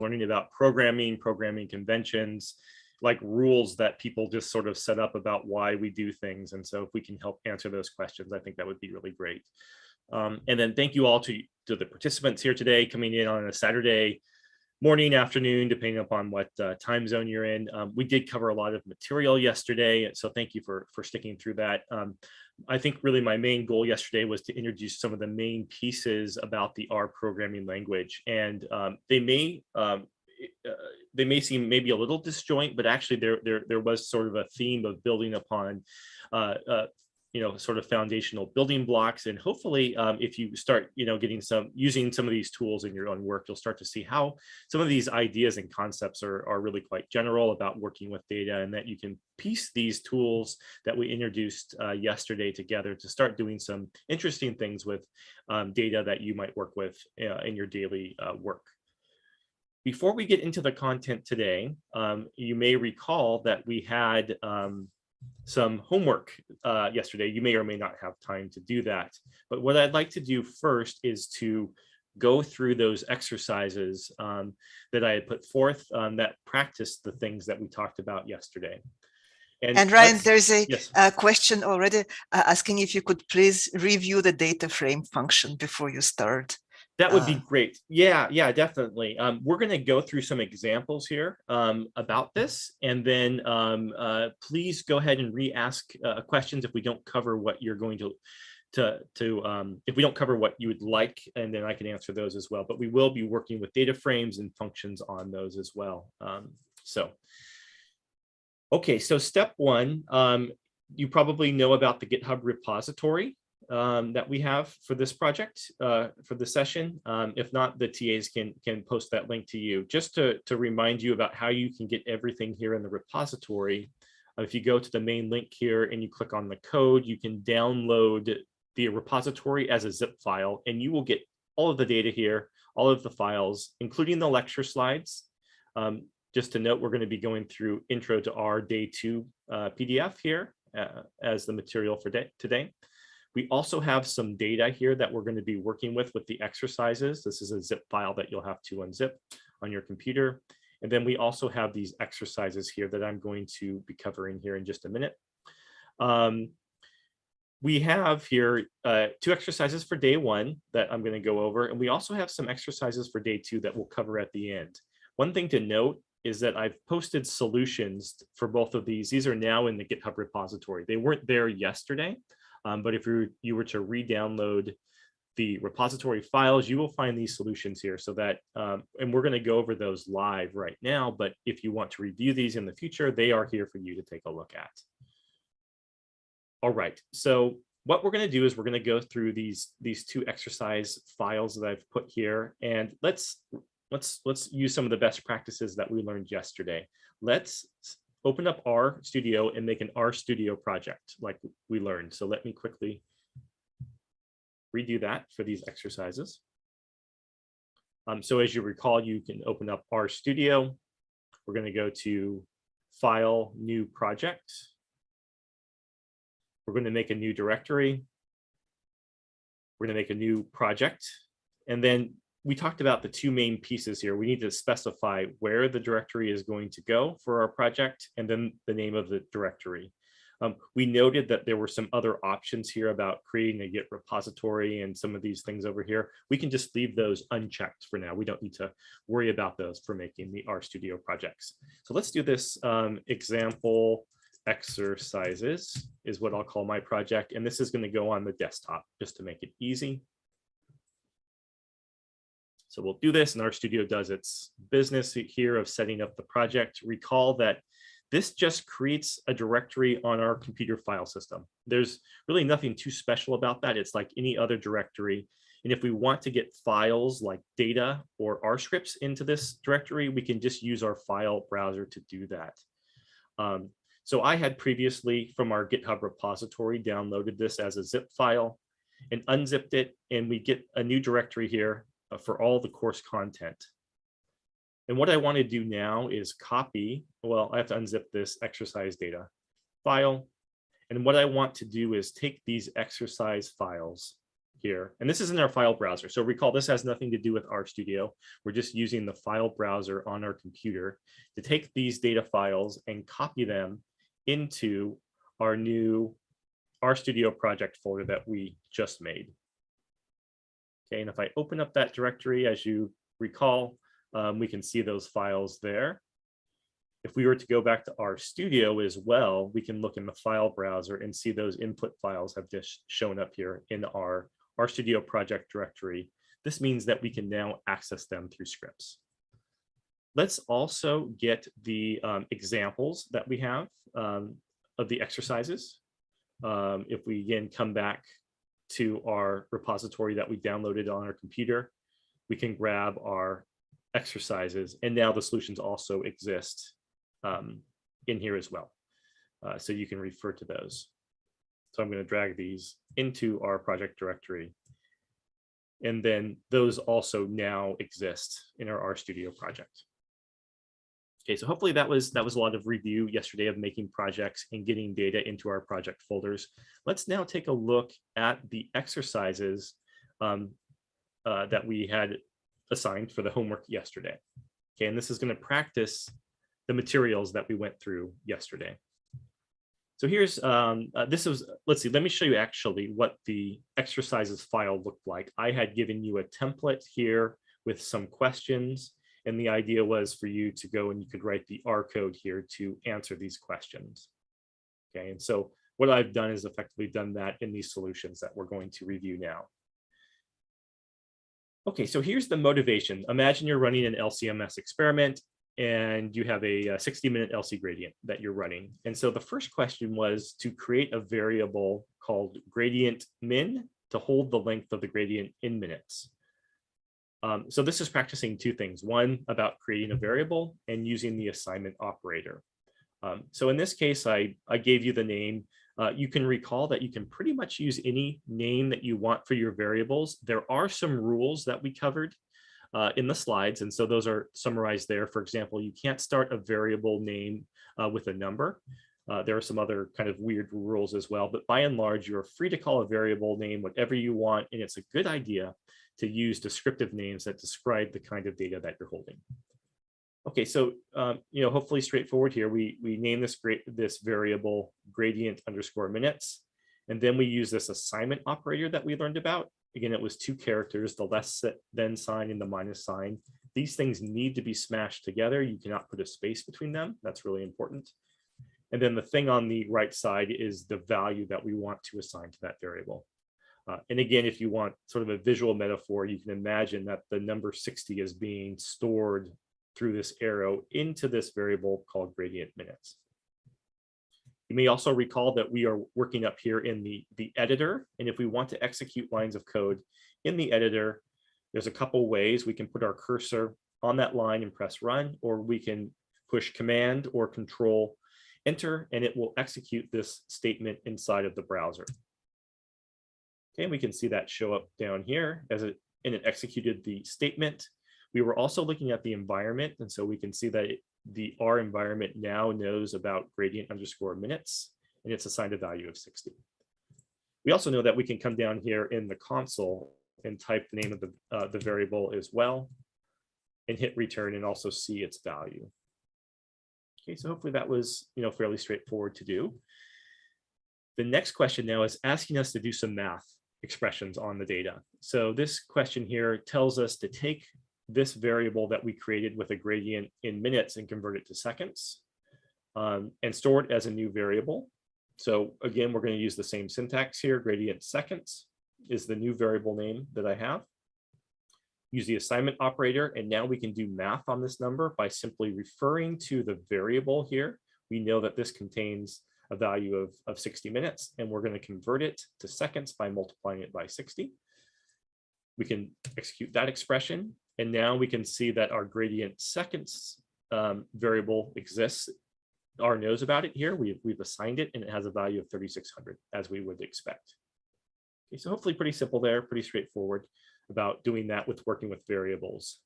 learning about programming conventions, like rules that people just sort of set up about why we do things. And so if we can help answer those questions, I think that would be really great. And then thank you all to the participants here today coming in on a Saturday morning, afternoon, depending upon what time zone you're in. We did cover a lot of material yesterday, so thank you for sticking through that. I think really my main goal yesterday was to introduce some of the main pieces about the R programming language, and they may seem maybe a little disjoint, but actually there was sort of a theme of building upon sort of foundational building blocks. And hopefully if you start using some of these tools in your own work, you'll start to see how some of these ideas and concepts are really quite general about working with data, and that you can piece these tools that we introduced yesterday together to start doing some interesting things with data that you might work with in your daily work. Before we get into the content today, you may recall that we had some homework yesterday. You may or may not have time to do that. But what I'd like to do first is to go through those exercises that I had put forth that practice the things that we talked about yesterday. And Ryan, there's a yes. Question already asking if you could please review the data frame function before you start. That would be great. Yeah, definitely. We're going to go through some examples here about this, and then please go ahead and re-ask questions if we don't cover what you're going to if we don't cover what you would like, and then I can answer those as well. But we will be working with data frames and functions on those as well. Okay, so step one, you probably know about the GitHub repository that we have for this project, for the session. If not, the TAs can post that link to you. Just to remind you about how you can get everything here in the repository. If you go to the main link here and you click on the code, you can download the repository as a zip file, and you will get all of the data here, all of the files, including the lecture slides. Just to note, we're going to be going through Intro to R Day 2 PDF here as the material for today. We also have some data here that we're going to be working with the exercises. This is a zip file that you'll have to unzip on your computer. And then we also have these exercises here that I'm going to be covering here in just a minute. We have here 2 exercises for day 1 that I'm going to go over. And we also have some exercises for day 2 that we'll cover at the end. One thing to note is that I've posted solutions for both of these. These are now in the GitHub repository. They weren't there yesterday. But if you were to re-download the repository files, you will find these solutions here, so that, and we're going to go over those live right now, but if you want to review these in the future, they are here for you to take a look at. All right, so what we're going to do is we're going to go through these 2 exercise files that I've put here, and let's use some of the best practices that we learned yesterday. Let's open up RStudio and make an RStudio project like we learned. So let me quickly redo that for these exercises. So as you recall, you can open up RStudio. We're going to go to File, New Project. We're going to make a new directory. We're going to make a new project. And then we talked about the 2 main pieces here. We need to specify where the directory is going to go for our project, and then the name of the directory. We noted that there were some other options here about creating a Git repository and some of these things over here. We can just leave those unchecked for now. We don't need to worry about those for making the RStudio projects. So let's do this example exercises is what I'll call my project. And this is going to go on the desktop just to make it easy. So we'll do this, and RStudio does its business here of setting up the project. Recall that this just creates a directory on our computer file system. There's really nothing too special about that. It's like any other directory. And if we want to get files like data or R scripts into this directory, we can just use our file browser to do that. So I had previously from our GitHub repository downloaded this as a zip file and unzipped it, and we get a new directory here for all the course content. And what I want to do now is copy, well, I have to unzip this exercise data file. And what I want to do is take these exercise files here. And this is in our file browser. So recall, this has nothing to do with RStudio. We're just using the file browser on our computer to take these data files and copy them into our new RStudio project folder that we just made. Okay, and if I open up that directory, as you recall, we can see those files there. If we were to go back to RStudio as well, we can look in the file browser and see those input files have just shown up here in our RStudio project directory. This means that we can now access them through scripts. Let's also get the examples that we have of the exercises. If we again come back to our repository that we downloaded on our computer, we can grab our exercises, and now the solutions also exist in here as well. So you can refer to those. So I'm going to drag these into our project directory. And then those also now exist in our RStudio project. Okay, so hopefully that was a lot of review yesterday of making projects and getting data into our project folders. Let's now take a look at the exercises that we had assigned for the homework yesterday. Okay, and this is going to practice the materials that we went through yesterday. So here's, let's see, let me show you actually what the exercises file looked like. I had given you a template here with some questions, and the idea was for you to go and you could write the R code here to answer these questions. Okay, and so what I've done is effectively done that in these solutions that we're going to review now. Okay, so here's the motivation. Imagine you're running an LCMS experiment and you have a 60-minute LC gradient that you're running. And so the first question was to create a variable called gradient min to hold the length of the gradient in minutes. So this is practicing two things. One, about creating a variable and using the assignment operator. So in this case, I gave you the name. You can recall that you can pretty much use any name that you want for your variables. There are some rules that we covered in the slides, and so those are summarized there. For example, you can't start a variable name with a number. There are some other kind of weird rules as well, but by and large, you're free to call a variable name whatever you want, and it's a good idea to use descriptive names that describe the kind of data that you're holding. Okay, so hopefully straightforward here. We name this variable gradient underscore minutes, and then we use this assignment operator that we learned about. Again, it was 2 characters, the less than sign and the minus sign. These things need to be smashed together. You cannot put a space between them. That's really important. And then the thing on the right side is the value that we want to assign to that variable. And again, if you want sort of a visual metaphor, you can imagine that the number 60 is being stored through this arrow into this variable called gradient minutes. You may also recall that we are working up here in the editor. And if we want to execute lines of code in the editor, there's a couple ways. We can put our cursor on that line and press run, or we can push Command or Control Enter, and it will execute this statement inside of the browser. Okay, we can see that show up down here and it executed the statement. We were also looking at the environment, and so we can see that our environment now knows about gradient underscore minutes, and it's assigned a value of 60. We also know that we can come down here in the console and type the name of the variable as well, and hit return and also see its value. Okay, so hopefully that was fairly straightforward to do. The next question now is asking us to do some math expressions on the data. So this question here tells us to take this variable that we created with a gradient in minutes and convert it to seconds, and store it as a new variable. So again, we're going to use the same syntax here. Gradient seconds is the new variable name that I have. Use the assignment operator, and now we can do math on this number by simply referring to the variable here. We know that this contains a value of 60 minutes, and we're going to convert it to seconds by multiplying it by 60. We can execute that expression, and now we can see that our gradient seconds variable exists. R knows about it here. We've assigned it, and it has a value of 3,600, as we would expect. Okay, so hopefully pretty simple there, pretty straightforward about doing that with working with variables.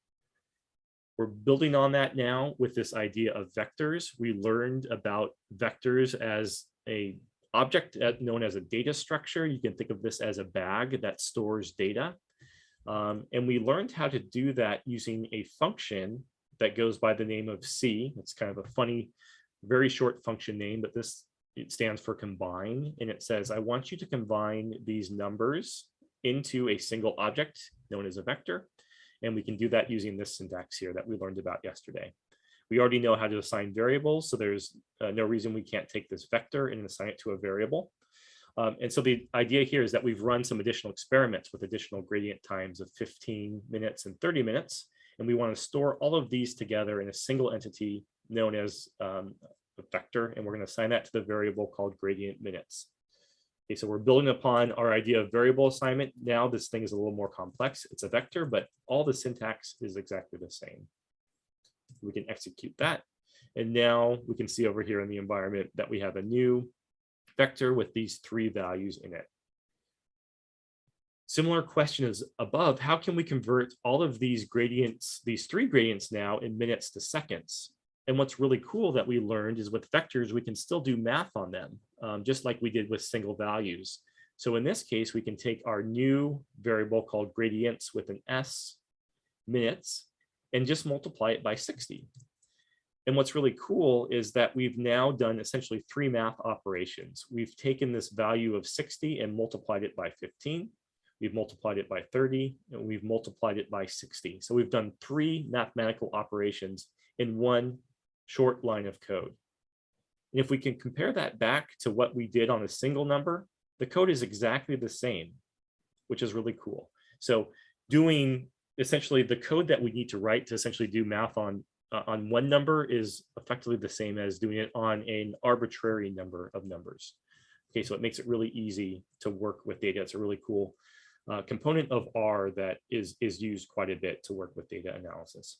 We're building on that now with this idea of vectors. We learned about vectors as a object known as a data structure. You can think of this as a bag that stores data. And we learned how to do that using a function that goes by the name of C. It's kind of a funny, very short function name, but it stands for combine. And it says, I want you to combine these numbers into a single object known as a vector. And we can do that using this syntax here that we learned about yesterday. We already know how to assign variables, so there's no reason we can't take this vector and assign it to a variable. And so the idea here is that we've run some additional experiments with additional gradient times of 15 minutes and 30 minutes. And we want to store all of these together in a single entity known as a vector. And we're going to assign that to the variable called gradient minutes. Okay, so we're building upon our idea of variable assignment. Now this thing is a little more complex. It's a vector, but all the syntax is exactly the same. We can execute that. And now we can see over here in the environment that we have a new vector with these 3 values in it. Similar question is above, how can we convert all of these gradients, these 3 gradients now in minutes to seconds? And what's really cool that we learned is with vectors, we can still do math on them, just like we did with single values. So in this case, we can take our new variable called gradients with an S, minutes, and just multiply it by 60. And what's really cool is that we've now done essentially 3 math operations. We've taken this value of 60 and multiplied it by 15. We've multiplied it by 30, and we've multiplied it by 60. So we've done 3 mathematical operations in one short line of code. And if we can compare that back to what we did on a single number, the code is exactly the same, which is really cool. So doing essentially the code that we need to write to essentially do math on one number is effectively the same as doing it on an arbitrary number of numbers. Okay, so it makes it really easy to work with data. It's a really cool component of R that is used quite a bit to work with data analysis.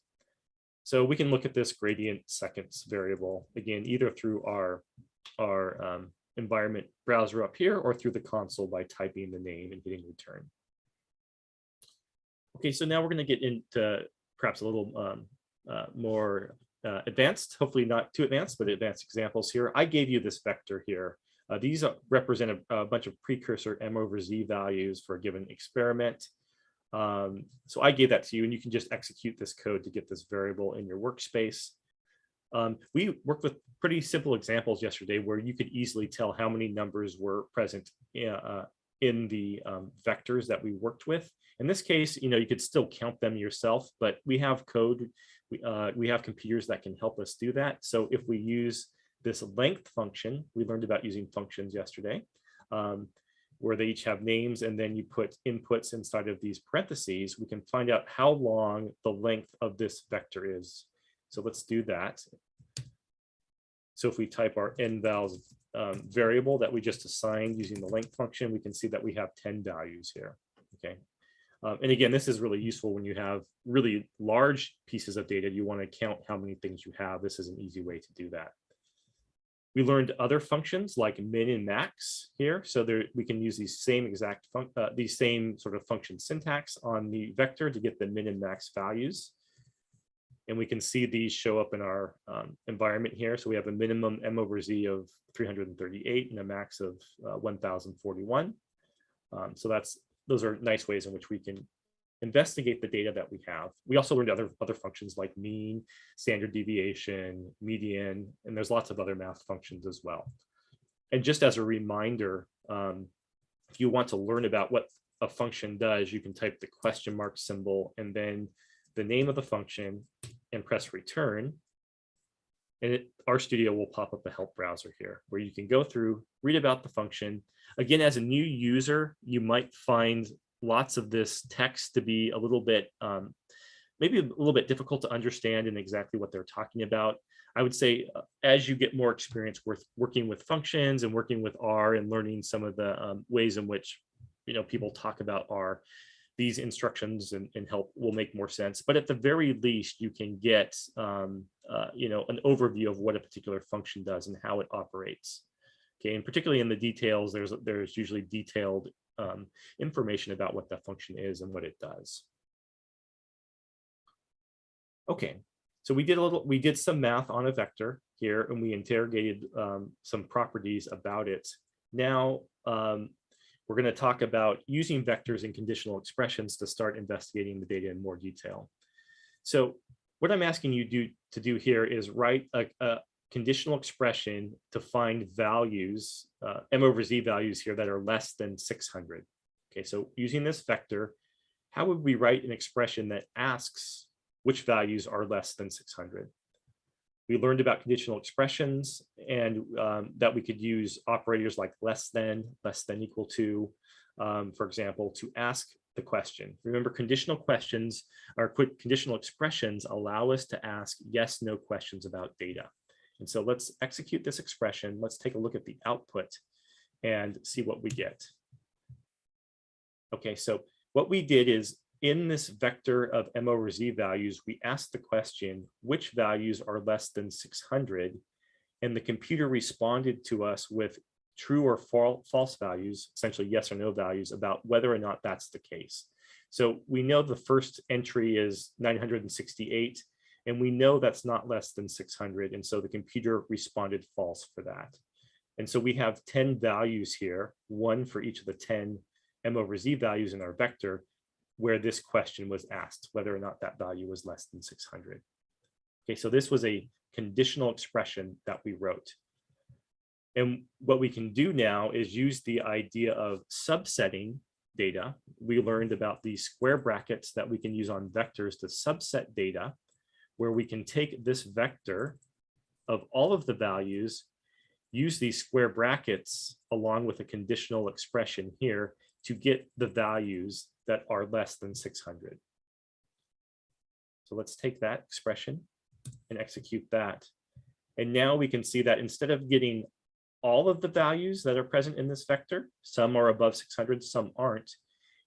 So we can look at this gradient seconds variable, again, either through our environment browser up here or through the console by typing the name and hitting return. Okay, so now we're going to get into perhaps a little more advanced, hopefully not too advanced, but advanced examples here. I gave you this vector here. These represent a bunch of precursor M/Z values for a given experiment. So I gave that to you, and you can just execute this code to get this variable in your workspace. We worked with pretty simple examples yesterday where you could easily tell how many numbers were present in the vectors that we worked with. In this case, you could still count them yourself, but we have code, we have computers that can help us do that. So if we use this length function, we learned about using functions yesterday, where they each have names, and then you put inputs inside of these parentheses, we can find out how long the length of this vector is. So let's do that. So if we type our nvals variable that we just assigned using the length function, we can see that we have 10 values here. Okay. And again, this is really useful when you have really large pieces of data. You want to count how many things you have. This is an easy way to do that. We learned other functions like min and max here. So we can use these same exact these same sort of function syntax on the vector to get the min and max values. And we can see these show up in our environment here. So we have a minimum M/Z of 338 and a max of 1041. So those are nice ways in which we can investigate the data that we have. We also learned other functions like mean, standard deviation, median, and there's lots of other math functions as well. And just as a reminder, if you want to learn about what a function does, you can type the question mark symbol and then the name of the function and press return. And RStudio will pop up a help browser here where you can go through, read about the function. Again, as a new user, you might find lots of this text to be a little bit, maybe a little bit difficult to understand and exactly what they're talking about. I would say as you get more experience with working with functions and working with R and learning some of the ways in which people talk about R, these instructions and help will make more sense. But at the very least, you can get an overview of what a particular function does and how it operates. Okay, and particularly in the details, there's usually detailed information about what that function is and what it does. Okay, so we did some math on a vector here, and we interrogated some properties about it. now we're going to talk about using vectors and conditional expressions to start investigating the data in more detail. So what I'm asking you to do here is write a conditional expression to find values, m over z values here that are less than 600. Okay, so using this vector, how would we write an expression that asks which values are less than 600? We learned about conditional expressions and that we could use operators like less than equal to, for example, to ask the question. Remember, conditional questions or conditional expressions allow us to ask yes, no questions about data. And so let's execute this expression. Let's take a look at the output and see what we get. Okay, so what we did is in this vector of m over z values, we asked the question, which values are less than 600? And the computer responded to us with true or false values, essentially yes or no values, about whether or not that's the case. So we know the first entry is 968, and we know that's not less than 600. And so the computer responded false for that. And so we have 10 values here, one for each of the 10 m over z values in our vector, where this question was asked, whether or not that value was less than 600. Okay, so this was a conditional expression that we wrote. And what we can do now is use the idea of subsetting data. We learned about these square brackets that we can use on vectors to subset data, where we can take this vector of all of the values, use these square brackets along with a conditional expression here to get the values that are less than 600. So let's take that expression and execute that. And now we can see that instead of getting all of the values that are present in this vector, some are above 600, some aren't,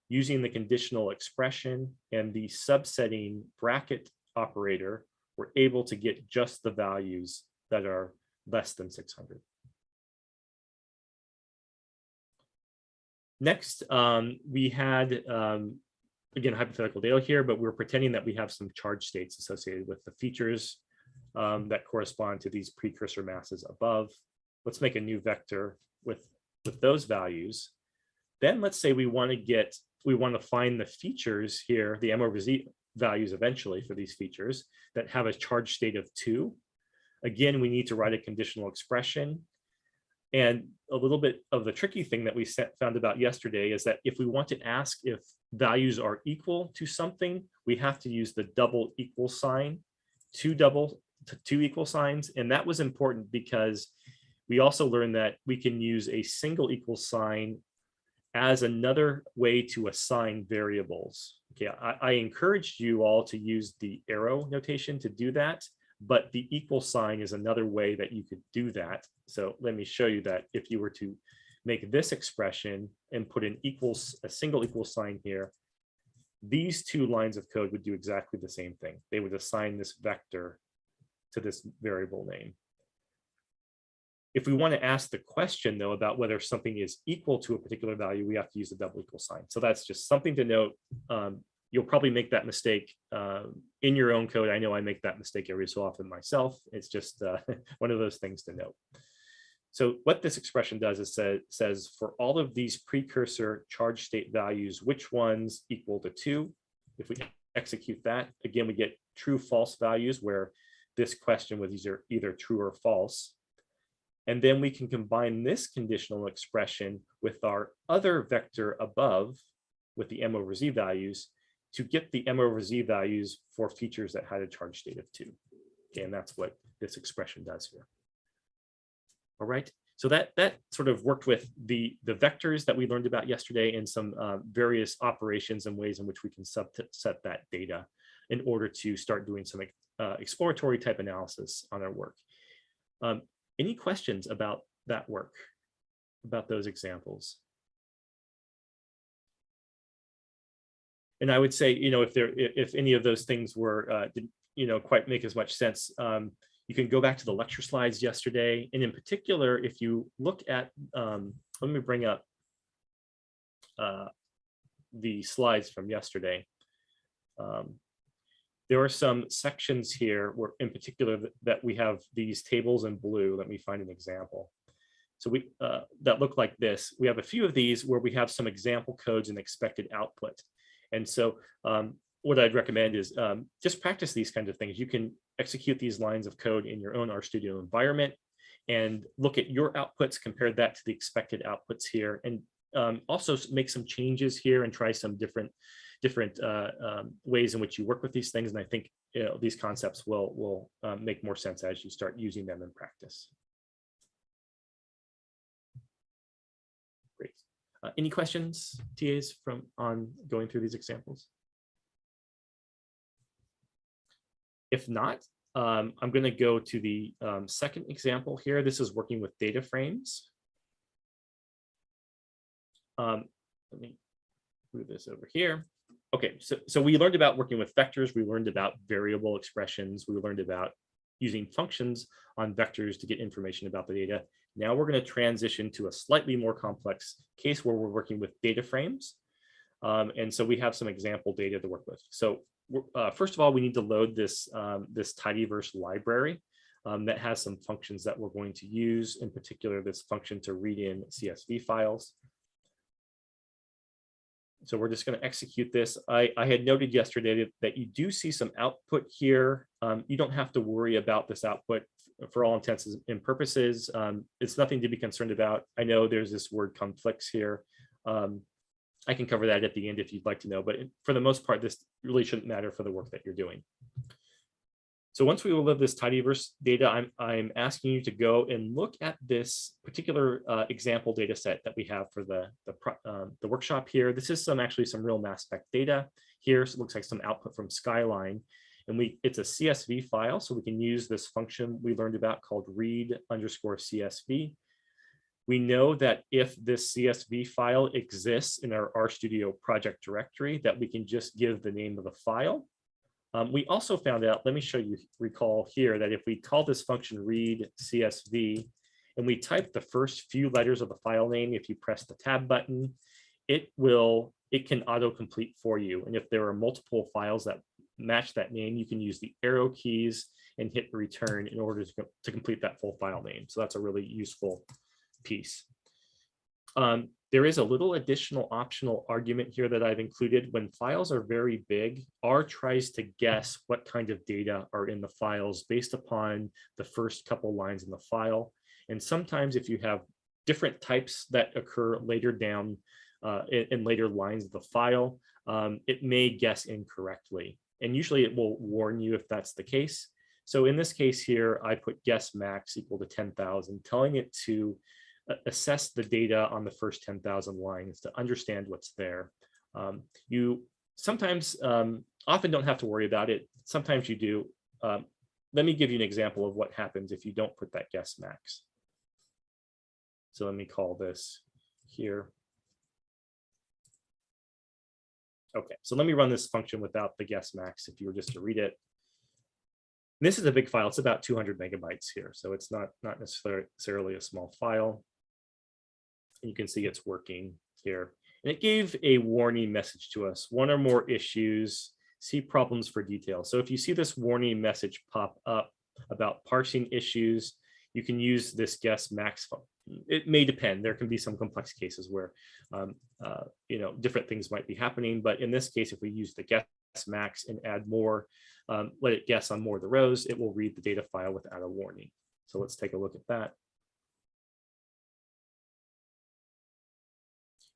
using the conditional expression and the subsetting bracket operator, we're able to get just the values that are less than 600. Next, we had, again, hypothetical data here, but we're pretending that we have some charge states associated with the features that correspond to these precursor masses above. Let's make a new vector with those values. Then let's say we want to find the features here, the m over z values eventually for these features that have a charge state of 2. Again, we need to write a conditional expression. And a little bit of the tricky thing that we found about yesterday is that if we want to ask if values are equal to something, we have to use the double equal sign, two equal signs. And that was important because we also learned that we can use a single equal sign as another way to assign variables. Okay, I encouraged you all to use the arrow notation to do that, but the equal sign is another way that you could do that. So let me show you that if you were to make this expression and put a single equal sign here, these two lines of code would do exactly the same thing. They would assign this vector to this variable name. If we want to ask the question, though, about whether something is equal to a particular value, we have to use the double equal sign. So that's just something to note. You'll probably make that mistake in your own code. I know I make that mistake every so often myself. It's just one of those things to note. So what this expression does is says for all of these precursor charge state values, which ones equal to 2? If we execute that, again, we get true false values where this question was either true or false. And then we can combine this conditional expression with our other vector above with the m over z values to get the m over z values for features that had a charge state of 2. Okay, and that's what this expression does here. All right, so that sort of worked with the vectors that we learned about yesterday and some various operations and ways in which we can subset that data in order to start doing some exploratory type analysis on our work. Any questions about that work, about those examples? And I would say, if any of those things were didn't quite make as much sense, you can go back to the lecture slides yesterday. And in particular, if you look at, let me bring up the slides from yesterday. There are some sections here where in particular that we have these tables in blue. Let me find an example. So we that look like this. We have a few of these where we have some example codes and expected output. And so what I'd recommend is just practice these kinds of things. You can execute these lines of code in your own RStudio environment and look at your outputs, compare that to the expected outputs here, and also make some changes here and try some different ways in which you work with these things. And I think these concepts will make more sense as you start using them in practice. Great. Any questions, TAs, on going through these examples? If not, I'm going to go to the second example here. This is working with data frames. Let me move this over here. Okay, so we learned about working with vectors. We learned about variable expressions. We learned about using functions on vectors to get information about the data. Now we're going to transition to a slightly more complex case where we're working with data frames. And so we have some example data to work with. So first of all, we need to load this, this tidyverse library that has some functions that we're going to use, in particular, this function to read in CSV files. So we're just going to execute this. I had noted yesterday that you do see some output here. You don't have to worry about this output for all intents and purposes. It's nothing to be concerned about. I know there's this word conflicts here. I can cover that at the end if you'd like to know, but for the most part, this really shouldn't matter for the work that you're doing. So once we load this tidyverse data, I'm asking you to go and look at this particular example data set that we have for the workshop here. This is actually some real mass spec data here. So it looks like some output from Skyline. And it's a CSV file, so we can use this function we learned about called read_CSV. We know that if this CSV file exists in our RStudio project directory, that we can just give the name of the file. We also found out, let me recall here, that if we call this function read CSV and we type the first few letters of the file name, if you press the tab button, it can autocomplete for you. And if there are multiple files that match that name, you can use the arrow keys and hit return in order to complete that full file name. So that's a really useful piece. There is a little additional optional argument here that I've included. When files are very big, R tries to guess what kind of data are in the files based upon the first couple lines in the file. And sometimes if you have different types that occur later down in later lines of the file, it may guess incorrectly. And usually it will warn you if that's the case. So in this case here, I put guess max equal to 10,000, telling it to assess the data on the first 10,000 lines to understand what's there. You sometimes, often don't have to worry about it. Sometimes you do. Let me give you an example of what happens if you don't put that guess max. So let me call this here. Okay, so let me run this function without the guess max if you were just to read it. And this is a big file. It's about 200 megabytes here, so it's not necessarily a small file. You can see it's working here. And it gave a warning message to us. One or more issues, see problems for detail. So if you see this warning message pop up about parsing issues, you can use this guess max function. It may depend. There can be some complex cases where different things might be happening. But in this case, if we use the guess max and add more, let it guess on more of the rows, it will read the data file without a warning. So let's take a look at that.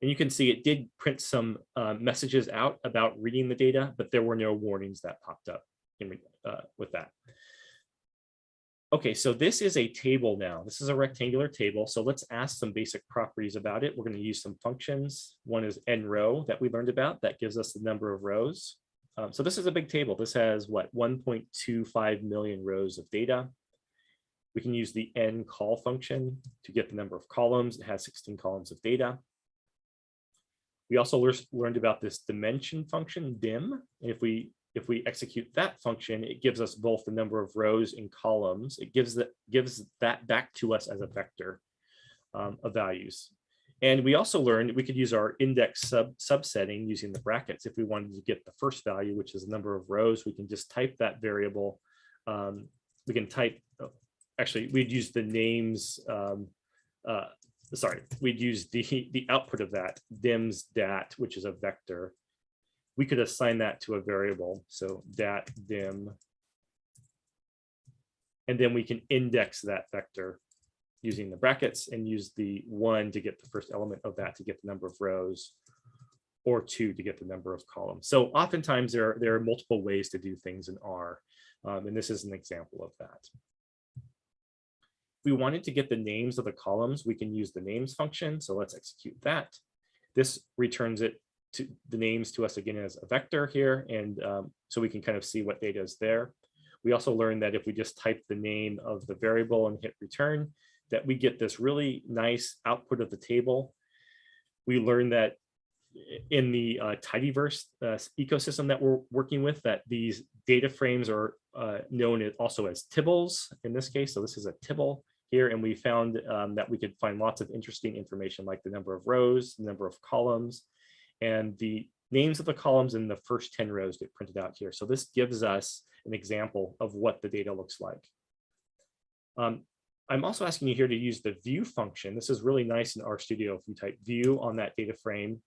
And you can see it did print some messages out about reading the data, but there were no warnings that popped up with that. Okay, so this is a table now. This is a rectangular table. So let's ask some basic properties about it. We're going to use some functions. One is nrow that we learned about. That gives us the number of rows. So this is a big table. This has what, 1.25 million rows of data. We can use the ncall function to get the number of columns. It has 16 columns of data. We also learned about this dimension function, dim. If we execute that function, it gives us both the number of rows and columns. It gives that back to us as a vector of values. And we also learned we could use our index subsetting using the brackets. If we wanted to get the first value, which is the number of rows, we can just type that variable. We can type, actually, we'd use the names we'd use the output of that, dims dat, which is a vector. We could assign that to a variable. So dat dim. And then we can index that vector using the brackets and use the 1 to get the first element of that to get the number of rows, or 2 to get the number of columns. So oftentimes there are multiple ways to do things in R. And this is an example of that. If we wanted to get the names of the columns, we can use the names function. So let's execute that. This returns it to the names to us again as a vector here. And so we can kind of see what data is there. We also learned that if we just type the name of the variable and hit return, that we get this really nice output of the table. We learned that in the tidyverse ecosystem that we're working with, that these data frames are known also as tibbles in this case. So this is a tibble here, and we found that we could find lots of interesting information like the number of rows, the number of columns, and the names of the columns in the first 10 rows get printed out here. So this gives us an example of what the data looks like. I'm also asking you here to use the view function. This is really nice in RStudio. If you type view on that data frame,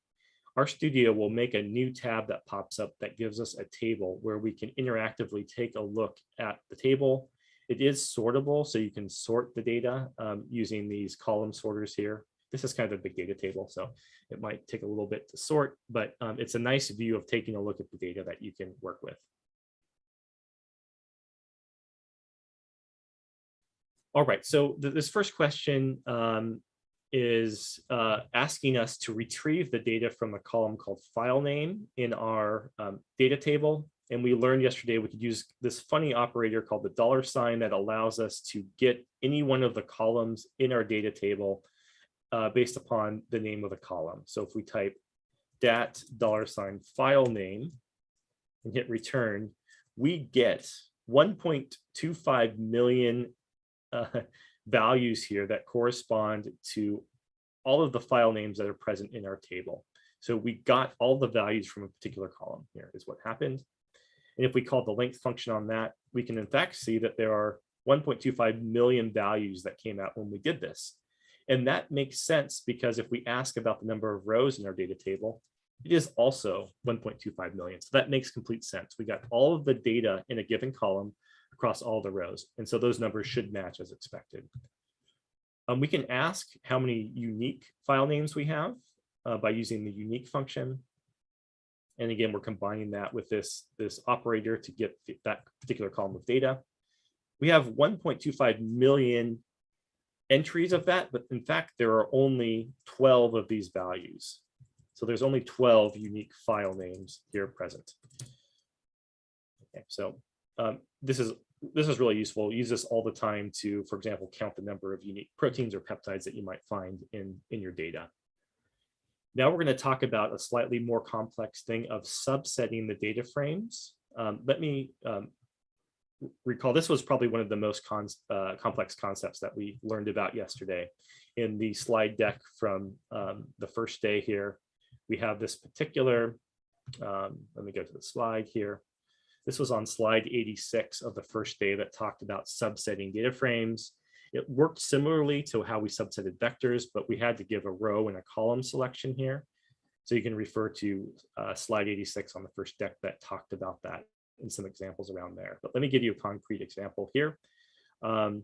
RStudio will make a new tab that pops up that gives us a table where we can interactively take a look at the table. It is sortable, so you can sort the data using these column sorters here. This is kind of a big data table, so it might take a little bit to sort, but it's a nice view of taking a look at the data that you can work with. All right, so this first question is asking us to retrieve the data from a column called file name in our data table. And we learned yesterday we could use this funny operator called the $sign that allows us to get any one of the columns in our data table based upon the name of the column. So if we type dat $file name and hit return, we get 1.25 million values here that correspond to all of the file names that are present in our table. So we got all the values from a particular column. Here is what happened. And if we call the length function on that, we can in fact see that there are 1.25 million values that came out when we did this. And that makes sense because if we ask about the number of rows in our data table, it is also 1.25 million. So that makes complete sense. We got all of the data in a given column across all the rows. And so those numbers should match as expected. We can ask how many unique file names we have by using the unique function. And again, we're combining that with this operator to get that particular column of data. We have 1.25 million entries of that, but in fact, there are only 12 of these values. So there's only 12 unique file names here present. Okay, so this is really useful. Use this all the time to, for example, count the number of unique proteins or peptides that you might find in your data. Now we're going to talk about a slightly more complex thing of subsetting the data frames. Let me recall, this was probably one of the most complex concepts that we learned about yesterday. In the slide deck from the first day here, we have this particular, let me go to the slide here. This was on slide 86 of the first day that talked about subsetting data frames. It worked similarly to how we subsetted vectors, but we had to give a row and a column selection here. So you can refer to slide 86 on the first deck that talked about that and some examples around there. But let me give you a concrete example here. I'm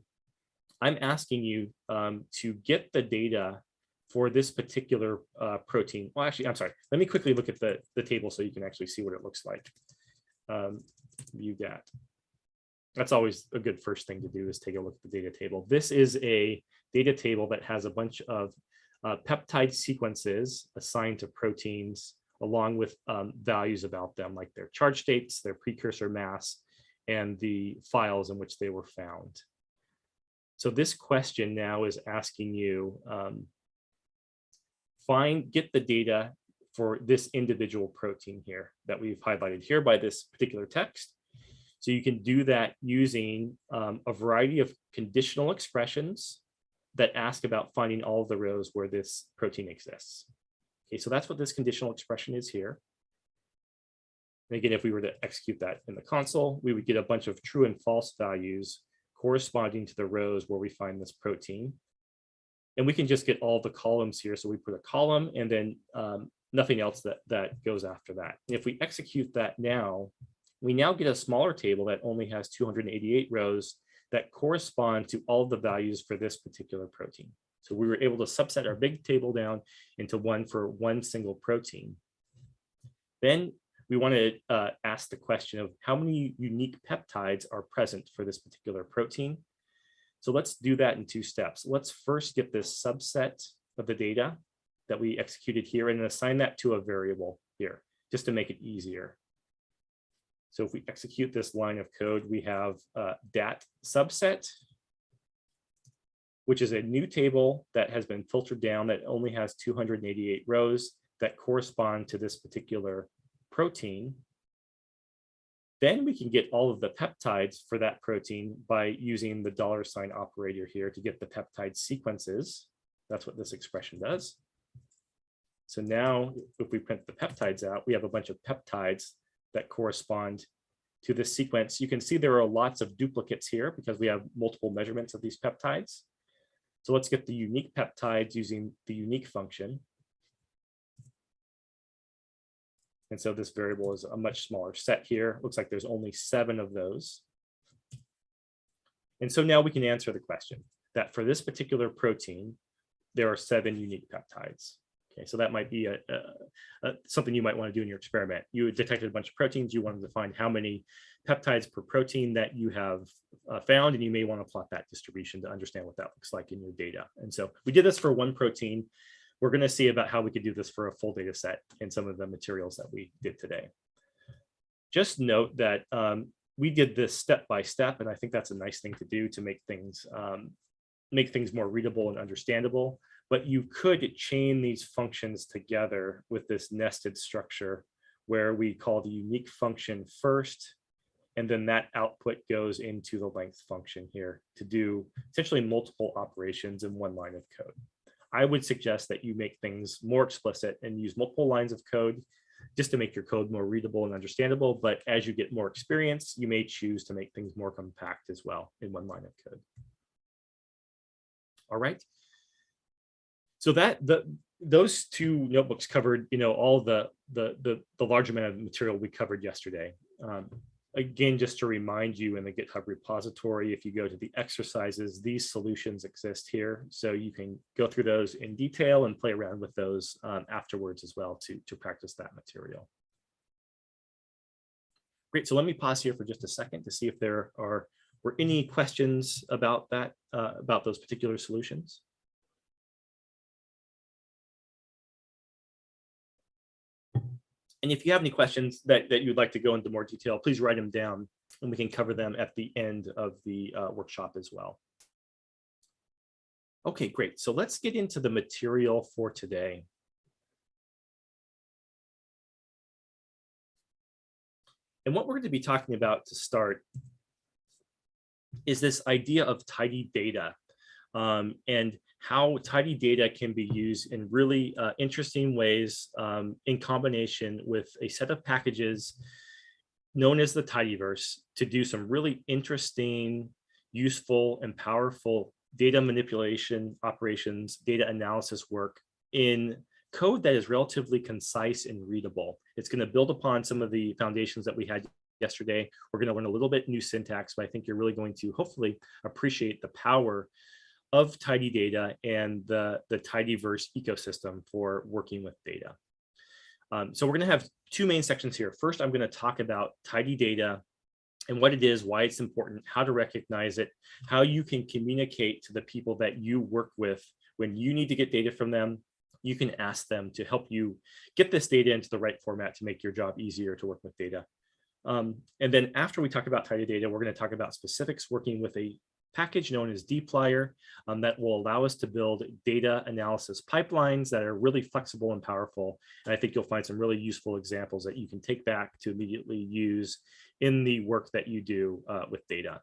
asking you to get the data for this particular protein. Well, actually, I'm sorry. Let me quickly look at the table so you can actually see what it looks like. View dat. That's always a good first thing to do, is take a look at the data table. This is a data table that has a bunch of peptide sequences assigned to proteins, along with values about them, like their charge states, their precursor mass, and the files in which they were found. So this question now is asking you, get the data for this individual protein here that we've highlighted here by this particular text. So you can do that using a variety of conditional expressions that ask about finding all of the rows where this protein exists. Okay, so that's what this conditional expression is here. And again, if we were to execute that in the console, we would get a bunch of true and false values corresponding to the rows where we find this protein. And we can just get all the columns here. So we put a column and then nothing else that goes after that. And if we execute that now, we now get a smaller table that only has 288 rows that correspond to all the values for this particular protein. So we were able to subset our big table down into one for one single protein. Then we want to ask the question of how many unique peptides are present for this particular protein. So let's do that in 2 steps. Let's first get this subset of the data that we executed here and assign that to a variable here, just to make it easier. So if we execute this line of code, we have dat subset, which is a new table that has been filtered down that only has 288 rows that correspond to this particular protein. Then we can get all of the peptides for that protein by using the $ operator here to get the peptide sequences. That's what this expression does. So now if we print the peptides out, we have a bunch of peptides that correspond to this sequence. You can see there are lots of duplicates here because we have multiple measurements of these peptides. So let's get the unique peptides using the unique function. And so this variable is a much smaller set here. Looks like there's only 7 of those. And so now we can answer the question that for this particular protein, there are 7 unique peptides. Okay, so that might be something you might want to do in your experiment. You detected a bunch of proteins. You wanted to find how many peptides per protein that you have found, and you may want to plot that distribution to understand what that looks like in your data. And so we did this for one protein. We're going to see about how we could do this for a full data set in some of the materials that we did today. Just note that we did this step by step, and I think that's a nice thing to do to make things more readable and understandable. But you could chain these functions together with this nested structure where we call the unique function first, and then that output goes into the length function here to do essentially multiple operations in one line of code. I would suggest that you make things more explicit and use multiple lines of code just to make your code more readable and understandable. But as you get more experience, you may choose to make things more compact as well in one line of code. All right. So those 2 notebooks covered, all the large amount of material we covered yesterday. Again, just to remind you, in the GitHub repository, if you go to the exercises, these solutions exist here. So you can go through those in detail and play around with those afterwards as well to practice that material. Great, so let me pause here for just a second to see if there were any questions about that, about those particular solutions. And if you have any questions that you'd like to go into more detail, please write them down and we can cover them at the end of the workshop as well. Okay, great. So let's get into the material for today. And what we're going to be talking about to start is this idea of tidy data and how tidy data can be used in really interesting ways in combination with a set of packages known as the tidyverse to do some really interesting, useful, and powerful data manipulation operations, data analysis work in code that is relatively concise and readable. It's going to build upon some of the foundations that we had yesterday. We're going to learn a little bit new syntax, but I think you're really going to hopefully appreciate the power of tidy data and the tidyverse ecosystem for working with data. So we're going to have 2 main sections here. First, I'm going to talk about tidy data and what it is, why it's important, how to recognize it, how you can communicate to the people that you work with when you need to get data from them. You can ask them to help you get this data into the right format to make your job easier to work with data. And then after we talk about tidy data, we're going to talk about specifics working with a package known as dplyr that will allow us to build data analysis pipelines that are really flexible and powerful. And I think you'll find some really useful examples that you can take back to immediately use in the work that you do with data.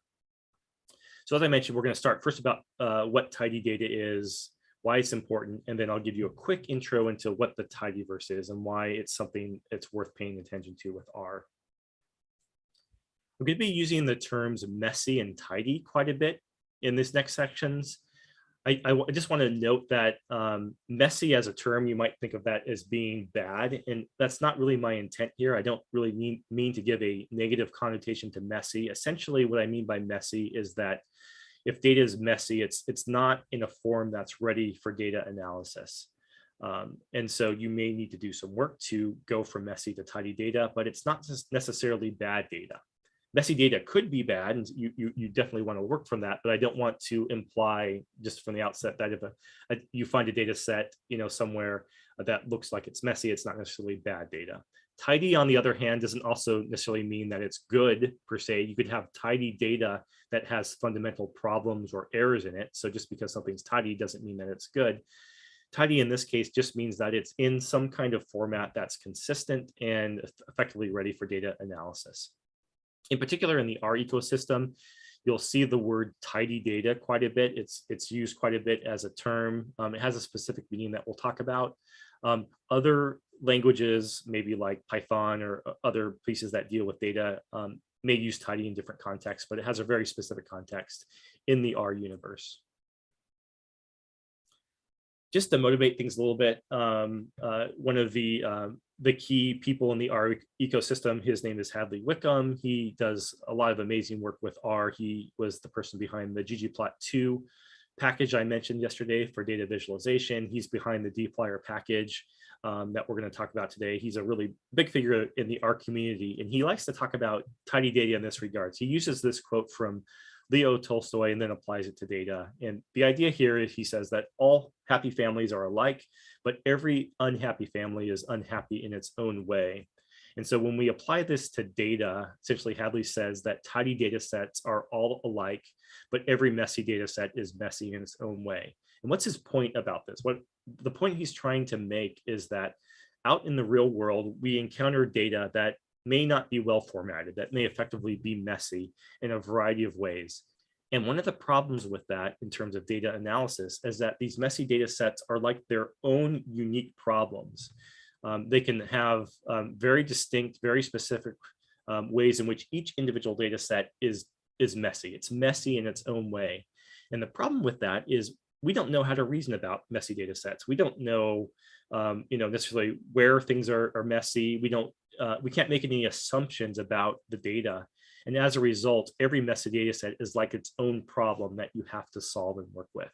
So as I mentioned, we're going to start first about what tidy data is, why it's important, and then I'll give you a quick intro into what the tidyverse is and why it's something it's worth paying attention to with R. We're going to be using the terms messy and tidy quite a bit in this next sections. I just want to note that messy as a term, you might think of that as being bad, and that's not really my intent here. I don't really mean to give a negative connotation to messy. Essentially, what I mean by messy is that if data is messy, it's not in a form that's ready for data analysis. And so you may need to do some work to go from messy to tidy data, but it's not just necessarily bad data. Messy data could be bad, and you definitely want to work from that, but I don't want to imply just from the outset that if you find a data set, somewhere that looks like it's messy, it's not necessarily bad data. Tidy, on the other hand, doesn't also necessarily mean that it's good per se. You could have tidy data that has fundamental problems or errors in it. So just because something's tidy doesn't mean that it's good. Tidy in this case just means that it's in some kind of format that's consistent and effectively ready for data analysis. In particular, in the R ecosystem, you'll see the word tidy data quite a bit. It's used quite a bit as a term. It has a specific meaning that we'll talk about. Other languages, maybe like Python or other pieces that deal with data, may use tidy in different contexts, but it has a very specific context in the R universe. Just to motivate things a little bit, one of the key people in the R ecosystem, his name is Hadley Wickham. He does a lot of amazing work with R. He was the person behind the ggplot2 package I mentioned yesterday for data visualization. He's behind the dplyr package that we're going to talk about today. He's a really big figure in the R community, and he likes to talk about tidy data in this regards. He uses this quote from Leo Tolstoy and then applies it to data. And the idea here is, he says that all happy families are alike, but every unhappy family is unhappy in its own way. And so when we apply this to data, essentially Hadley says that tidy data sets are all alike, but every messy data set is messy in its own way. And what's his point about this? What the point he's trying to make is that out in the real world, we encounter data that may not be well formatted, that may effectively be messy in a variety of ways. And one of the problems with that in terms of data analysis is that these messy data sets are like their own unique problems. They can have very distinct, very specific ways in which each individual data set is messy. It's messy in its own way. And the problem with that is we don't know how to reason about messy data sets. We don't know necessarily where things are messy. We can't make any assumptions about the data. And as a result, every messy data set is like its own problem that you have to solve and work with.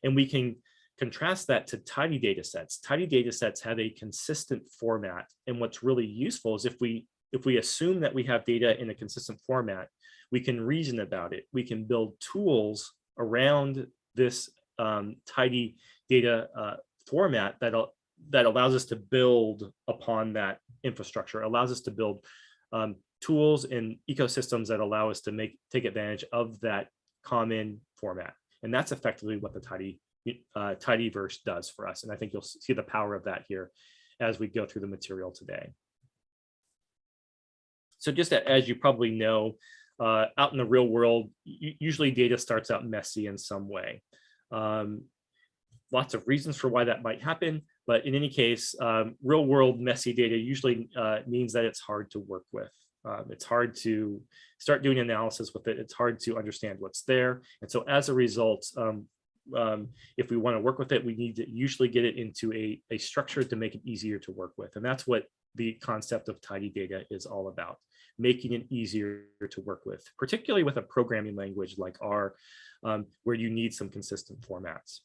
And we can contrast that to tidy data sets. Tidy data sets have a consistent format. And what's really useful is if we assume that we have data in a consistent format, we can reason about it. We can build tools around this tidy data format that allows us to build upon that infrastructure, allows us to build tools and ecosystems that allow us to take advantage of that common format. And that's effectively what the tidyverse does for us. And I think you'll see the power of that here as we go through the material today. So just as you probably know, out in the real world, usually data starts out messy in some way. Lots of reasons for why that might happen, but in any case, real world messy data usually means that it's hard to work with. It's hard to start doing analysis with it. It's hard to understand what's there. And so as a result, if we want to work with it, we need to usually get it into a structure to make it easier to work with. And that's what the concept of tidy data is all about, making it easier to work with, particularly with a programming language like R, where you need some consistent formats.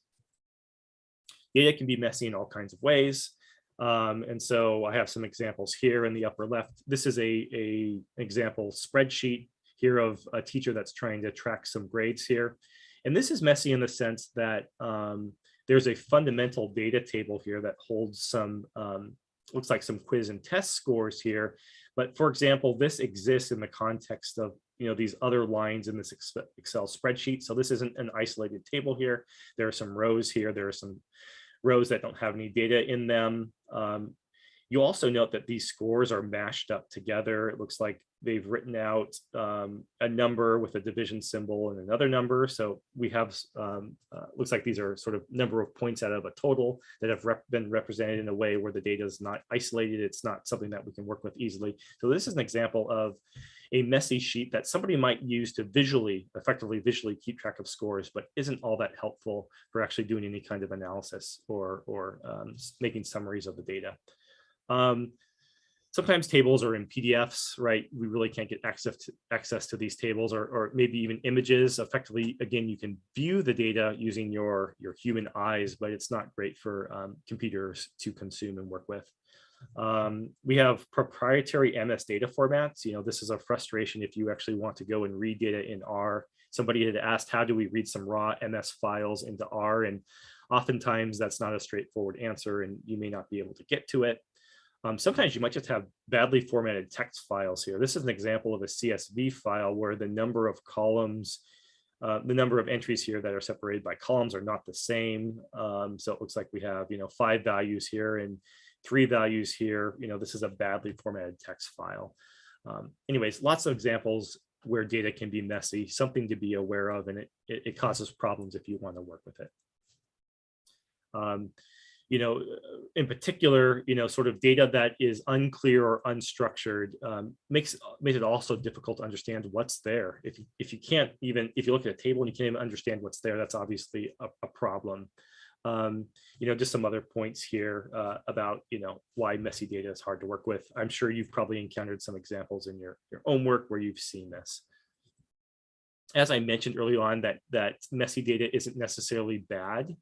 Data can be messy in all kinds of ways. And so I have some examples here in the upper left. This is an example spreadsheet here of a teacher that's trying to track some grades here. And this is messy in the sense that there's a fundamental data table here that holds some, looks like some quiz and test scores here. But for example, this exists in the context of these other lines in this Excel spreadsheet. So this isn't an isolated table here. There are some rows here. There are some rows that don't have any data in them. You also note that these scores are mashed up together. It looks like they've written out a number with a division symbol and another number. So we have, looks like these are sort of number of points out of a total that have been represented in a way where the data is not isolated. It's not something that we can work with easily. So this is an example of a messy sheet that somebody might use to effectively visually keep track of scores, but isn't all that helpful for actually doing any kind of analysis or making summaries of the data. Sometimes tables are in PDFs, right? We really can't get access to these tables, or maybe even images. Effectively, again, you can view the data using your human eyes, but it's not great for computers to consume and work with. We have proprietary MS data formats. This is a frustration if you actually want to go and read data in R. Somebody had asked, how do we read some raw MS files into R? And oftentimes that's not a straightforward answer, and you may not be able to get to it. Sometimes you might just have badly formatted text files here. This is an example of a CSV file where the number of columns, the number of entries here that are separated by columns are not the same. So it looks like we have, 5 values here and 3 values here. This is a badly formatted text file. Anyways, lots of examples where data can be messy, something to be aware of, and it causes problems if you want to work with it. In particular, sort of data that is unclear or unstructured makes it also difficult to understand what's there. If you look at a table and you can't even understand what's there, that's obviously a problem. Just some other points here about, why messy data is hard to work with. I'm sure you've probably encountered some examples in your own work where you've seen this. As I mentioned early on, that messy data isn't necessarily bad.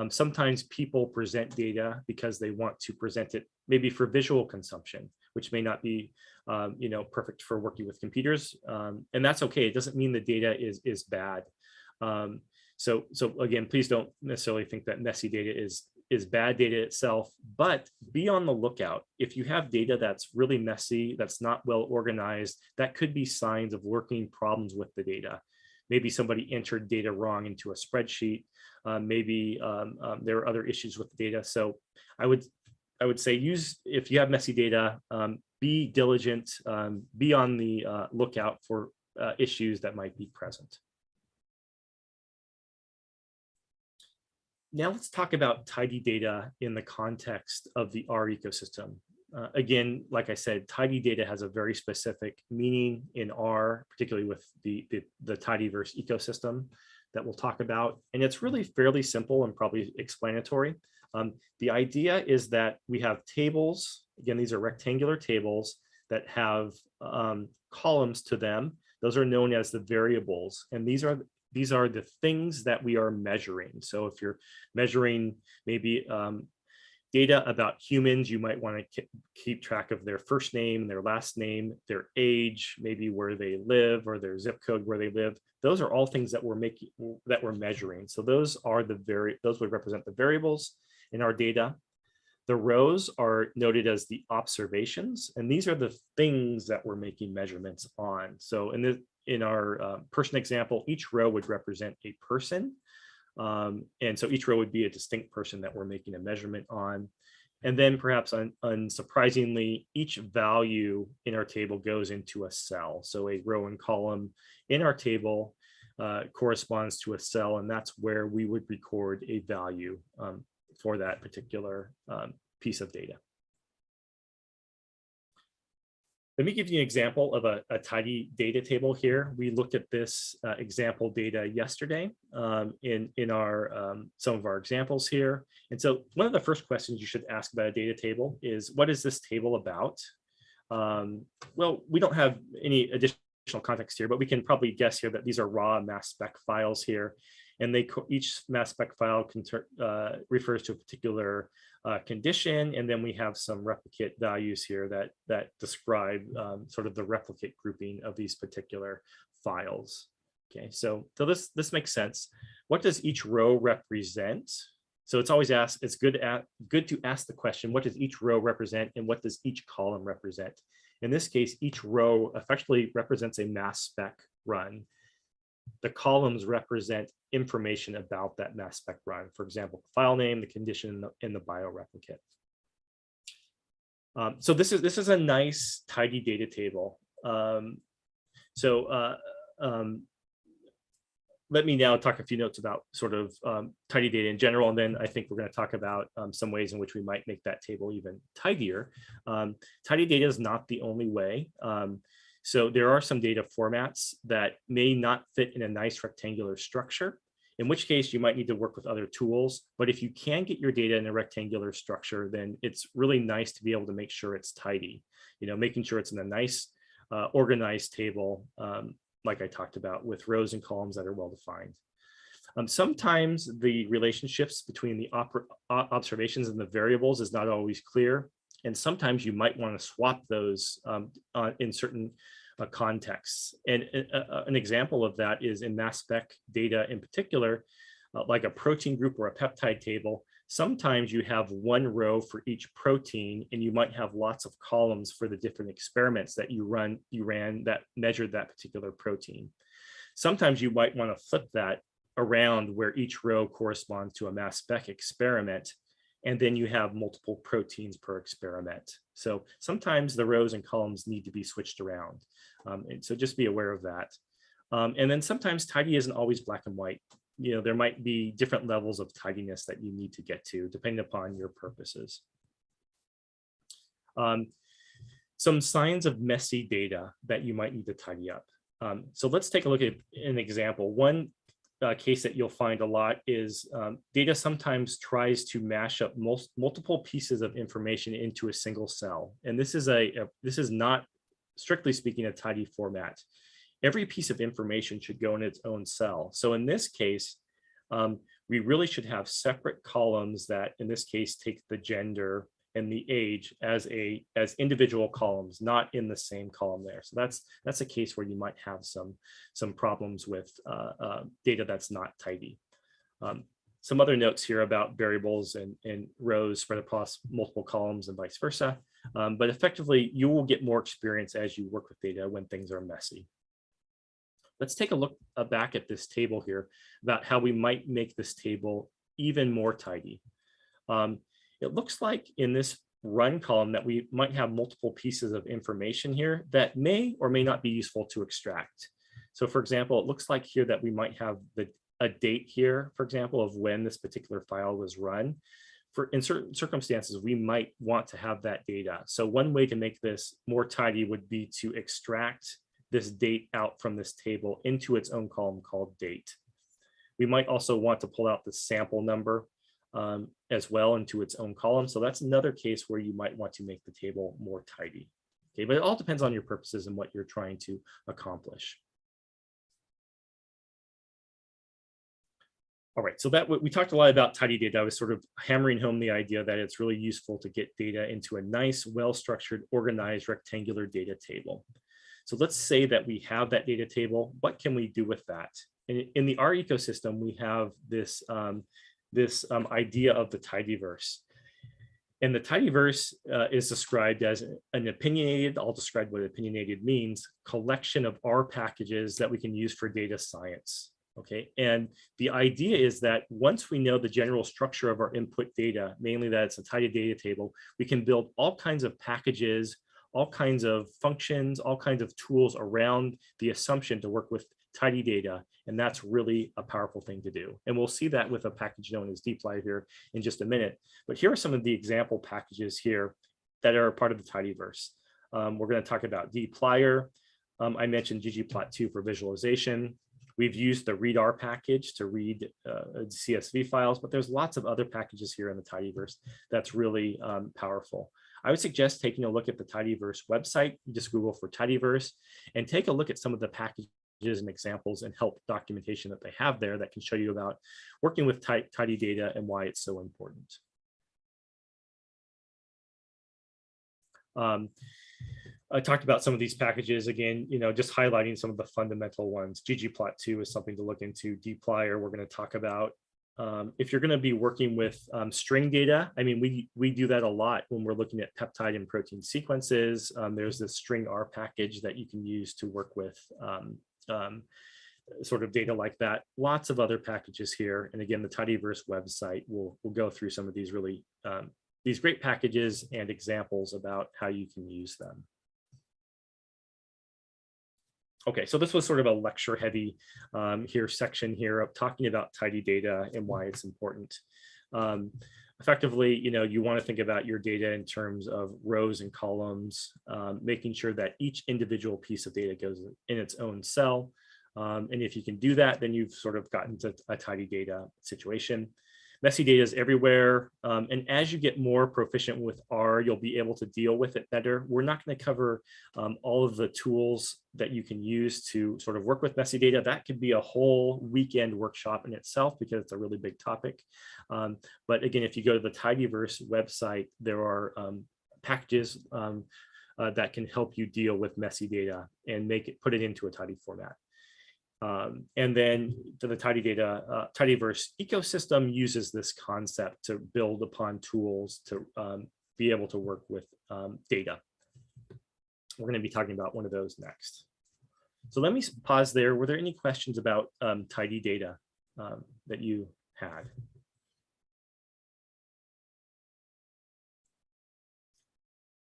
Sometimes people present data because they want to present it maybe for visual consumption, which may not be perfect for working with computers. And that's okay. It doesn't mean the data is bad. So again, please don't necessarily think that messy data is bad data itself, but be on the lookout. If you have data that's really messy, that's not well organized, that could be signs of working problems with the data. Maybe somebody entered data wrong into a spreadsheet. Maybe there are other issues with the data. So I would say if you have messy data, be diligent, be on the lookout for issues that might be present. Now let's talk about tidy data in the context of the R ecosystem. Again, like I said, tidy data has a very specific meaning in R, particularly with the tidyverse ecosystem that we'll talk about. And it's really fairly simple and probably explanatory. The idea is that we have tables. Again, these are rectangular tables that have columns to them. Those are known as the variables. And these are the things that we are measuring. So if you're measuring maybe data about humans, you might want to keep track of their first name, their last name, their age, maybe where they live, or their zip code where they live. Those are all things that we're measuring. So those would represent the variables in our data. The rows are noted as the observations, and these are the things that we're making measurements on. So in our person example, each row would represent a person. And so each row would be a distinct person that we're making a measurement on. And then perhaps unsurprisingly, each value in our table goes into a cell. So a row and column in our table corresponds to a cell, and that's where we would record a value for that particular piece of data. Let me give you an example of a tidy data table here. We looked at this example data yesterday in our some of our examples here. And so one of the first questions you should ask about a data table is, what is this table about? Well, we don't have any additional context here, but we can probably guess here that these are raw mass spec files here. And each mass spec file refers to a particular condition, and then we have some replicate values here that describe sort of the replicate grouping of these particular files. Okay, so this makes sense. What does each row represent? So it's always good to ask the question, what does each row represent, and what does each column represent? In this case, each row effectively represents a mass spec run. The columns represent information about that mass spec run. For example, the file name, the condition, and the bioreplicate. So this is a nice tidy data table. Let me now talk a few notes about sort of tidy data in general, and then I think we're going to talk about some ways in which we might make that table even tidier. Tidy data is not the only way. So there are some data formats that may not fit in a nice rectangular structure, in which case you might need to work with other tools. But if you can get your data in a rectangular structure, then it's really nice to be able to make sure it's tidy, making sure it's in a nice organized table, like I talked about, with rows and columns that are well defined. Sometimes the relationships between the observations and the variables is not always clear. And sometimes you might want to swap those in certain contexts. And an example of that is in mass spec data in particular, like a protein group or a peptide table. Sometimes you have one row for each protein, and you might have lots of columns for the different experiments that you ran that measured that particular protein. Sometimes you might want to flip that around where each row corresponds to a mass spec experiment, and then you have multiple proteins per experiment. So sometimes the rows and columns need to be switched around. And so just be aware of that. And then sometimes tidy isn't always black and white. There might be different levels of tidiness that you need to get to, depending upon your purposes. Some signs of messy data that you might need to tidy up. So let's take a look at an example. One case that you'll find a lot is data sometimes tries to mash up multiple pieces of information into a single cell. And this is not, strictly speaking, a tidy format. Every piece of information should go in its own cell. So in this case, we really should have separate columns that, in this case, take the gender and the age as individual columns, not in the same column there. So that's a case where you might have some problems with data that's not tidy. Some other notes here about variables and rows spread across multiple columns and vice versa. But effectively, you will get more experience as you work with data when things are messy. Let's take a look back at this table here about how we might make this table even more tidy. It looks like in this run column that we might have multiple pieces of information here that may or may not be useful to extract. So for example, it looks like here that we might have a date here, for example, of when this particular file was run. In certain circumstances, we might want to have that data. So one way to make this more tidy would be to extract this date out from this table into its own column called date. We might also want to pull out the sample number as well into its own column. So that's another case where you might want to make the table more tidy. Okay, but it all depends on your purposes and what you're trying to accomplish. All right, so that we talked a lot about tidy data. I was sort of hammering home the idea that it's really useful to get data into a nice, well-structured, organized, rectangular data table. So let's say that we have that data table. What can we do with that? In the R ecosystem, we have this idea of the tidyverse. And the tidyverse is described as an opinionated, I'll describe what opinionated means, collection of R packages that we can use for data science. Okay, and the idea is that once we know the general structure of our input data, mainly that it's a tidy data table, we can build all kinds of packages, all kinds of functions, all kinds of tools around the assumption to work with tidy data. And that's really a powerful thing to do. And we'll see that with a package known as dplyr here in just a minute. But here are some of the example packages here that are part of the tidyverse. We're going to talk about dplyr. I mentioned ggplot2 for visualization. We've used the readr package to read CSV files, but there's lots of other packages here in the tidyverse that's really powerful. I would suggest taking a look at the tidyverse website. You just Google for tidyverse and take a look at some of the packages and examples and help documentation that they have there that can show you about working with tidy data and why it's so important. I talked about some of these packages again, just highlighting some of the fundamental ones. ggplot2 is something to look into. dplyr, we're going to talk about. If you're going to be working with string data, I mean, we do that a lot when we're looking at peptide and protein sequences. There's this string R package that you can use to work with sort of data like that. Lots of other packages here. And again, the tidyverse website will go through some of these really these great packages and examples about how you can use them. Okay, so this was sort of a lecture heavy section here of talking about tidy data and why it's important. effectively, you want to think about your data in terms of rows and columns, making sure that each individual piece of data goes in its own cell. And if you can do that, then you've sort of gotten to a tidy data situation. Messy data is everywhere. And as you get more proficient with R, you'll be able to deal with it better. We're not going to cover all of the tools that you can use to sort of work with messy data. That could be a whole weekend workshop in itself because it's a really big topic. But again, if you go to the Tidyverse website, there are packages that can help you deal with messy data and put it into a tidy format. And then the Tidyverse ecosystem uses this concept to build upon tools to be able to work with data. We're going to be talking about one of those next. So let me pause there. Were there any questions about tidy data that you had?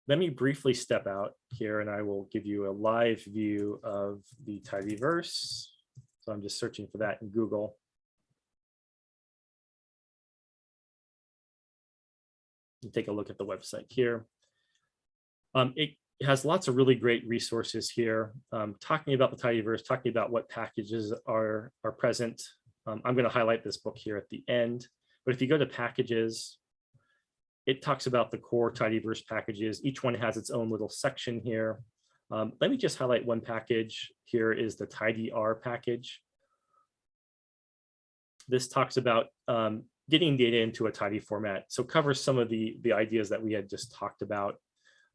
Let me briefly step out here and I will give you a live view of the Tidyverse. So I'm just searching for that in Google. You take a look at the website here. It has lots of really great resources here, talking about the Tidyverse, talking about what packages are present. I'm going to highlight this book here at the end, but if you go to packages, it talks about the core Tidyverse packages. Each one has its own little section here. Let me just highlight one package. Here is the tidyr package. This talks about getting data into a tidy format. So covers some of the ideas that we had just talked about.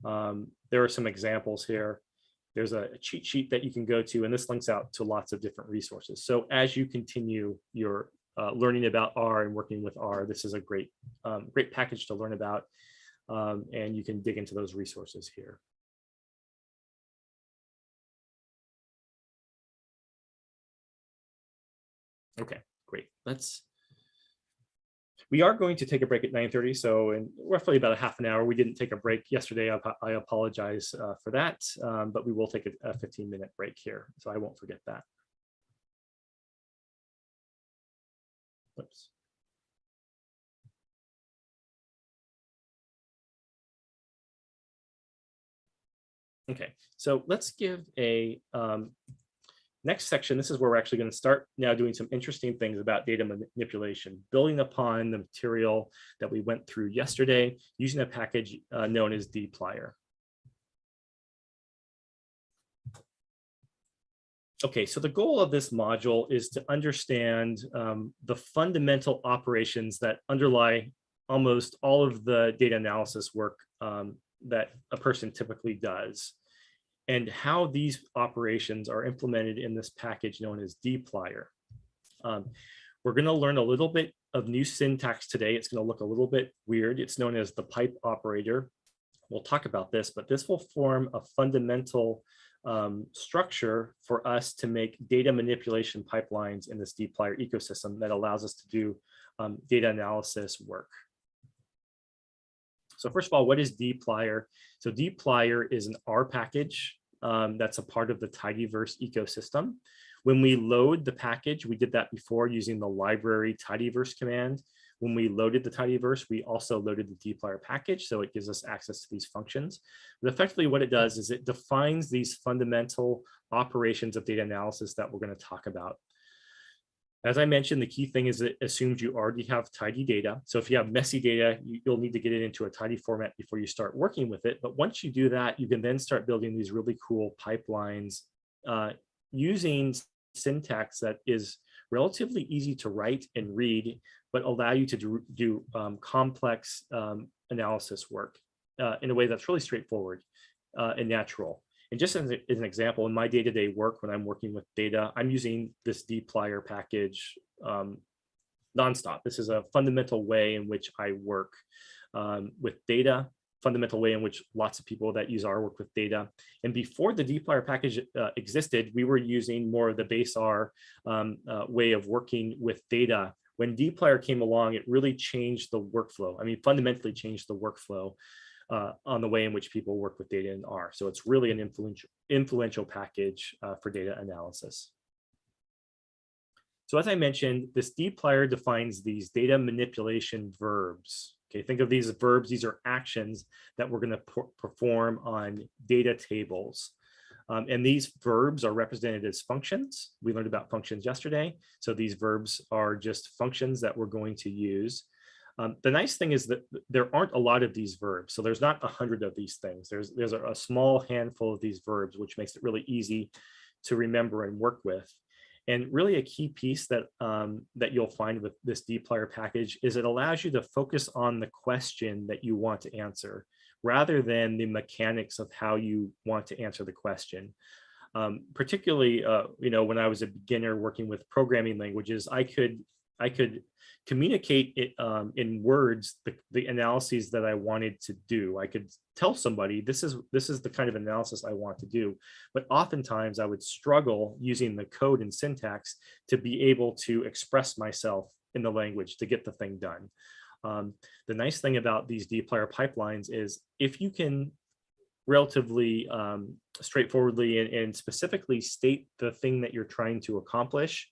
There are some examples here. There's a cheat sheet that you can go to, and this links out to lots of different resources. So as you continue your learning about R and working with R, this is a great package to learn about, and you can dig into those resources here. Okay, great. We are going to take a break at 9:30, so in roughly about a half an hour. We didn't take a break yesterday. I apologize for that, but we will take a 15-minute break here, so I won't forget that. Oops. Okay, so let's give a next section. This is where we're actually going to start now doing some interesting things about data manipulation, building upon the material that we went through yesterday using a package known as dplyr. Okay, so the goal of this module is to understand the fundamental operations that underlie almost all of the data analysis work that a person typically does, and how these operations are implemented in this package known as dplyr. We're going to learn a little bit of new syntax today. It's going to look a little bit weird. It's known as the pipe operator. We'll talk about this, but this will form a fundamental structure for us to make data manipulation pipelines in this dplyr ecosystem that allows us to do data analysis work. So first of all, what is dplyr? So dplyr is an R package that's a part of the Tidyverse ecosystem. When we load the package, we did that before using the library tidyverse command. When we loaded the Tidyverse, we also loaded the dplyr package, so it gives us access to these functions. But effectively what it does is it defines these fundamental operations of data analysis that we're going to talk about. As I mentioned, the key thing is it assumes you already have tidy data. So if you have messy data, you'll need to get it into a tidy format before you start working with it. But once you do that, you can then start building these really cool pipelines using syntax that is relatively easy to write and read, but allow you to do complex analysis work in a way that's really straightforward and natural. And just as an example, in my day-to-day work, when I'm working with data, I'm using this dplyr package nonstop. This is a fundamental way in which I work with data, fundamental way in which lots of people that use R work with data. And before the dplyr package existed, we were using more of the base R way of working with data. When dplyr came along, it really changed the workflow. I mean, fundamentally changed the workflow on the way in which people work with data in R. So it's really an influential package for data analysis. So as I mentioned, this dplyr defines these data manipulation verbs. Okay, think of these as verbs. These are actions that we're going to perform on data tables. And these verbs are represented as functions. We learned about functions yesterday. So these verbs are just functions that we're going to use. The nice thing is that there aren't a lot of these verbs. So there's not 100 of these things. There's a small handful of these verbs, which makes it really easy to remember and work with. And really a key piece that, that you'll find with this dplyr package is it allows you to focus on the question that you want to answer rather than the mechanics of how you want to answer the question. Particularly, when I was a beginner working with programming languages, I could communicate it in words, the analyses that I wanted to do. I could tell somebody this is the kind of analysis I want to do, but oftentimes I would struggle using the code and syntax to be able to express myself in the language to get the thing done. The nice thing about these dplyr pipelines is if you can relatively straightforwardly and specifically state the thing that you're trying to accomplish,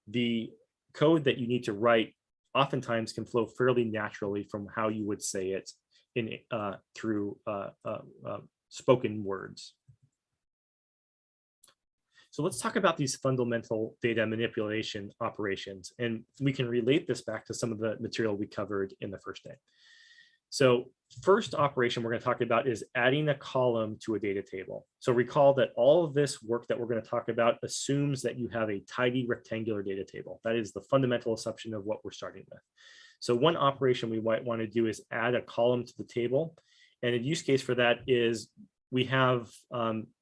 the code that you need to write oftentimes can flow fairly naturally from how you would say it in through spoken words. So let's talk about these fundamental data manipulation operations, and we can relate this back to some of the material we covered in the first day. So first operation we're going to talk about is adding a column to a data table. So recall that all of this work that we're going to talk about assumes that you have a tidy rectangular data table. That is the fundamental assumption of what we're starting with. So one operation we might want to do is add a column to the table. And a use case for that is we have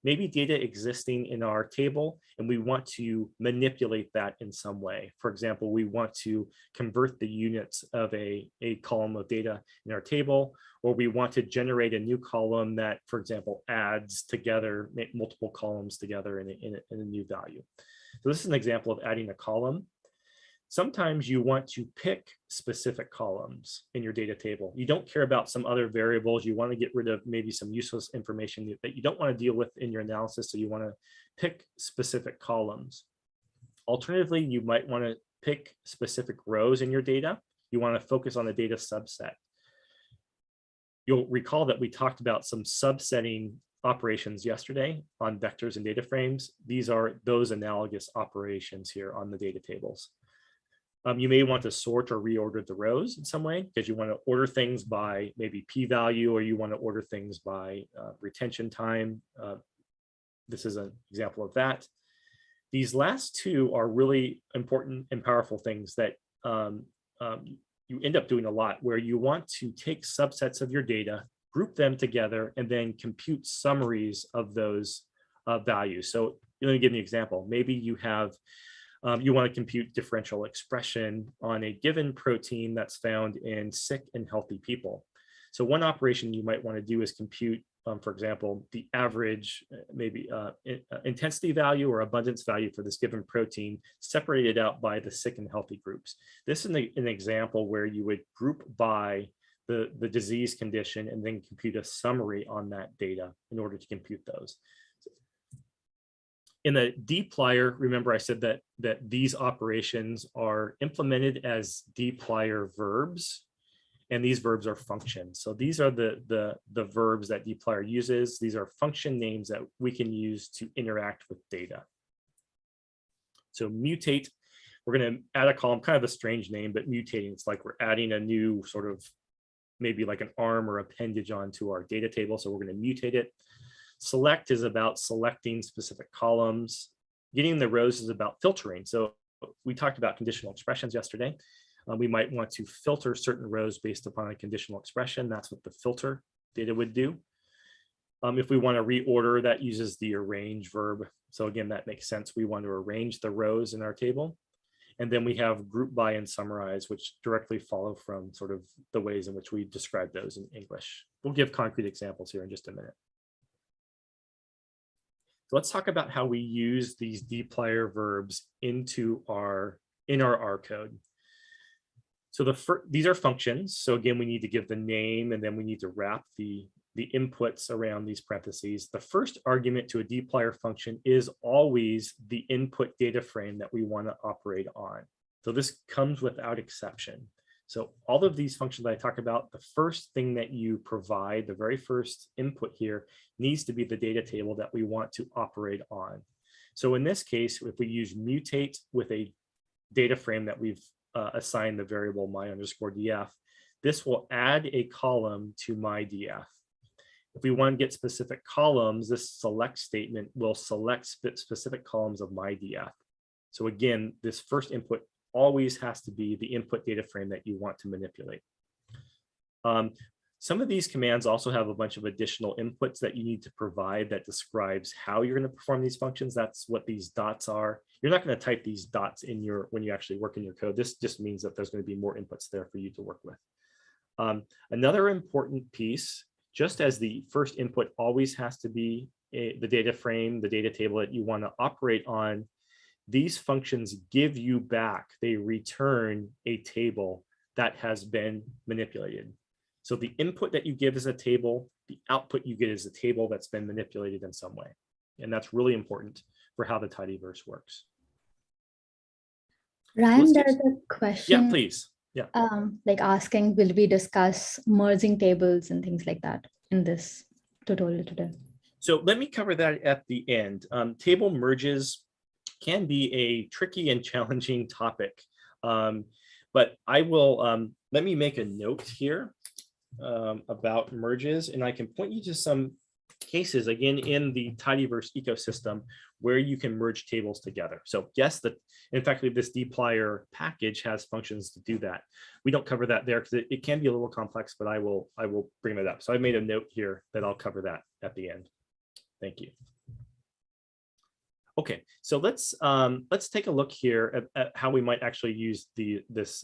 maybe data existing in our table and we want to manipulate that in some way. For example, we want to convert the units of a column of data in our table, or we want to generate a new column that, for example, adds together multiple columns together in a new value. So this is an example of adding a column. Sometimes you want to pick specific columns in your data table. You don't care about some other variables. You want to get rid of maybe some useless information that you don't want to deal with in your analysis. So you want to pick specific columns. Alternatively, you might want to pick specific rows in your data. You want to focus on the data subset. You'll recall that we talked about some subsetting operations yesterday on vectors and data frames. These are those analogous operations here on the data tables. You may want to sort or reorder the rows in some way because you want to order things by maybe p-value, or you want to order things by retention time. This is an example of that. These last two are really important and powerful things that you end up doing a lot, where you want to take subsets of your data, group them together, and then compute summaries of those values. So let me give you an example. Maybe you have you want to compute differential expression on a given protein that's found in sick and healthy people. So one operation you might want to do is compute, for example, the average maybe intensity value or abundance value for this given protein separated out by the sick and healthy groups. This is an example where you would group by the disease condition and then compute a summary on that data in order to compute those. In the dplyr, remember I said that these operations are implemented as dplyr verbs, and these verbs are functions. So these are the verbs that dplyr uses. These are function names that we can use to interact with data. So mutate, we're going to add a column, kind of a strange name, but mutating, it's like we're adding a new sort of maybe like an arm or appendage onto our data table. So we're going to mutate it. Select is about selecting specific columns. Getting the rows is about filtering. So we talked about conditional expressions yesterday. We might want to filter certain rows based upon a conditional expression. That's what the filter data would do. If we want to reorder, that uses the arrange verb. So again, that makes sense. We want to arrange the rows in our table. And then we have group by and summarize, which directly follow from sort of the ways in which we describe those in English. We'll give concrete examples here in just a minute. So let's talk about how we use these dplyr verbs in our R code. So these are functions. So again, we need to give the name, and then we need to wrap the inputs around these parentheses. The first argument to a dplyr function is always the input data frame that we want to operate on. So this comes without exception. So all of these functions that I talk about, the first thing that you provide, the very first input here, needs to be the data table that we want to operate on. So in this case, if we use mutate with a data frame that we've assigned the variable my_df, this will add a column to my df. If we want to get specific columns, this select statement will select specific columns of my df. So again, this first input always has to be the input data frame that you want to manipulate. Some of these commands also have a bunch of additional inputs that you need to provide that describes how you're going to perform these functions. That's what these dots are. You're not going to type these dots in when you actually work in your code. This just means that there's going to be more inputs there for you to work with. Another important piece, just as the first input always has to be the data frame, the data table that you want to operate on, these functions give you back, they return a table that has been manipulated. So the input that you give is a table, the output you get is a table that's been manipulated in some way. And that's really important for how the tidyverse works. Ryan, there's a question. Yeah, please. Yeah. Like asking, will we discuss merging tables and things like that in this tutorial today? So let me cover that at the end. Table merges can be a tricky and challenging topic, but I will, let me make a note here about merges, and I can point you to some cases, again, in the tidyverse ecosystem where you can merge tables together. So yes, in fact, this dplyr package has functions to do that. We don't cover that there because it can be a little complex, but I will bring that up. So I made a note here that I'll cover that at the end. Thank you. Okay, so let's take a look here at how we might actually use these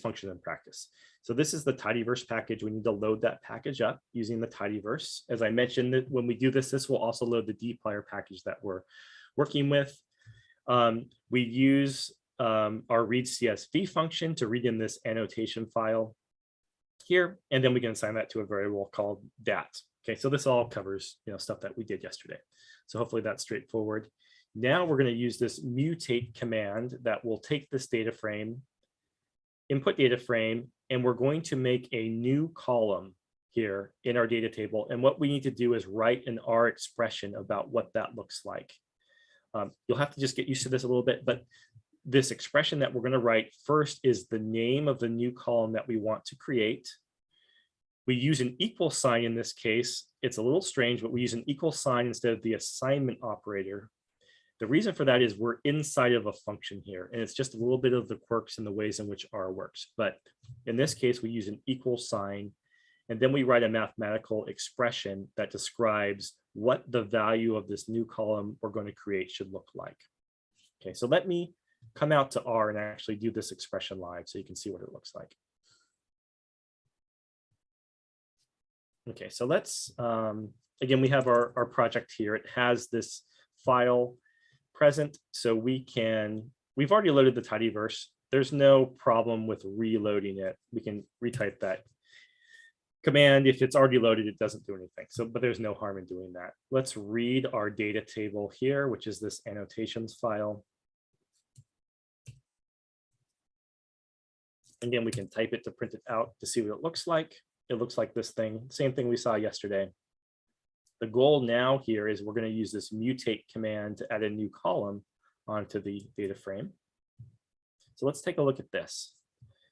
functions in practice. So this is the tidyverse package. We need to load that package up using the tidyverse. As I mentioned, that when we do this, this will also load the dplyr package that we're working with. We use our read CSV function to read in this annotation file here, and then we can assign that to a variable called dat. Okay, so this all covers stuff that we did yesterday. So hopefully that's straightforward. Now we're going to use this mutate command that will take this data frame, input data frame, and we're going to make a new column here in our data table. And what we need to do is write an R expression about what that looks like. You'll have to just get used to this a little bit, but this expression that we're going to write first is the name of the new column that we want to create. We use an equal sign in this case. It's a little strange, but we use an equal sign instead of the assignment operator. The reason for that is we're inside of a function here, and it's just a little bit of the quirks and the ways in which R works. But in this case, we use an equal sign, and then we write a mathematical expression that describes what the value of this new column we're going to create should look like. Okay, so let me come out to R and actually do this expression live so you can see what it looks like. Okay, so let's, again, we have our project here. It has this file present, so we've already loaded the tidyverse. There's no problem with reloading it. We can retype that command. If it's already loaded, it doesn't do anything. So, but there's no harm in doing that. Let's read our data table here, which is this annotations file. Again, we can type it to print it out to see what it looks like. It looks like this thing, same thing we saw yesterday. The goal now here is we're going to use this mutate command to add a new column onto the data frame. So let's take a look at this.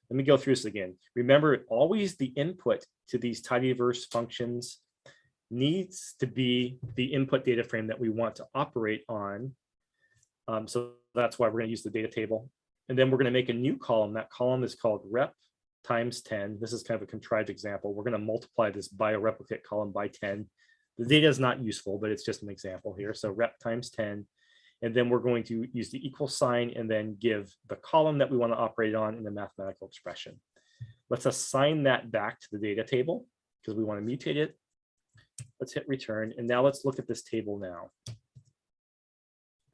Let me go through this again. Remember, always the input to these tidyverse functions needs to be the input data frame that we want to operate on. So that's why we're going to use the data table. And then we're going to make a new column. That column is called rep times 10. This is kind of a contrived example. We're going to multiply this bioreplicate column by 10. The data is not useful, but it's just an example here. So rep times 10. And then we're going to use the equal sign and then give the column that we want to operate on in the mathematical expression. Let's assign that back to the data table because we want to mutate it. Let's hit return. And now let's look at this table now.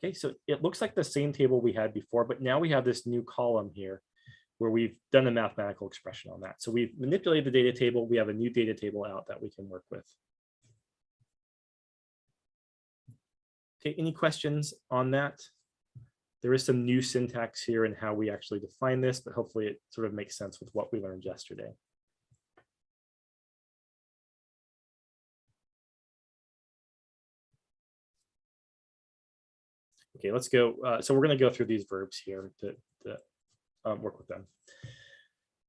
Okay, so it looks like the same table we had before, but now we have this new column here where we've done a mathematical expression on that. So we've manipulated the data table. We have a new data table out that we can work with. Okay, any questions on that? There is some new syntax here in how we actually define this, but hopefully it sort of makes sense with what we learned yesterday. Okay, let's go. So we're going to go through these verbs here to work with them.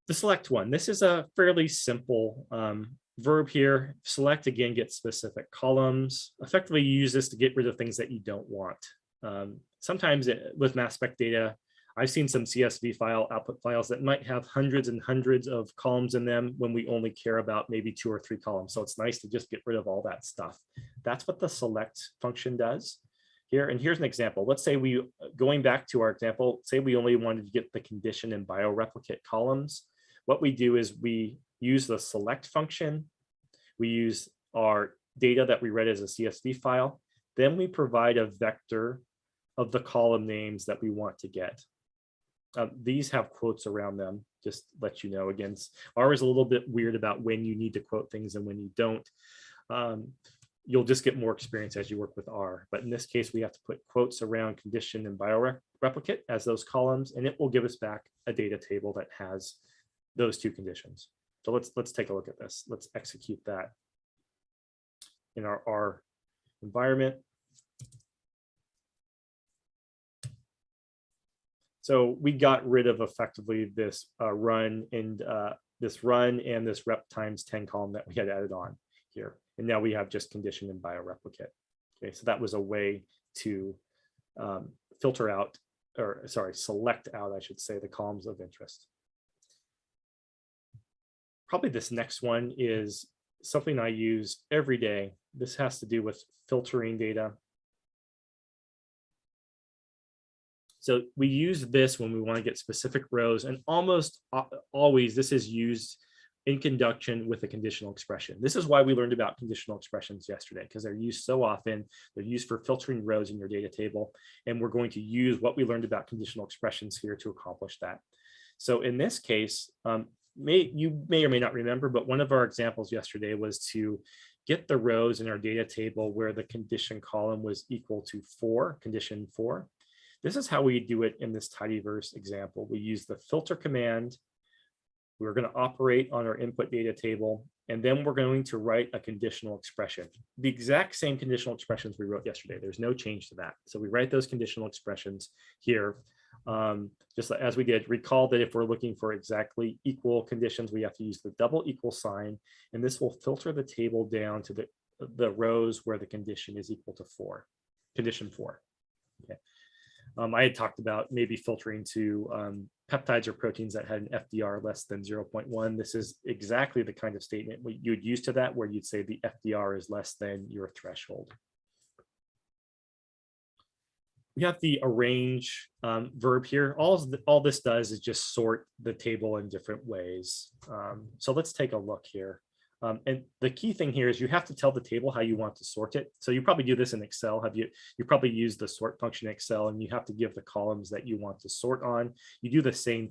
The select one, this is a fairly simple verb here. Select, again, gets specific columns. Effectively, you use this to get rid of things that you don't want. Sometimes with mass spec data, I've seen some CSV file output files that might have hundreds and hundreds of columns in them when we only care about maybe 2 or 3 columns. So it's nice to just get rid of all that stuff. That's what the select function does here. And here's an example. Let's say going back to our example, say we only wanted to get the condition and bioreplicate columns. What we do is we use the select function. We use our data that we read as a CSV file. Then we provide a vector of the column names that we want to get. These have quotes around them, just to let you know. Again, R is a little bit weird about when you need to quote things and when you don't. You'll just get more experience as you work with R. But in this case, we have to put quotes around condition and bioreplicate as those columns, and it will give us back a data table that has those 2 conditions. So let's take a look at this. Let's execute that in our R environment. So we got rid of effectively this run and this rep times 10 column that we had added on here. And now we have just condition and bioreplicate. Okay, so that was a way to filter out, or sorry, select out, I should say, the columns of interest. Probably this next one is something I use every day. This has to do with filtering data. So we use this when we want to get specific rows, and almost always this is used in conjunction with a conditional expression. This is why we learned about conditional expressions yesterday, because they're used so often. They're used for filtering rows in your data table, and we're going to use what we learned about conditional expressions here to accomplish that. So in this case, you may or may not remember, but one of our examples yesterday was to get the rows in our data table where the condition column was equal to 4, condition 4. This is how we do it in this tidyverse example. We use the filter command. We're going to operate on our input data table, and then we're going to write a conditional expression. The exact same conditional expressions we wrote yesterday. There's no change to that. So we write those conditional expressions here. Just as we did. Recall that if we're looking for exactly equal conditions, we have to use the double equal sign, and this will filter the table down to the rows where the condition is equal to 4, condition 4. Okay. I had talked about maybe filtering to peptides or proteins that had an FDR less than 0.1. This is exactly the kind of statement you would use to that, where you'd say the FDR is less than your threshold. We have the arrange verb here. All this does is just sort the table in different ways. So let's take a look here. And the key thing here is you have to tell the table how you want to sort it. So you probably do this in Excel. You probably use the sort function in Excel, and you have to give the columns that you want to sort on. You do the same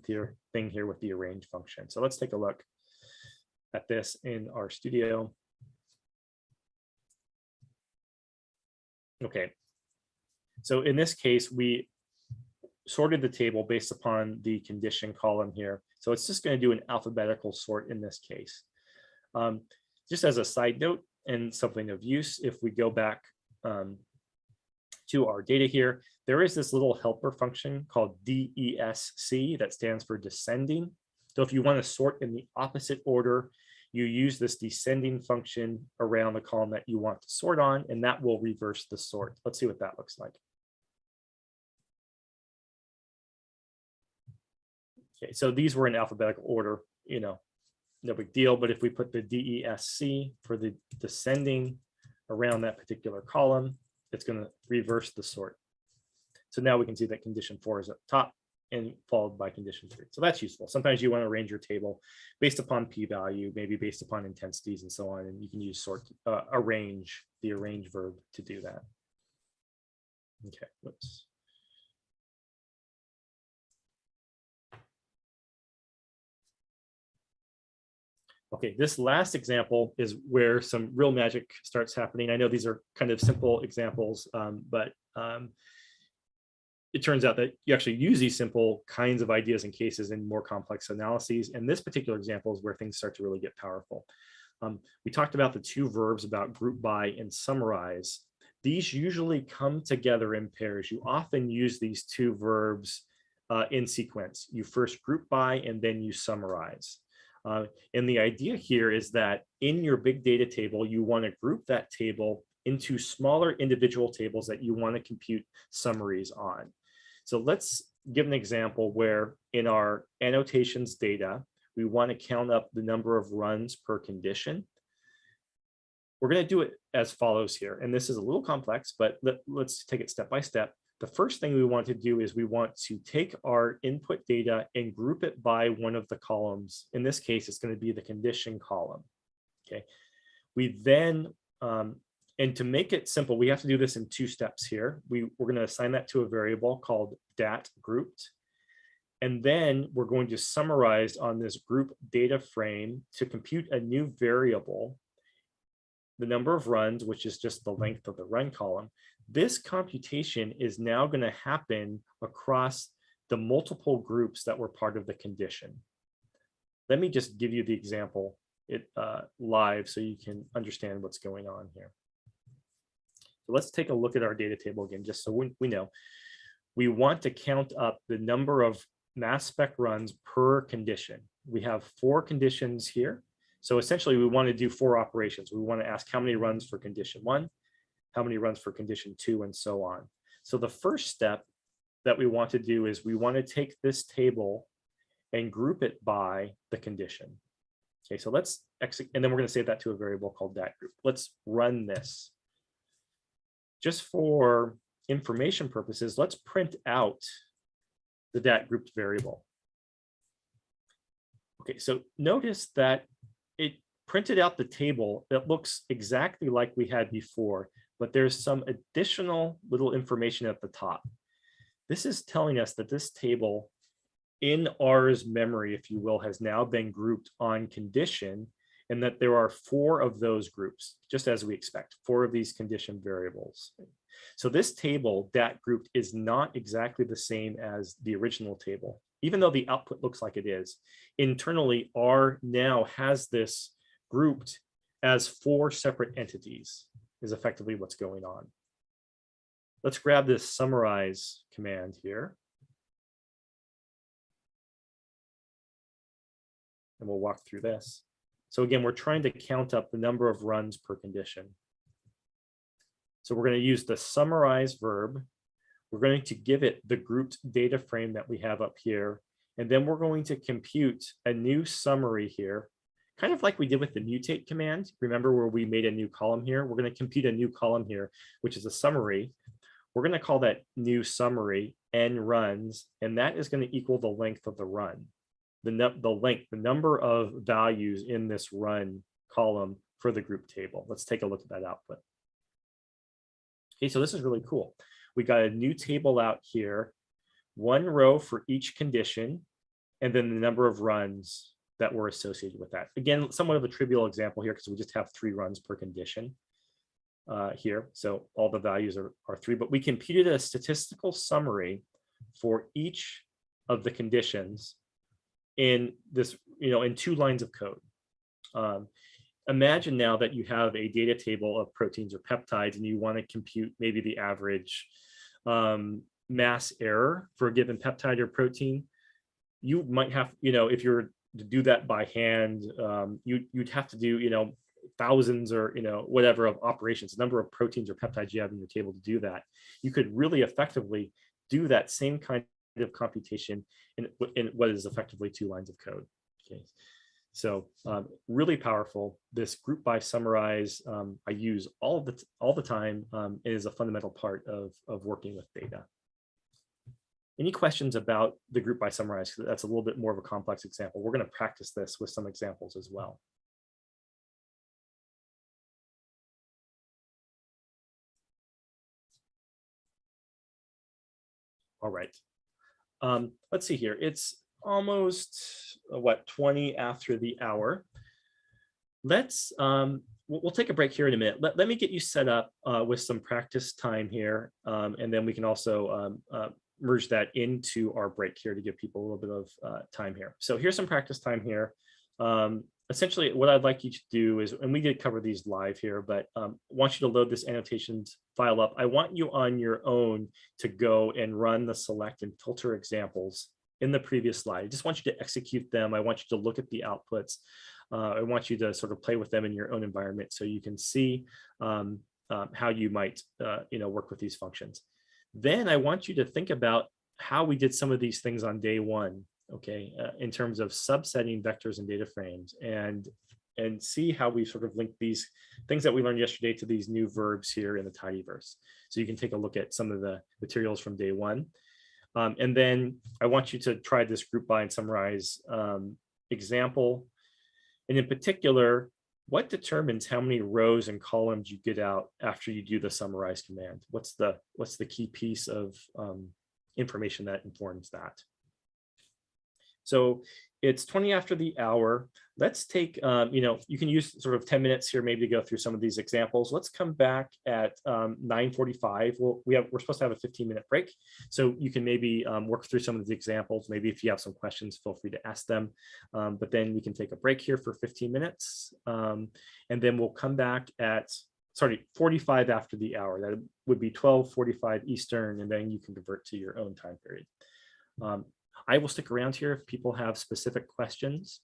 thing here with the arrange function. So let's take a look at this in our studio. Okay. So in this case, we sorted the table based upon the condition column here. So it's just going to do an alphabetical sort in this case. Just as a side note and something of use, if we go back to our data here, there is this little helper function called DESC that stands for descending. So if you want to sort in the opposite order, you use this descending function around the column that you want to sort on, and that will reverse the sort. Let's see what that looks like. Okay, so these were in alphabetical order, no big deal. But if we put the DESC for the descending around that particular column, it's going to reverse the sort. So now we can see that condition 4 is up top and followed by condition 3. So that's useful. Sometimes you want to arrange your table based upon p-value, maybe based upon intensities and so on, and you can use the arrange verb to do that. Okay, whoops. Okay, this last example is where some real magic starts happening. I know these are kind of simple examples, but it turns out that you actually use these simple kinds of ideas and cases in more complex analyses. And this particular example is where things start to really get powerful. We talked about the two verbs about group by and summarize. These usually come together in pairs. You often use these two verbs in sequence. You first group by and then you summarize. And the idea here is that in your big data table, you want to group that table into smaller individual tables that you want to compute summaries on. So let's give an example where in our annotations data, we want to count up the number of runs per condition. We're going to do it as follows here. And this is a little complex, but let's take it step by step. The first thing we want to do is we want to take our input data and group it by one of the columns. In this case, it's going to be the condition column. Okay. We then, and to make it simple, we have to do this in two steps here. We're going to assign that to a variable called dat grouped. And then we're going to summarize on this group data frame to compute a new variable, the number of runs, which is just the length of the run column. This computation is now going to happen across the multiple groups that were part of the condition. Let me just give you the example live so you can understand what's going on here. So let's take a look at our data table again, just so we know. We want to count up the number of mass spec runs per condition. We have 4 conditions here. So essentially we want to do 4 operations. We want to ask how many runs for condition 1, how many runs for condition 2, and so on. So the first step that we want to do is we want to take this table and group it by the condition. Okay, so let's execute, and then we're going to save that to a variable called dat group. Let's run this. Just for information purposes, let's print out the dat grouped variable. Okay, so notice that it printed out the table that looks exactly like we had before, but there's some additional little information at the top. This is telling us that this table in R's memory, if you will, has now been grouped on condition, and that there are 4 of those groups, just as we expect, 4 of these condition variables. So this table, dat grouped, is not exactly the same as the original table, even though the output looks like it is. Internally, R now has this grouped as 4 separate entities, is effectively what's going on. Let's grab this summarize command here. And we'll walk through this. So again, we're trying to count up the number of runs per condition. So we're going to use the summarize verb. We're going to give it the grouped data frame that we have up here. And then we're going to compute a new summary here, kind of like we did with the mutate command. Remember where we made a new column here? We're going to compute a new column here, which is a summary. We're going to call that new summary n runs, and that is going to equal the length of the run. The length, the number of values in this run column for the group table. Let's take a look at that output. Okay, so this is really cool. We got a new table out here, 1 row for each condition, and then the number of runs that were associated with that. Again, somewhat of a trivial example here because we just have 3 runs per condition here. So all the values are 3, but we computed a statistical summary for each of the conditions in this, in 2 lines of code. Imagine now that you have a data table of proteins or peptides and you want to compute maybe the average mass error for a given peptide or protein. You might have, if you're to do that by hand, you'd have to do, thousands or, whatever of operations, the number of proteins or peptides you have in your table to do that. You could really effectively do that same kind of computation in what is effectively 2 lines of code. Okay. So really powerful. This group by summarize I use all the time. It is a fundamental part of working with data. Any questions about the group by summarize? That's a little bit more of a complex example. We're going to practice this with some examples as well. All right. Let's see here. It's almost 20 after the hour. Let's we'll take a break here in a minute. Let me get you set up with some practice time here, and then we can also merge that into our break here to give people a little bit of time here. So here's some practice time here. Essentially, what I'd like you to do is, and we did cover these live here, but I want you to load this annotations file up. I want you on your own to go and run the select and filter examples in the previous slide. I just want you to execute them. I want you to look at the outputs. I want you to sort of play with them in your own environment so you can see how you might work with these functions. Then I want you to think about how we did some of these things on day one, okay, in terms of subsetting vectors and data frames, and see how we sort of link these things that we learned yesterday to these new verbs here in the tidyverse. So you can take a look at some of the materials from day one. And then I want you to try this group by and summarize example. And in particular, what determines how many rows and columns you get out after you do the summarize command? What's the key piece of information that informs that? So it's 20 after the hour. Let's take, you can use sort of 10 minutes here maybe to go through some of these examples. Let's come back at 9:45. We're supposed to have a 15-minute break. So you can maybe work through some of the examples. Maybe if you have some questions, feel free to ask them. But then we can take a break here for 15 minutes. And then we'll come back at, 45 after the hour. That would be 12:45 Eastern, and then you can convert to your own time period. I will stick around here if people have specific questions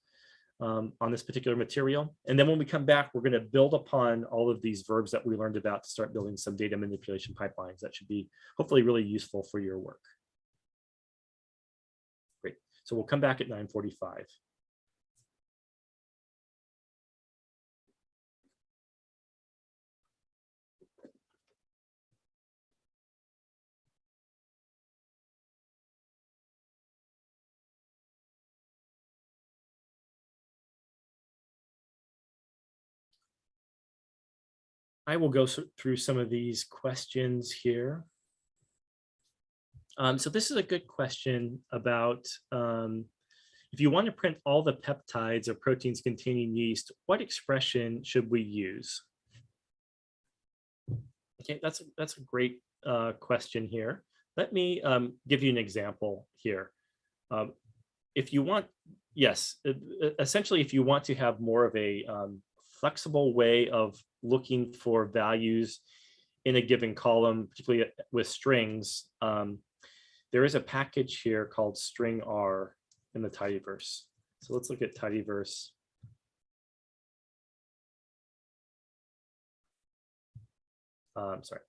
on this particular material. And then when we come back, we're going to build upon all of these verbs that we learned about to start building some data manipulation pipelines that should be hopefully really useful for your work. Great. So we'll come back at 9:45. I will go through some of these questions here. So this is a good question about if you want to print all the peptides or proteins containing yeast, what expression should we use? Okay, that's a great question here. Let me give you an example here. If you want, yes, essentially, if you want to have more of a flexible way of looking for values in a given column, particularly with strings, there is a package here called string R in the tidyverse. So let's look at tidyverse. Sorry.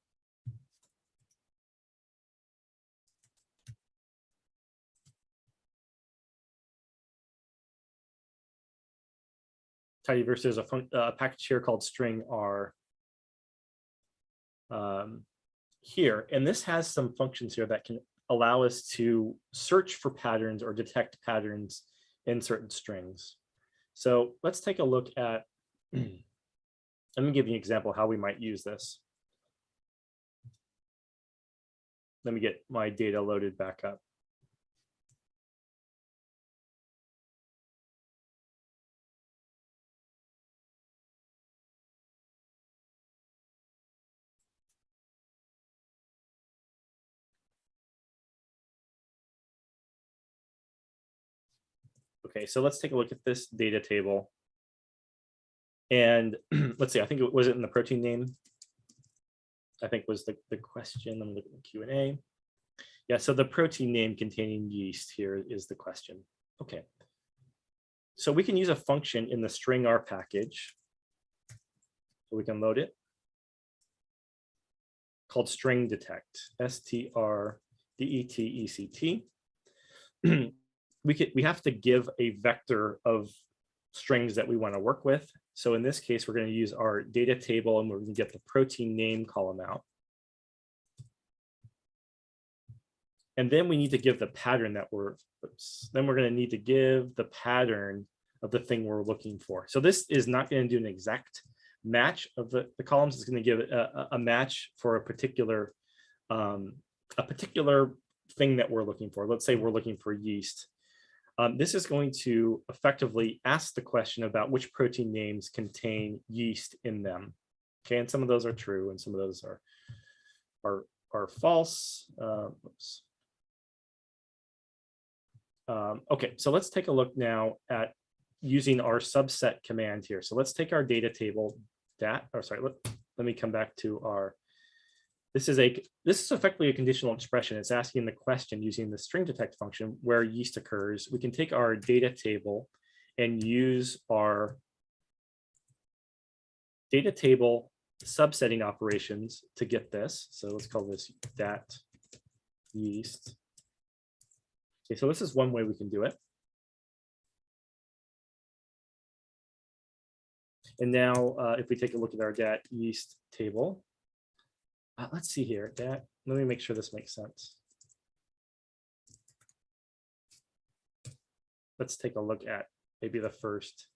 Tidyverse is a package here called string R here, and this has some functions here that can allow us to search for patterns or detect patterns in certain strings. So let's take a look at, let me give you an example of how we might use this. Let me get my data loaded back up. Okay, so let's take a look at this data table. And let's see, I think was it in the protein name? I think was the question. Let me look at the Q&A. Yeah, so the protein name containing yeast here is the question. Okay. So we can use a function in the string R package. So we can load it called string detect, STRDETECT. We have to give a vector of strings that we want to work with. So in this case, we're going to use our data table and we're going to get the protein name column out. And then we need to give the pattern that then we're going to need to give the pattern of the thing we're looking for. So this is not going to do an exact match of the columns. It's going to give a match for a particular thing that we're looking for. Let's say we're looking for yeast. This is going to effectively ask the question about which protein names contain yeast in them. Okay, and some of those are true and some of those are false. Oops. Okay, so let's take a look now at using our subset command here. So let's take our data table let me come back to our, this is effectively a conditional expression. It's asking the question using the string detect function where yeast occurs. We can take our data table and use our data table subsetting operations to get this. So let's call this dat yeast. Okay, so this is one way we can do it. And now if we take a look at our dat yeast table, let's see here, let me make sure this makes sense. Let's take a look at maybe the first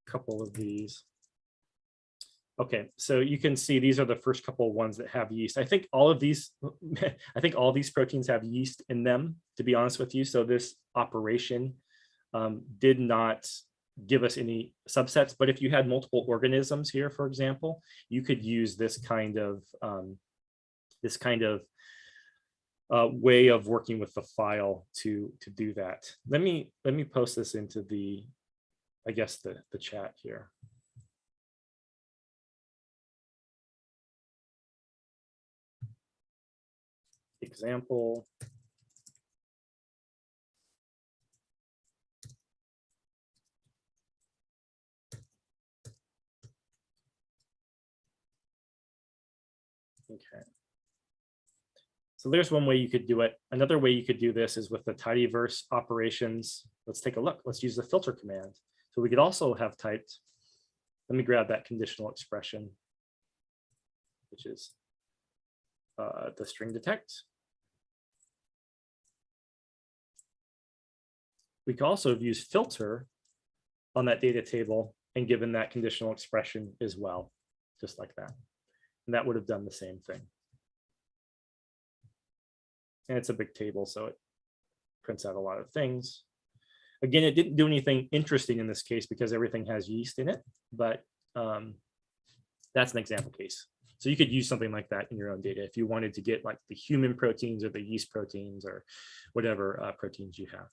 couple of these. Okay, so you can see these are the first couple of ones that have yeast. I think all of these, proteins have yeast in them, to be honest with you. So this operation did not give us any subsets, but if you had multiple organisms here, for example, you could use this kind of way of working with the file to do that. Let me post this into the, I guess the chat here. Example. Okay. So there's one way you could do it. Another way you could do this is with the tidyverse operations. Let's take a look. Let's use the filter command. So we could also have typed, let me grab that conditional expression, which is the string detect. We could also have used filter on that data table and given that conditional expression as well, just like that. And that would have done the same thing. And it's a big table, so it prints out a lot of things. Again, it didn't do anything interesting in this case because everything has yeast in it, but that's an example case. So you could use something like that in your own data if you wanted to get like the human proteins or the yeast proteins or whatever proteins you have.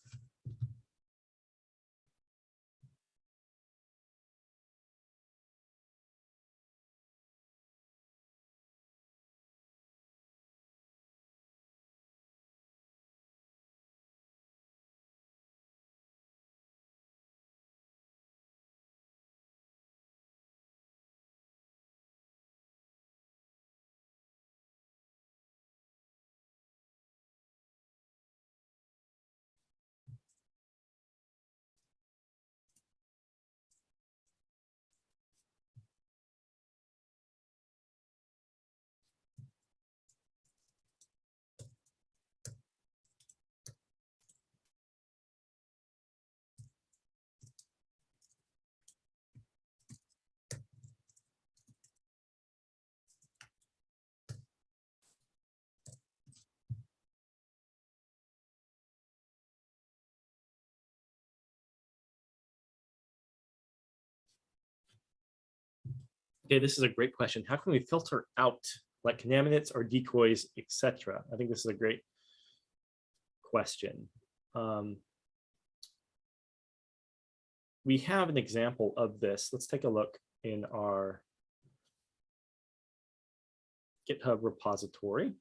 Okay, this is a great question. How can we filter out like contaminants or decoys, etc.? I think this is a great question. We have an example of this. Let's take a look in our GitHub repository.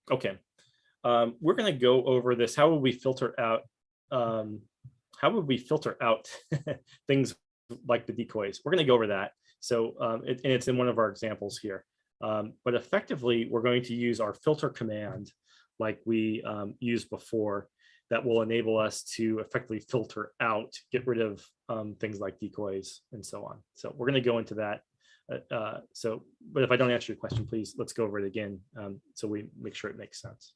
Okay, we're going to go over this. How would we filter out? Things like the decoys? We're going to go over that. So, and it's in one of our examples here. But effectively, we're going to use our filter command, like we used before, that will enable us to effectively filter out, get rid of things like decoys and so on. So we're going to go into that. But if I don't answer your question, please, let's go over it again so we make sure it makes sense.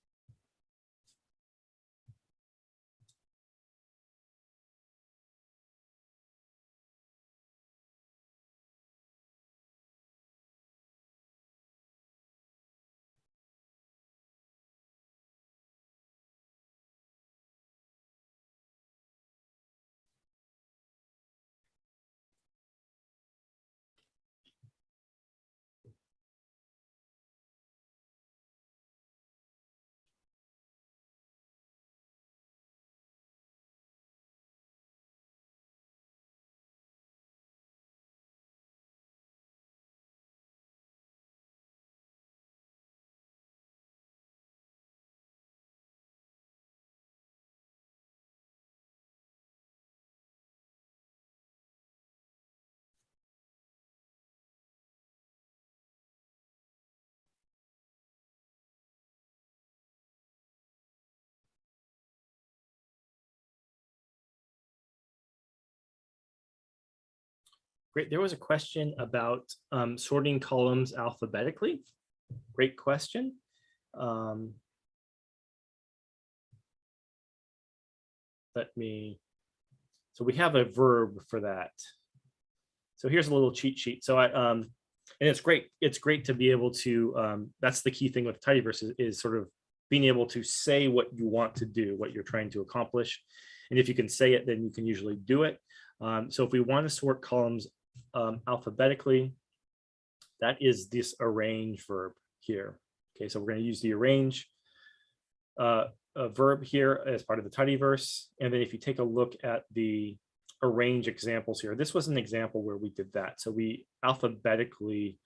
Great. There was a question about sorting columns alphabetically. Great question. So we have a verb for that. So here's a little cheat sheet. So and it's great. It's great to be able to, that's the key thing with tidyverse is sort of being able to say what you want to do, what you're trying to accomplish. And if you can say it, then you can usually do it. So if we want to sort columns alphabetically, that is this arrange verb here. Okay, so we're going to use the arrange verb here as part of the tidyverse. And then if you take a look at the arrange examples here, this was an example where we did that. So we alphabetically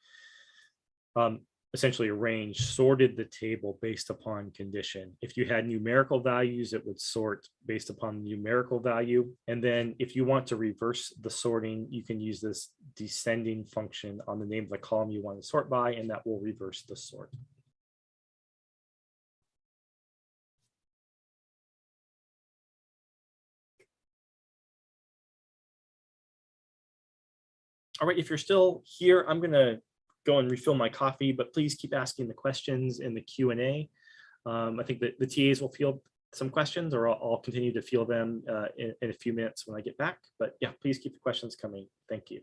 essentially arranged, sorted the table based upon condition. If you had numerical values, it would sort based upon the numerical value. And then if you want to reverse the sorting, you can use this descending function on the name of the column you want to sort by, and that will reverse the sort. All right, if you're still here, I'm gonna go and refill my coffee, but please keep asking the questions in the Q&A. I think that the TAs will field some questions, or I'll continue to field them in a few minutes when I get back. But yeah, please keep the questions coming. Thank you.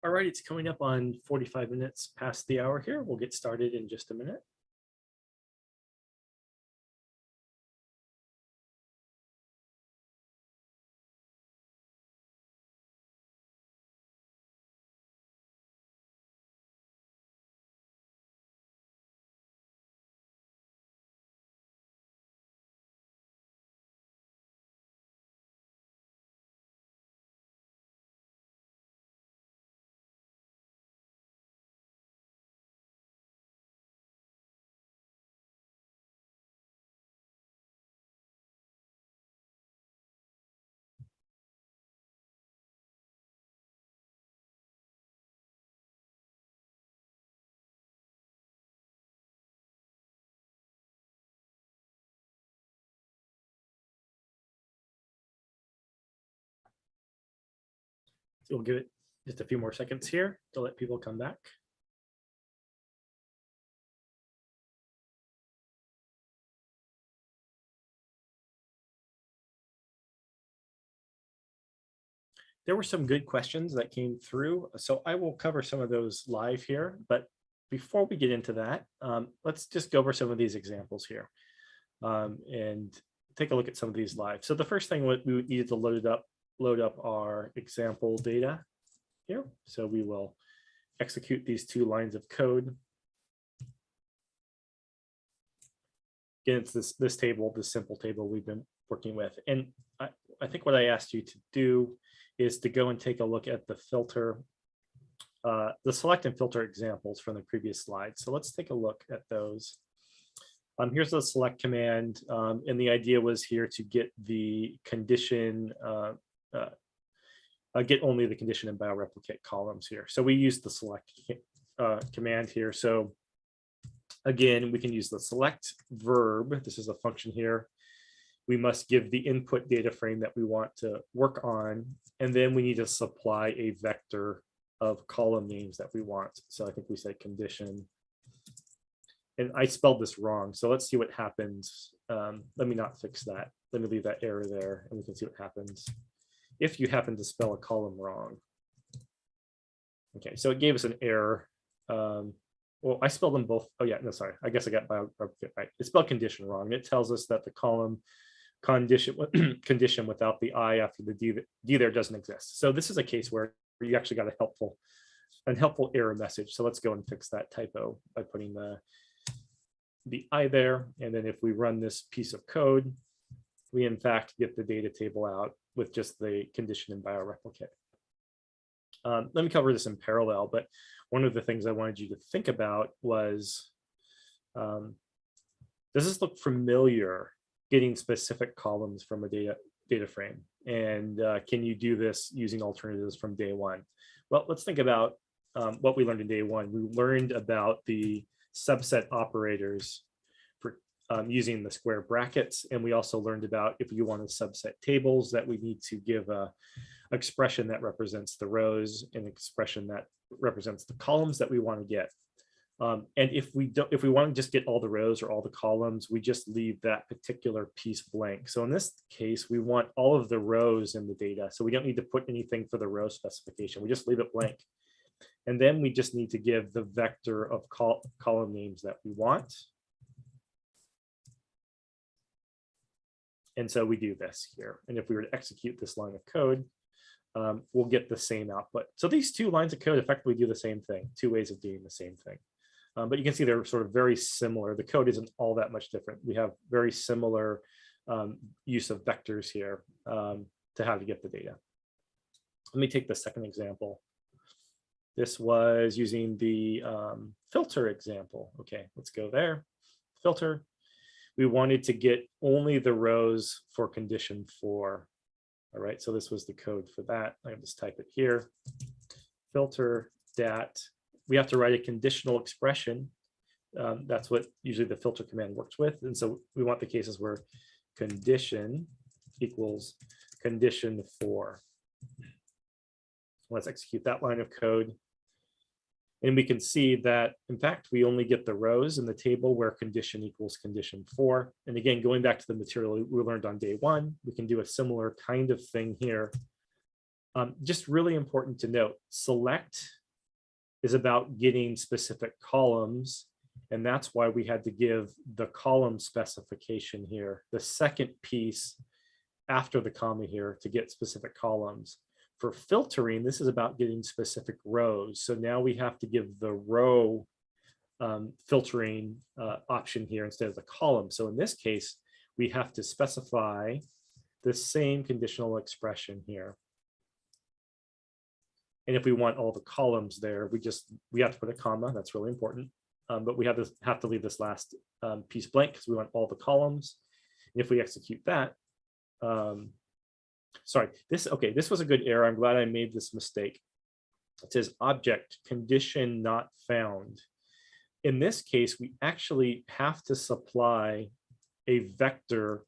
All right, it's coming up on 45 minutes past the hour here. We'll get started in just a minute. So we'll give it just a few more seconds here to let people come back. There were some good questions that came through, so I will cover some of those live here. But before we get into that, let's just go over some of these examples here and take a look at some of these live. So the first thing we needed to load up our example data here. So we will execute these 2 lines of code. Again, it's this table, this simple table we've been working with. And I think what I asked you to do is to go and take a look at the filter, the select and filter examples from the previous slide. So let's take a look at those. Here's the select command, and the idea was here to get the condition, get only the condition and bioreplicate columns here. So we use the select command here. So again, we can use the select verb. This is a function here. We must give the input data frame that we want to work on, and then we need to supply a vector of column names that we want. So I think we say condition, and I spelled this wrong. So let's see what happens. Let me not fix that. Let me leave that error there, and we can see what happens if you happen to spell a column wrong. Okay, so it gave us an error. Well, I spelled them both. Oh yeah, no, sorry. I guess I got bioreplicate right. It spelled condition wrong. It tells us that the column condition without the I after the D there doesn't exist. So this is a case where you actually got a helpful error message. So let's go and fix that typo by putting the I there. And then if we run this piece of code, we in fact get the data table out with just the condition and bioreplicate. Let me cover this in parallel, but one of the things I wanted you to think about was, does this look familiar, getting specific columns from a data frame? And can you do this using alternatives from day one? Well, let's think about what we learned in day one. We learned about the subset operators for using the square brackets. And we also learned about if you want to subset tables, that we need to give a expression that represents the rows, and expression that represents the columns that we want to get. And if we want to just get all the rows or all the columns, we just leave that particular piece blank. So in this case, we want all of the rows in the data. So we don't need to put anything for the row specification. We just leave it blank. And then we just need to give the vector of column names that we want. And so we do this here. And if we were to execute this line of code, we'll get the same output. So these 2 lines of code effectively do the same thing, 2 ways of doing the same thing. But you can see they're sort of very similar. The code isn't all that much different. We have very similar use of vectors here to how to get the data. Let me take the second example. This was using the filter example. Okay, let's go there. Filter. We wanted to get only the rows for condition 4. All right, so this was the code for that. I can just type it here. Filter dat. We have to write a conditional expression. That's what usually the filter command works with. And so we want the cases where condition equals condition 4. Let's execute that line of code. And we can see that, in fact, we only get the rows in the table where condition equals condition 4. And again, going back to the material we learned on day one, we can do a similar kind of thing here. Just really important to note, select is about getting specific columns, and that's why we had to give the column specification here, the second piece after the comma here to get specific columns. For filtering, this is about getting specific rows. So now we have to give the row filtering option here instead of the column. So in this case, we have to specify the same conditional expression here. And if we want all the columns there, we have to put a comma. That's really important. But we have to leave this last piece blank because we want all the columns. And if we execute that, sorry, this was a good error. I'm glad I made this mistake. It says object condition not found. In this case, we actually have to supply a vector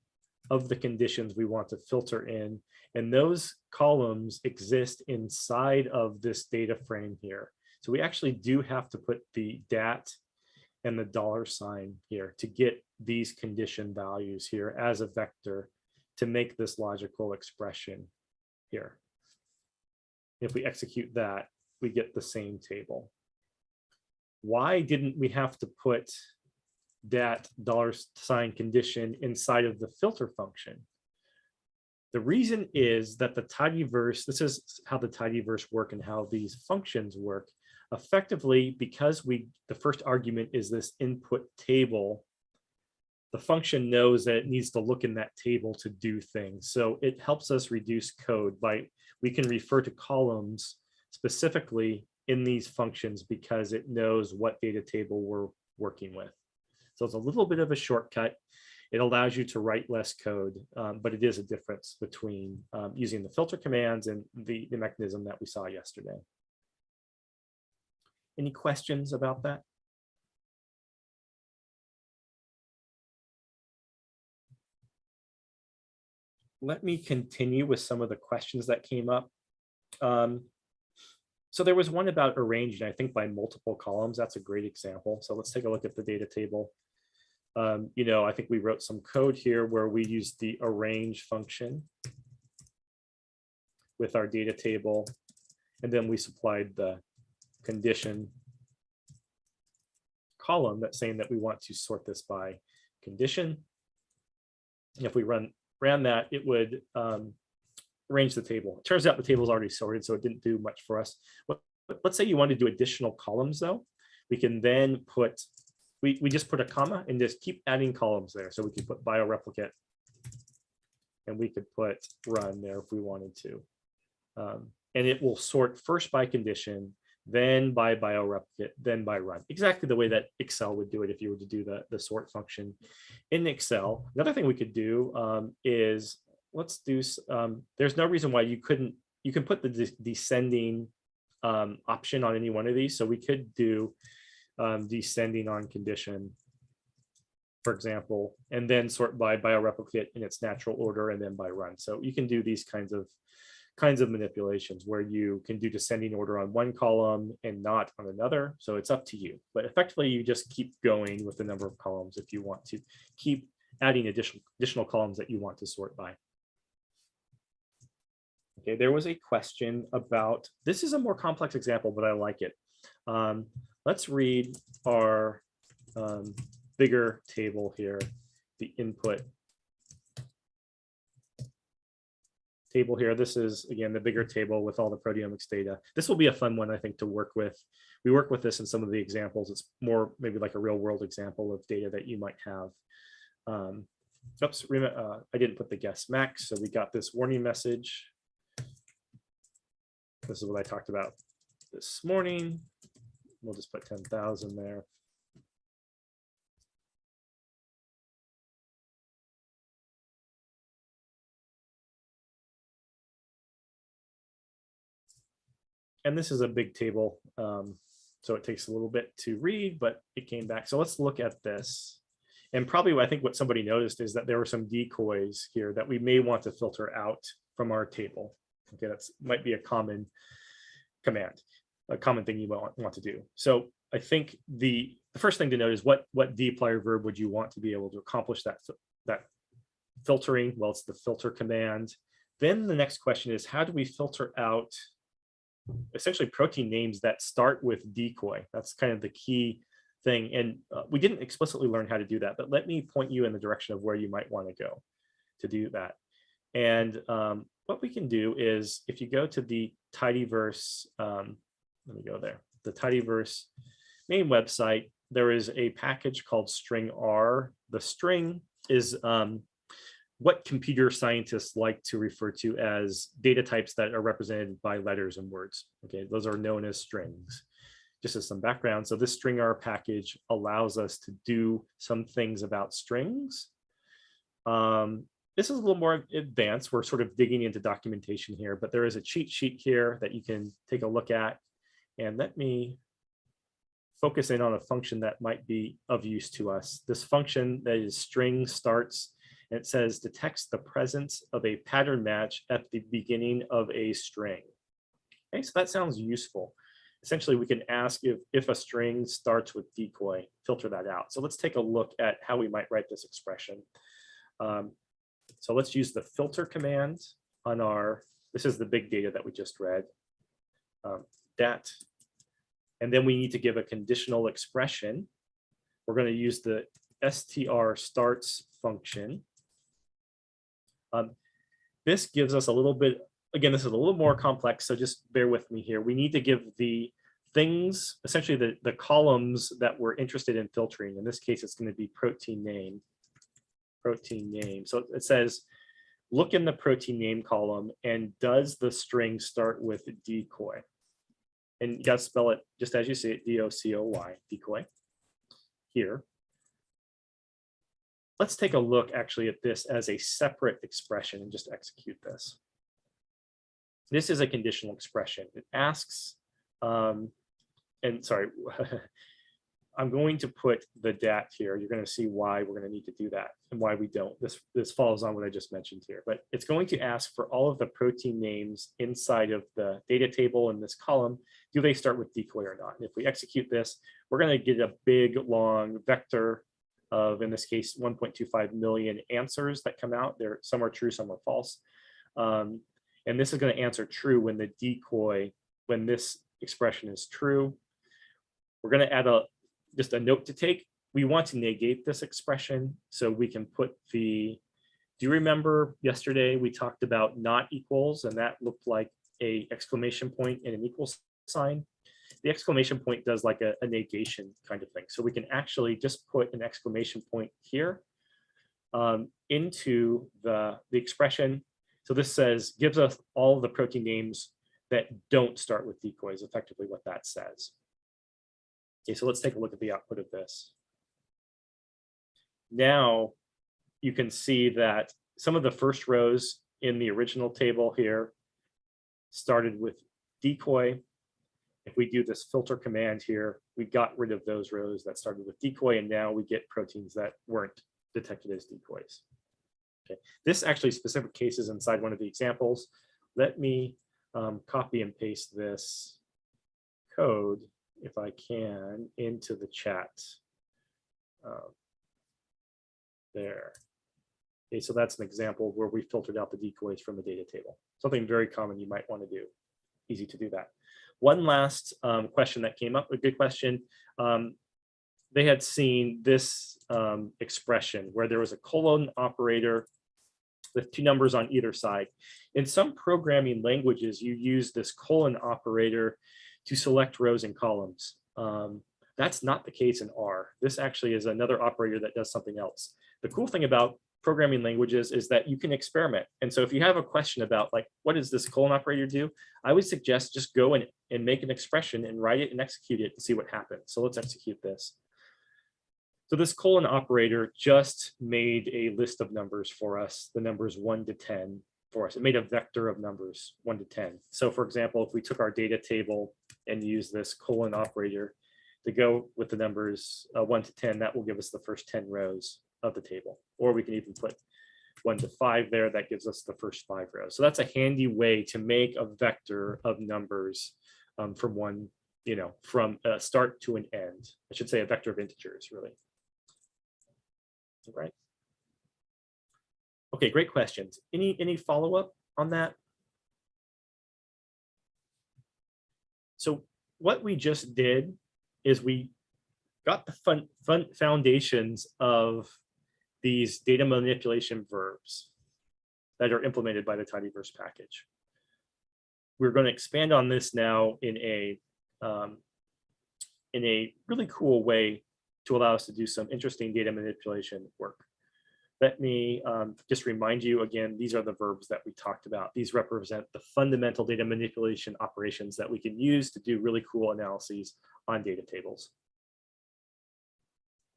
of the conditions we want to filter in. And those columns exist inside of this data frame here. So we actually do have to put the dat and the $ here to get these condition values here as a vector to make this logical expression here. If we execute that, we get the same table. Why didn't we have to put dat $ condition inside of the filter function? The reason is that the tidyverse, this is how the tidyverse work and how these functions work. Effectively, because the first argument is this input table, the function knows that it needs to look in that table to do things. So it helps us reduce code we can refer to columns specifically in these functions because it knows what data table we're working with. So it's a little bit of a shortcut. It allows you to write less code, but it is a difference between using the filter commands and the mechanism that we saw yesterday. Any questions about that? Let me continue with some of the questions that came up. So there was one about arranging, I think, by multiple columns. That's a great example. So let's take a look at the data table. I think we wrote some code here where we used the arrange function with our data table, and then we supplied the condition column that's saying that we want to sort this by condition. And if we ran that, it would arrange the table. It turns out the table is already sorted, so it didn't do much for us. But let's say you want to do additional columns, though. We can then put, we just put a comma and just keep adding columns there. So we could put bioreplicate, and we could put run there if we wanted to. And it will sort first by condition, then by bioreplicate, then by run. Exactly the way that Excel would do it if you were to do the sort function in Excel. Another thing we could do is, let's do, there's no reason why you can put the descending option on any one of these. So we could do descending on condition, for example, and then sort by bioreplicate in its natural order and then by run. So you can do these kinds of manipulations where you can do descending order on one column and not on another. So it's up to you, but effectively you just keep going with the number of columns if you want to keep adding additional columns that you want to sort by. Okay, there was a question about, this is a more complex example, but I like it. Let's read our bigger table here, the input table here. This is, again, the bigger table with all the proteomics data. This will be a fun one, I think, to work with. We work with this in some of the examples. It's more maybe like a real world example of data that you might have. Oops, I didn't put the guess max. So we got this warning message. This is what I talked about this morning. We'll just put 10,000 there. And this is a big table, so it takes a little bit to read, but it came back. So let's look at this. And probably I think what somebody noticed is that there were some decoys here that we may want to filter out from our table. Okay, that's might be a common command, a common thing you want to do. So I think the first thing to note is what dplyr verb would you want to be able to accomplish that filtering? Well, it's the filter command. Then the next question is, how do we filter out essentially protein names that start with decoy? That's kind of the key thing. And we didn't explicitly learn how to do that, but let me point you in the direction of where you might want to go to do that. And what we can do is, if you go to the Tidyverse, let me go there, the Tidyverse main website, there is a package called string R. The string is what computer scientists like to refer to as data types that are represented by letters and words. Okay, those are known as strings. Just as some background, so this string R package allows us to do some things about strings. This is a little more advanced. We're sort of digging into documentation here, but there is a cheat sheet here that you can take a look at. And let me focus in on a function that might be of use to us. This function that is string starts, and it says detects the presence of a pattern match at the beginning of a string. Okay, so that sounds useful. Essentially, we can ask if a string starts with decoy, filter that out. So let's take a look at how we might write this expression. So let's use the filter command on this is the big data that we just read, dat. And then we need to give a conditional expression. We're going to use the str starts function. This gives us a little bit, again, this is a little more complex, so just bear with me here. We need to give the things, essentially the columns that we're interested in filtering. In this case, it's going to be protein name. So it says, look in the protein name column, and does the string start with decoy? And you got to spell it just as you see it, D-O-C-O-Y, decoy, here. Let's take a look actually at this as a separate expression and just execute this. This is a conditional expression. It asks, and sorry, I'm going to put the dat here. You're going to see why we're going to need to do that and why we don't. This follows on what I just mentioned here, but it's going to ask for all of the protein names inside of the data table in this column. Do they start with decoy or not? And if we execute this, we're going to get a big, long vector of, in this case, 1.25 million answers that come out. Some are true, some are false. And this is going to answer true when the decoy, when this expression is true. We're going to add just a note to take. We want to negate this expression, so we can put do you remember yesterday we talked about not equals, and that looked like a exclamation point and an equal sign? The exclamation point does like a negation kind of thing. So we can actually just put an exclamation point here into the expression. So this says, gives us all the protein names that don't start with decoys, effectively what that says. Okay, so let's take a look at the output of this. Now you can see that some of the first rows in the original table here started with decoy. If we do this filter command here, we got rid of those rows that started with decoy, and now we get proteins that weren't detected as decoys. Okay, this actually specific cases inside one of the examples. Let me copy and paste this code, if I can, into the chat. There. Okay, so that's an example where we filtered out the decoys from the data table. Something very common you might want to do. Easy to do that. One last question that came up, a good question. They had seen this expression where there was a colon operator with two numbers on either side. In some programming languages, you use this colon operator to select rows and columns. That's not the case in R. This actually is another operator that does something else. The cool thing about programming languages is that you can experiment. And so if you have a question about like, what does this colon operator do? I would suggest just go and make an expression and write it and execute it and see what happens. So let's execute this. So this colon operator just made a list of numbers for us, the numbers 1 to 10 for us. It made a vector of numbers 1 to 10. So for example, if we took our data table and use this colon operator to go with the numbers 1 to 10, that will give us the first 10 rows of the table. Or we can even put 1 to 5 there, that gives us the first 5 rows. So that's a handy way to make a vector of numbers from one, from a start to an end. I should say a vector of integers, really. All right. Okay, great questions. Any follow-up on that? So what we just did is we got the foundations of these data manipulation verbs that are implemented by the tidyverse package. We're going to expand on this now in a really cool way to allow us to do some interesting data manipulation work. Let me just remind you again, these are the verbs that we talked about. These represent the fundamental data manipulation operations that we can use to do really cool analyses on data tables.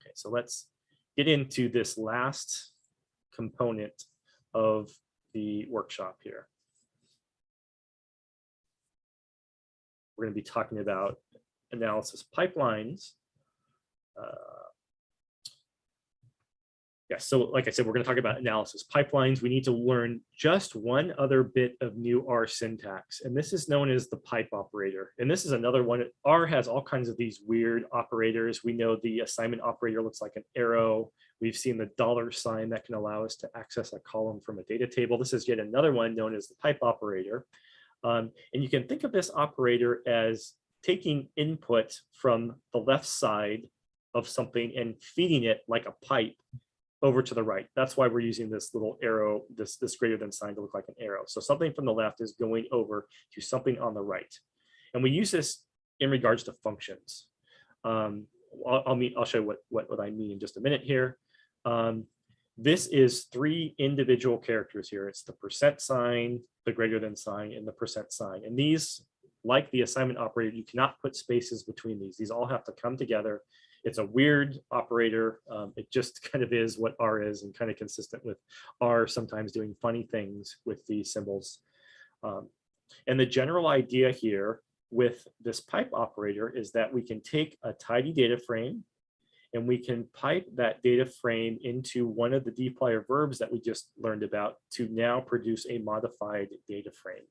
Okay, so let's get into this last component of the workshop here. We're going to be talking about analysis pipelines. Yes, so like I said, we're going to talk about analysis pipelines. We need to learn just one other bit of new R syntax, and this is known as the pipe operator. And this is another one. R has all kinds of these weird operators. We know the assignment operator looks like an arrow. We've seen the $sign that can allow us to access a column from a data table. This is yet another one known as the pipe operator. And you can think of this operator as taking input from the left side of something and feeding it like a pipe over to the right. That's why we're using this little arrow, this greater than sign to look like an arrow. So something from the left is going over to something on the right. And we use this in regards to functions. I'll show you what I mean in just a minute here. This is 3 individual characters here. It's the %, the greater than sign, and the %. And these, like the assignment operator, you cannot put spaces between these. These all have to come together. It's a weird operator. It just kind of is what R is, and kind of consistent with R sometimes doing funny things with these symbols. And the general idea here with this pipe operator is that we can take a tidy data frame and we can pipe that data frame into one of the dplyr verbs that we just learned about to now produce a modified data frame.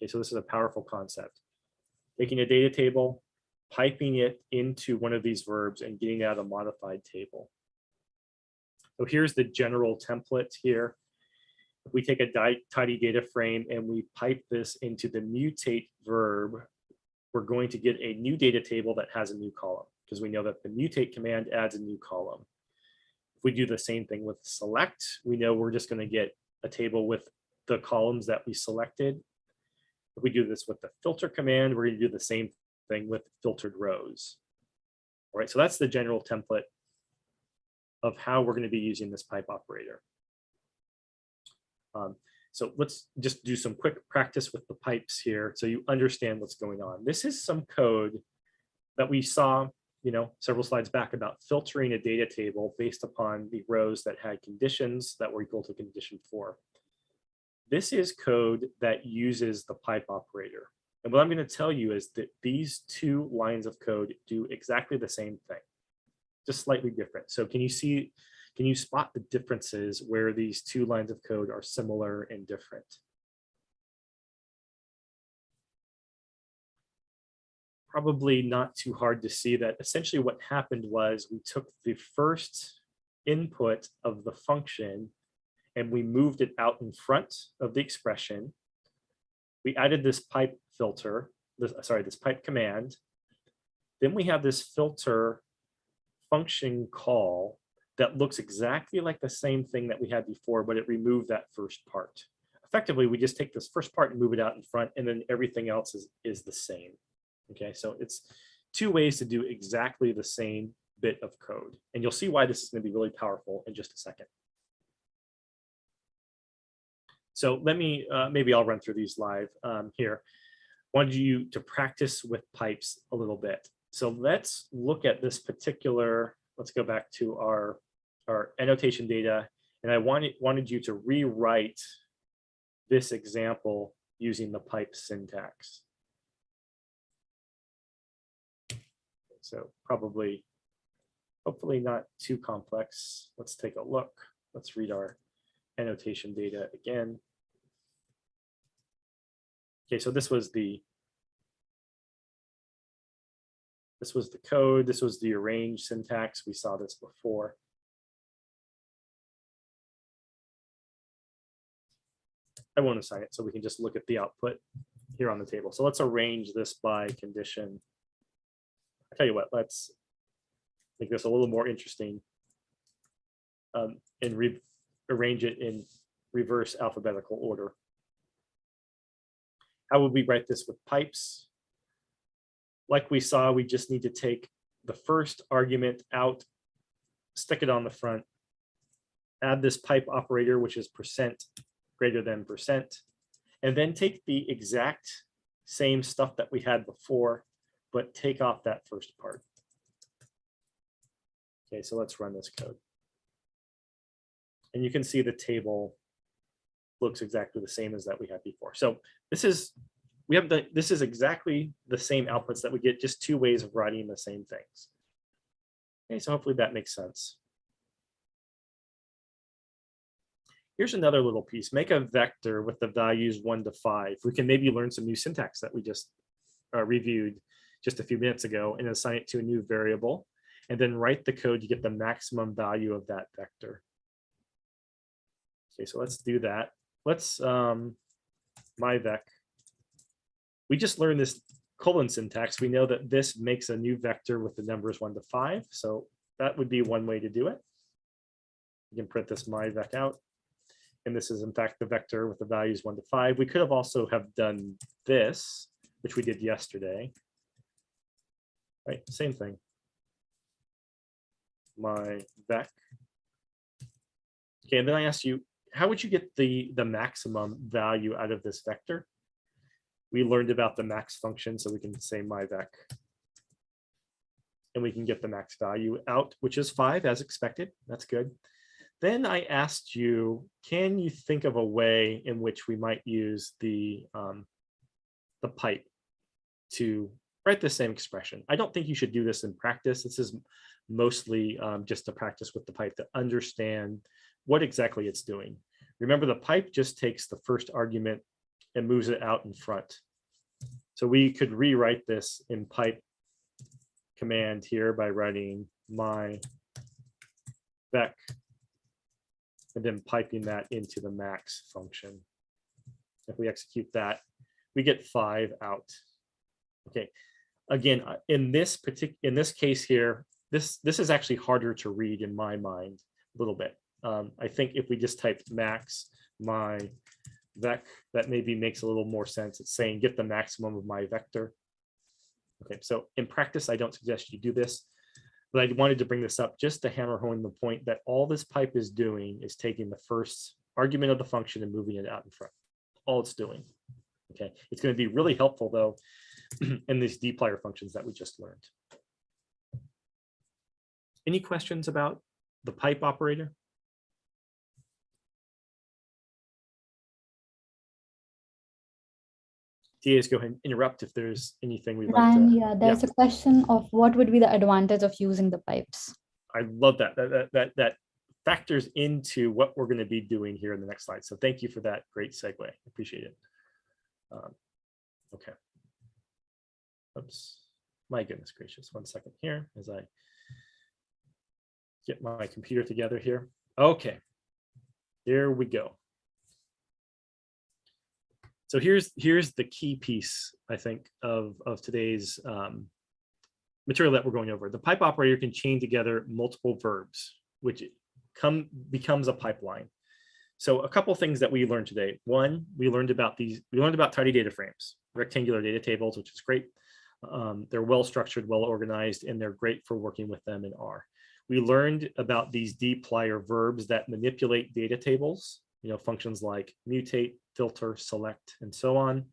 Okay, so this is a powerful concept. Taking a data table, piping it into one of these verbs and getting out a modified table. So here's the general template here. If we take a tidy data frame and we pipe this into the mutate verb, we're going to get a new data table that has a new column, because we know that the mutate command adds a new column. If we do the same thing with select, we know we're just going to get a table with the columns that we selected. If we do this with the filter command, we're going to do the same thing with filtered rows. All right, so that's the general template of how we're going to be using this pipe operator. So let's just do some quick practice with the pipes here so you understand what's going on. This is some code that we saw, several slides back about filtering a data table based upon the rows that had conditions that were equal to condition 4. This is code that uses the pipe operator. And what I'm going to tell you is that these 2 lines of code do exactly the same thing, just slightly different. So can you spot the differences where these 2 lines of code are similar and different? Probably not too hard to see that essentially what happened was we took the first input of the function and we moved it out in front of the expression. We added this pipe filter, this pipe command. Then we have this filter function call that looks exactly like the same thing that we had before, but it removed that first part. Effectively, we just take this first part and move it out in front, and then everything else is the same. Okay, so it's 2 ways to do exactly the same bit of code. And you'll see why this is going to be really powerful in just a second. So let me, maybe I'll run through these live here. Wanted you to practice with pipes a little bit. So let's look at this particular, let's go back to our annotation data. And I wanted you to rewrite this example using the pipe syntax. So probably, hopefully not too complex. Let's take a look. Let's read our annotation data again. Okay, so this was the code. This was the arrange syntax. We saw this before. I won't assign it, so we can just look at the output here on the table. So let's arrange this by condition. I'll tell you what, let's make this a little more interesting and arrange it in reverse alphabetical order. How would we write this with pipes? Like we saw, we just need to take the first argument out, stick it on the front, add this pipe operator, which is percent greater than percent, and then take the exact same stuff that we had before, but take off that first part. Okay, so let's run this code. And you can see the table looks exactly the same as that we had before. So this is exactly the same outputs that we get, just two ways of writing the same things. Okay, so hopefully that makes sense. Here's another little piece. Make a vector with the values 1 to 5. We can maybe learn some new syntax that we just reviewed just a few minutes ago and assign it to a new variable, and then write the code to get the maximum value of that vector. Okay, so let's do that. Let's myvec. We just learned this colon syntax. We know that this makes a new vector with the numbers 1 to 5. So that would be one way to do it. You can print this myvec out. And this is in fact the vector with the values 1 to 5. We could have also have done this, which we did yesterday. Right, same thing. myvec. Okay, and then I asked you, how would you get the maximum value out of this vector? We learned about the max function, so we can say myvec. And we can get the max value out, which is 5 as expected. That's good. Then I asked you, can you think of a way in which we might use the pipe to write the same expression? I don't think you should do this in practice. This is mostly just to practice with the pipe to understand what exactly it's doing. Remember, the pipe just takes the first argument and moves it out in front. So we could rewrite this in pipe command here by writing myvec and then piping that into the max function. If we execute that, we get 5 out. Okay, again, in this case here, this is actually harder to read in my mind a little bit. I think if we just typed max myvec, that maybe makes a little more sense. It's saying get the maximum of my vector. Okay, so in practice, I don't suggest you do this, but I wanted to bring this up just to hammer home the point that all this pipe is doing is taking the first argument of the function and moving it out in front. All it's doing. Okay, it's going to be really helpful though in these dplyr functions that we just learned. Any questions about the pipe operator? TAs, go ahead and interrupt if there's anything we'd like to. Yeah, there's a question of what would be the advantage of using the pipes. I love that. That factors into what we're going to be doing here in the next slide. So thank you for that great segue. Appreciate it. Okay. Oops. My goodness gracious. 1 second here as I get my computer together here. Okay. Here we go. So here's the key piece, I think, of today's material that we're going over. The pipe operator can chain together multiple verbs, which becomes a pipeline. So a couple things that we learned today. One, we learned about tidy data frames, rectangular data tables, which is great. They're well structured, well organized, and they're great for working with them in R. We learned about these dplyr verbs that manipulate data tables, functions like mutate, filter, select, and so on.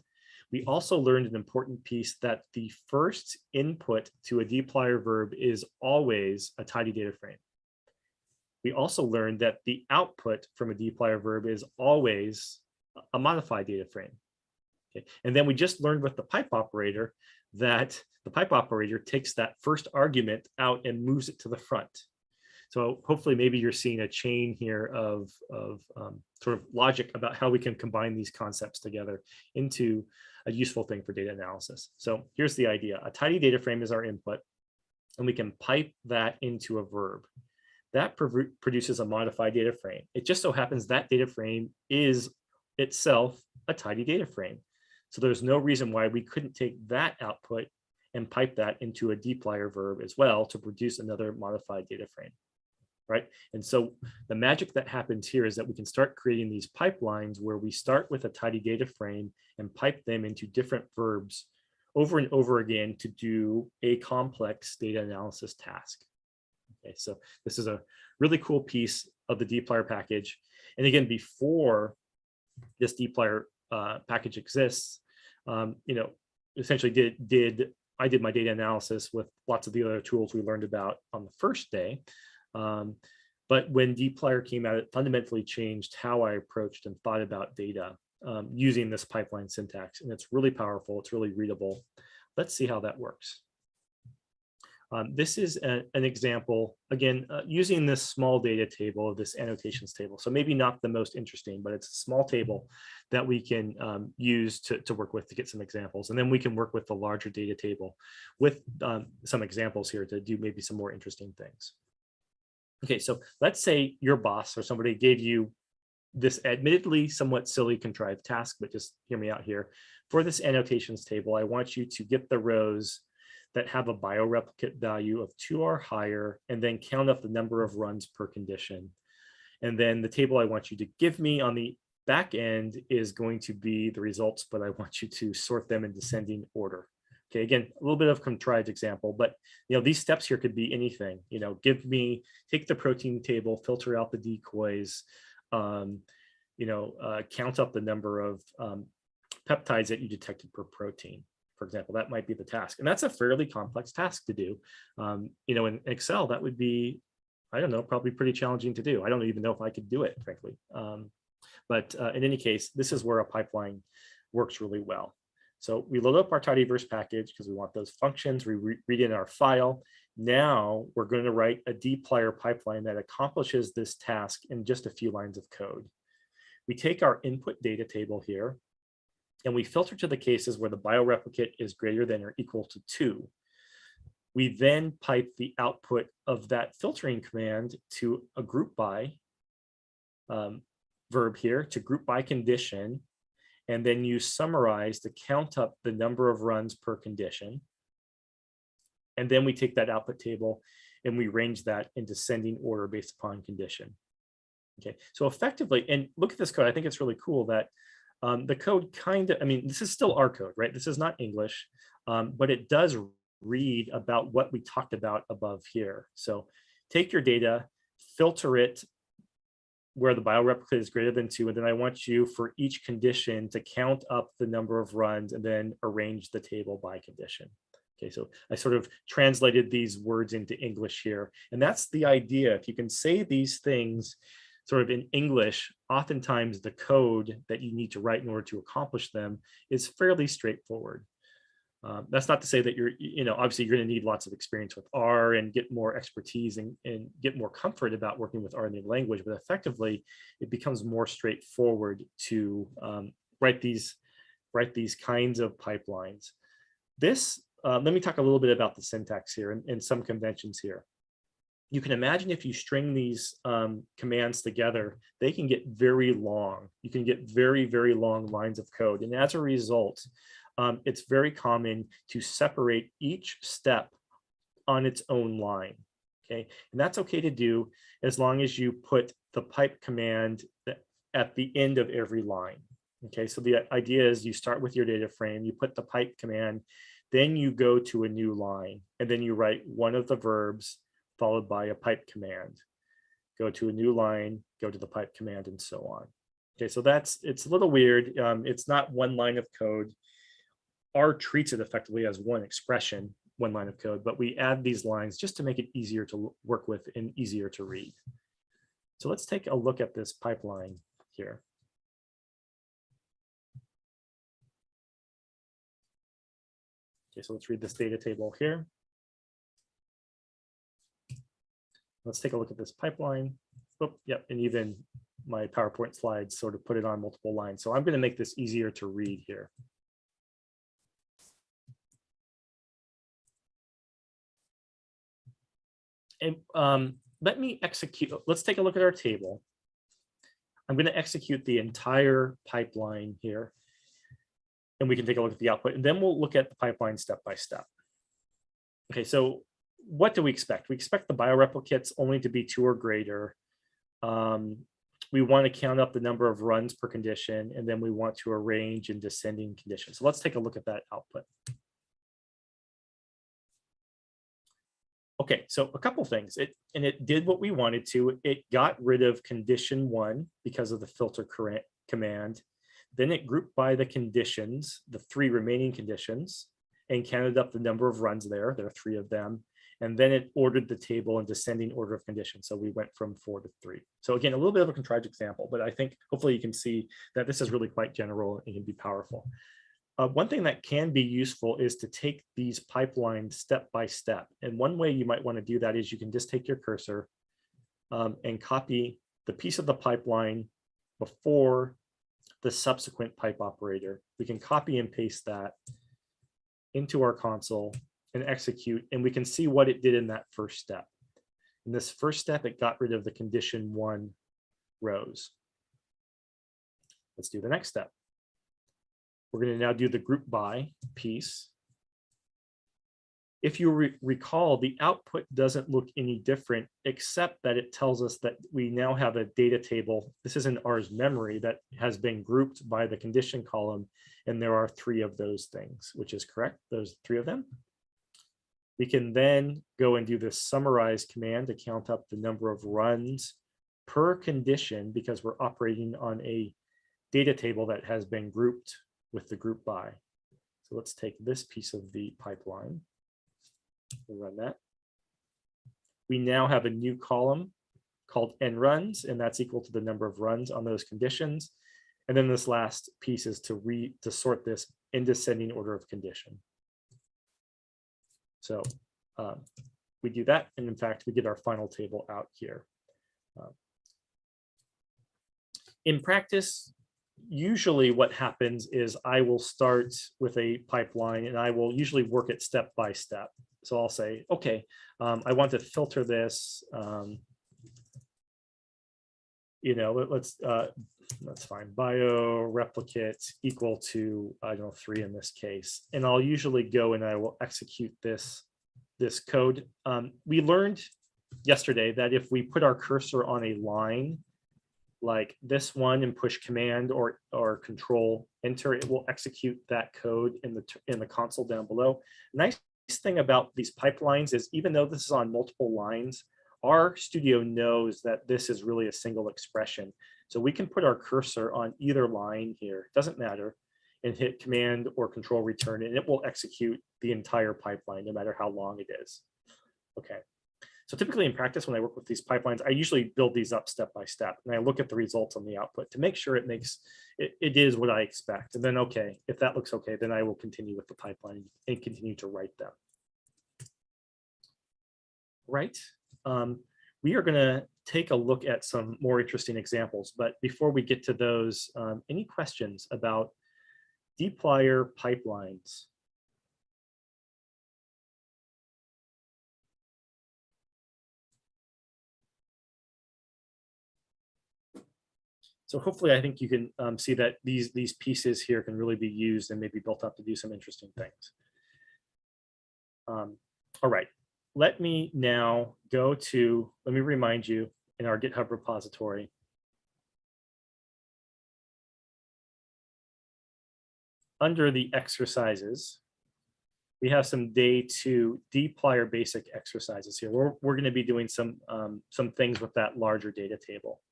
We also learned an important piece that the first input to a dplyr verb is always a tidy data frame. We also learned that the output from a dplyr verb is always a modified data frame. Okay. And then we just learned with the pipe operator that the pipe operator takes that first argument out and moves it to the front. So hopefully maybe you're seeing a chain here of sort of logic about how we can combine these concepts together into a useful thing for data analysis. So here's the idea. A tidy data frame is our input, and we can pipe that into a verb. That produces a modified data frame. It just so happens that data frame is itself a tidy data frame. So there's no reason why we couldn't take that output and pipe that into a dplyr verb as well to produce another modified data frame, right? And so the magic that happens here is that we can start creating these pipelines where we start with a tidy data frame and pipe them into different verbs over and over again to do a complex data analysis task. Okay, so this is a really cool piece of the dplyr package. And again, before this dplyr package exists, essentially I did my data analysis with lots of the other tools we learned about on the first day. But when dplyr came out, it fundamentally changed how I approached and thought about data using this pipeline syntax. And it's really powerful. It's really readable. Let's see how that works. This is an example, again, using this small data table, this annotations table. So maybe not the most interesting, but it's a small table that we can use to work with to get some examples. And then we can work with the larger data table with some examples here to do maybe some more interesting things. Okay, so let's say your boss or somebody gave you this admittedly somewhat silly contrived task, but just hear me out here. For this annotations table, I want you to get the rows that have a bioreplicate value of 2 or higher, and then count up the number of runs per condition. And then the table I want you to give me on the back end is going to be the results, but I want you to sort them in descending order. Okay, again, a little bit of contrived example, but these steps here could be anything. Take the protein table, filter out the decoys, count up the number of peptides that you detected per protein. For example, that might be the task. And that's a fairly complex task to do. In Excel, that would be, I don't know, probably pretty challenging to do. I don't even know if I could do it, frankly. But in any case, this is where a pipeline works really well. So we load up our tidyverse package because we want those functions. We read in our file. Now we're going to write a dplyr pipeline that accomplishes this task in just a few lines of code. We take our input data table here, and we filter to the cases where the bioreplicate is greater than or equal to 2. We then pipe the output of that filtering command to a group by verb here, to group by condition, and then you summarize to count up the number of runs per condition. And then we take that output table and we range that in descending order based upon condition. Okay, so effectively, and look at this code, I think it's really cool that the code this is still our code, right? This is not English, but it does read about what we talked about above here. So take your data, filter it where the bioreplicate is greater than 2, and then I want you for each condition to count up the number of runs and then arrange the table by condition. Okay, so I sort of translated these words into English here, and that's the idea. If you can say these things sort of in English, oftentimes the code that you need to write in order to accomplish them is fairly straightforward. That's not to say that obviously you're going to need lots of experience with R and get more expertise and get more comfort about working with R in the language, but effectively it becomes more straightforward to write these kinds of pipelines. Let me talk a little bit about the syntax here and some conventions here. You can imagine if you string these commands together, they can get very long. You can get very, very long lines of code. And as a result, it's very common to separate each step on its own line. Okay, and that's okay to do as long as you put the pipe command at the end of every line. Okay, so the idea is you start with your data frame, you put the pipe command, then you go to a new line, and then you write one of the verbs followed by a pipe command. Go to a new line, go to the pipe command, and so on. Okay, so it's a little weird. It's not one line of code. R treats it effectively as one expression, one line of code, but we add these lines just to make it easier to work with and easier to read. So let's take a look at this pipeline here. Okay, so let's read this data table here. Let's take a look at this pipeline. Oh, yep, and even my PowerPoint slides sort of put it on multiple lines. So I'm going to make this easier to read here. And let me execute. Let's take a look at our table. I'm going to execute the entire pipeline here, and we can take a look at the output, and then we'll look at the pipeline step by step. Okay, so what do we expect? We expect the bioreplicates only to be 2 or greater. We want to count up the number of runs per condition, and then we want to arrange in descending conditions. So let's take a look at that output. Okay, so a couple things. It did what we wanted to. It got rid of condition 1 because of the filter command. Then it grouped by the conditions, the 3 remaining conditions, and counted up the number of runs there. There are 3 of them. And then it ordered the table in descending order of conditions. So we went from 4 to 3. So again, a little bit of a contrived example, but I think hopefully you can see that this is really quite general and can be powerful. One thing that can be useful is to take these pipelines step by step. And one way you might want to do that is you can just take your cursor and copy the piece of the pipeline before the subsequent pipe operator. We can copy and paste that into our console and execute, and we can see what it did in that first step. In this first step, it got rid of the condition 1 rows. Let's do the next step. We're going to now do the group by piece. If you recall, the output doesn't look any different, except that it tells us that we now have a data table. This is in R's memory that has been grouped by the condition column, and there are 3 of those things, which is correct. Those 3 of them. We can then go and do this summarize command to count up the number of runs per condition, because we're operating on a data table that has been grouped with the group by. So let's take this piece of the pipeline and run that. We now have a new column called n runs, and that's equal to the number of runs on those conditions. And then this last piece is to sort this in descending order of condition. So we do that, and in fact, we get our final table out here. In practice, usually what happens is I will start with a pipeline, and I will usually work it step by step. So I'll say, okay, I want to filter this. That's fine. Bioreplicate equal to, I don't know, 3 in this case. And I'll usually go and I will execute this code. We learned yesterday that if we put our cursor on a line like this one and push command or control enter, it will execute that code in the console down below. Nice thing about these pipelines is, even though this is on multiple lines, our studio knows that this is really a single expression. So we can put our cursor on either line here, doesn't matter, and hit command or control return, and it will execute the entire pipeline, no matter how long it is. Okay. So typically in practice, when I work with these pipelines, I usually build these up step by step, and I look at the results on the output to make sure it is what I expect. And then, okay, if that looks okay, then I will continue with the pipeline and continue to write them. Right. We are going to take a look at some more interesting examples, but before we get to those, any questions about dplyr pipelines? So hopefully, I think you can see that these pieces here can really be used and maybe built up to do some interesting things. All right. Let me now let me remind you in our GitHub repository. Under the exercises, we have some day 2 dplyr basic exercises here. We're going to be doing some things with that larger data table.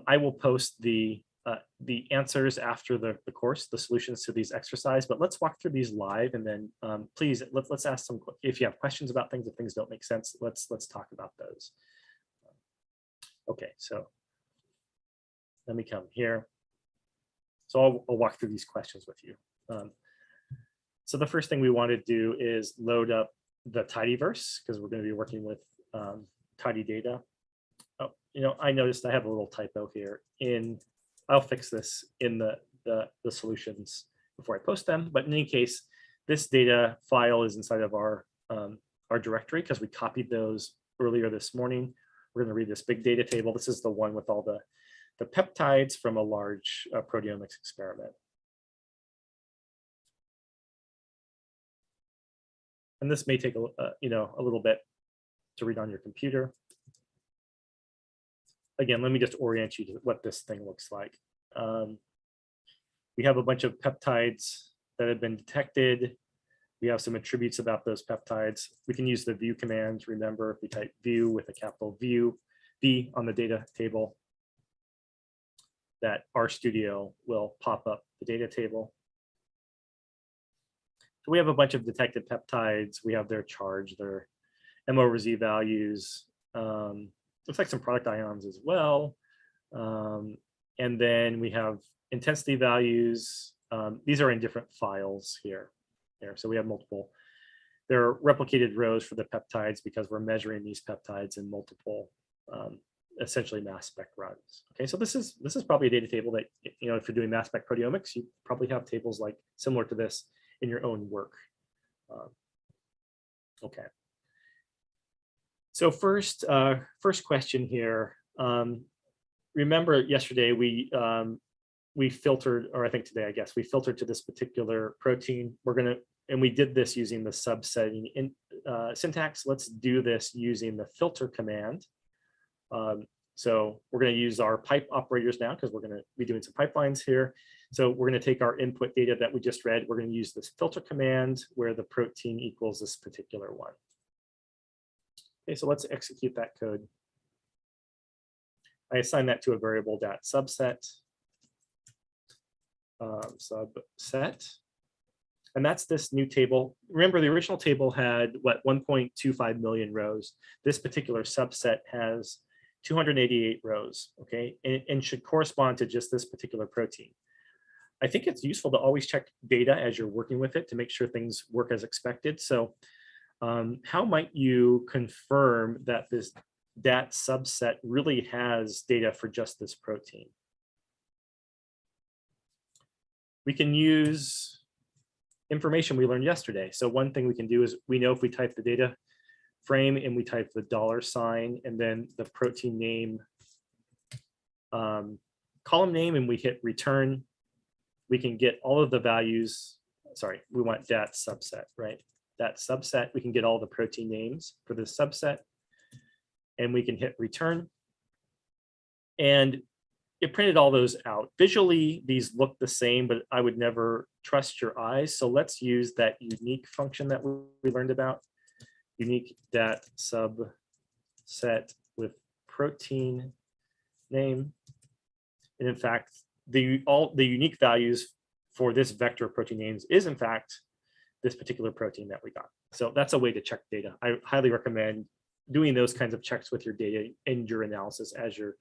I will post the answers after the course, the solutions to these exercises, but let's walk through these live, and then please let's ask some, if you have questions about things, if things don't make sense, let's talk about those. Okay, so let me come here. So I'll walk through these questions with you. So the first thing we want to do is load up the tidyverse, because we're going to be working with tidy data. Oh, I noticed I have a little typo here. I'll fix this in the solutions before I post them. But in any case, this data file is inside of our directory, because we copied those earlier this morning. We're going to read this big data table. This is the one with all the peptides from a large proteomics experiment. And this may take a little bit to read on your computer. Again, let me just orient you to what this thing looks like. We have a bunch of peptides that have been detected. We have some attributes about those peptides. We can use the view command. Remember, if we type view with a capital V on the data table, that RStudio will pop up the data table. So we have a bunch of detected peptides. We have their charge, their M/Z values. Looks like some product ions as well. And then we have intensity values. These are in different files here. So we have multiple. There are replicated rows for the peptides because we're measuring these peptides in multiple, essentially mass spec runs. Okay, so this is probably a data table that, if you're doing mass spec proteomics, you probably have tables like similar to this in your own work. Okay. So first question here. Remember yesterday we filtered, or I think today, I guess, we filtered to this particular protein. And we did this using the subsetting syntax. Let's do this using the filter command. So we're going to use our pipe operators now because we're going to be doing some pipelines here. So we're going to take our input data that we just read. We're going to use this filter command where the protein equals this particular one. Okay, so let's execute that code. I assign that to a variable .subset. Subset. And that's this new table. Remember, the original table had, 1.25 million rows. This particular subset has 288 rows, okay, and should correspond to just this particular protein. I think it's useful to always check data as you're working with it to make sure things work as expected. So how might you confirm that this DAT subset really has data for just this protein? We can use information we learned yesterday. So one thing we can do is we know if we type the data frame and we type the $sign and then the protein name, column name, and we hit return, we can get all of the values. Sorry, we want that subset, right? That subset, we can get all the protein names for this subset, and we can hit return. And it printed all those out. Visually, these look the same, but I would never trust your eyes. So let's use that unique function that we learned about. Unique dat subset with protein name. And in fact, all the unique values for this vector of protein names is in fact this particular protein that we got. So that's a way to check data. I highly recommend doing those kinds of checks with your data in your analysis as you're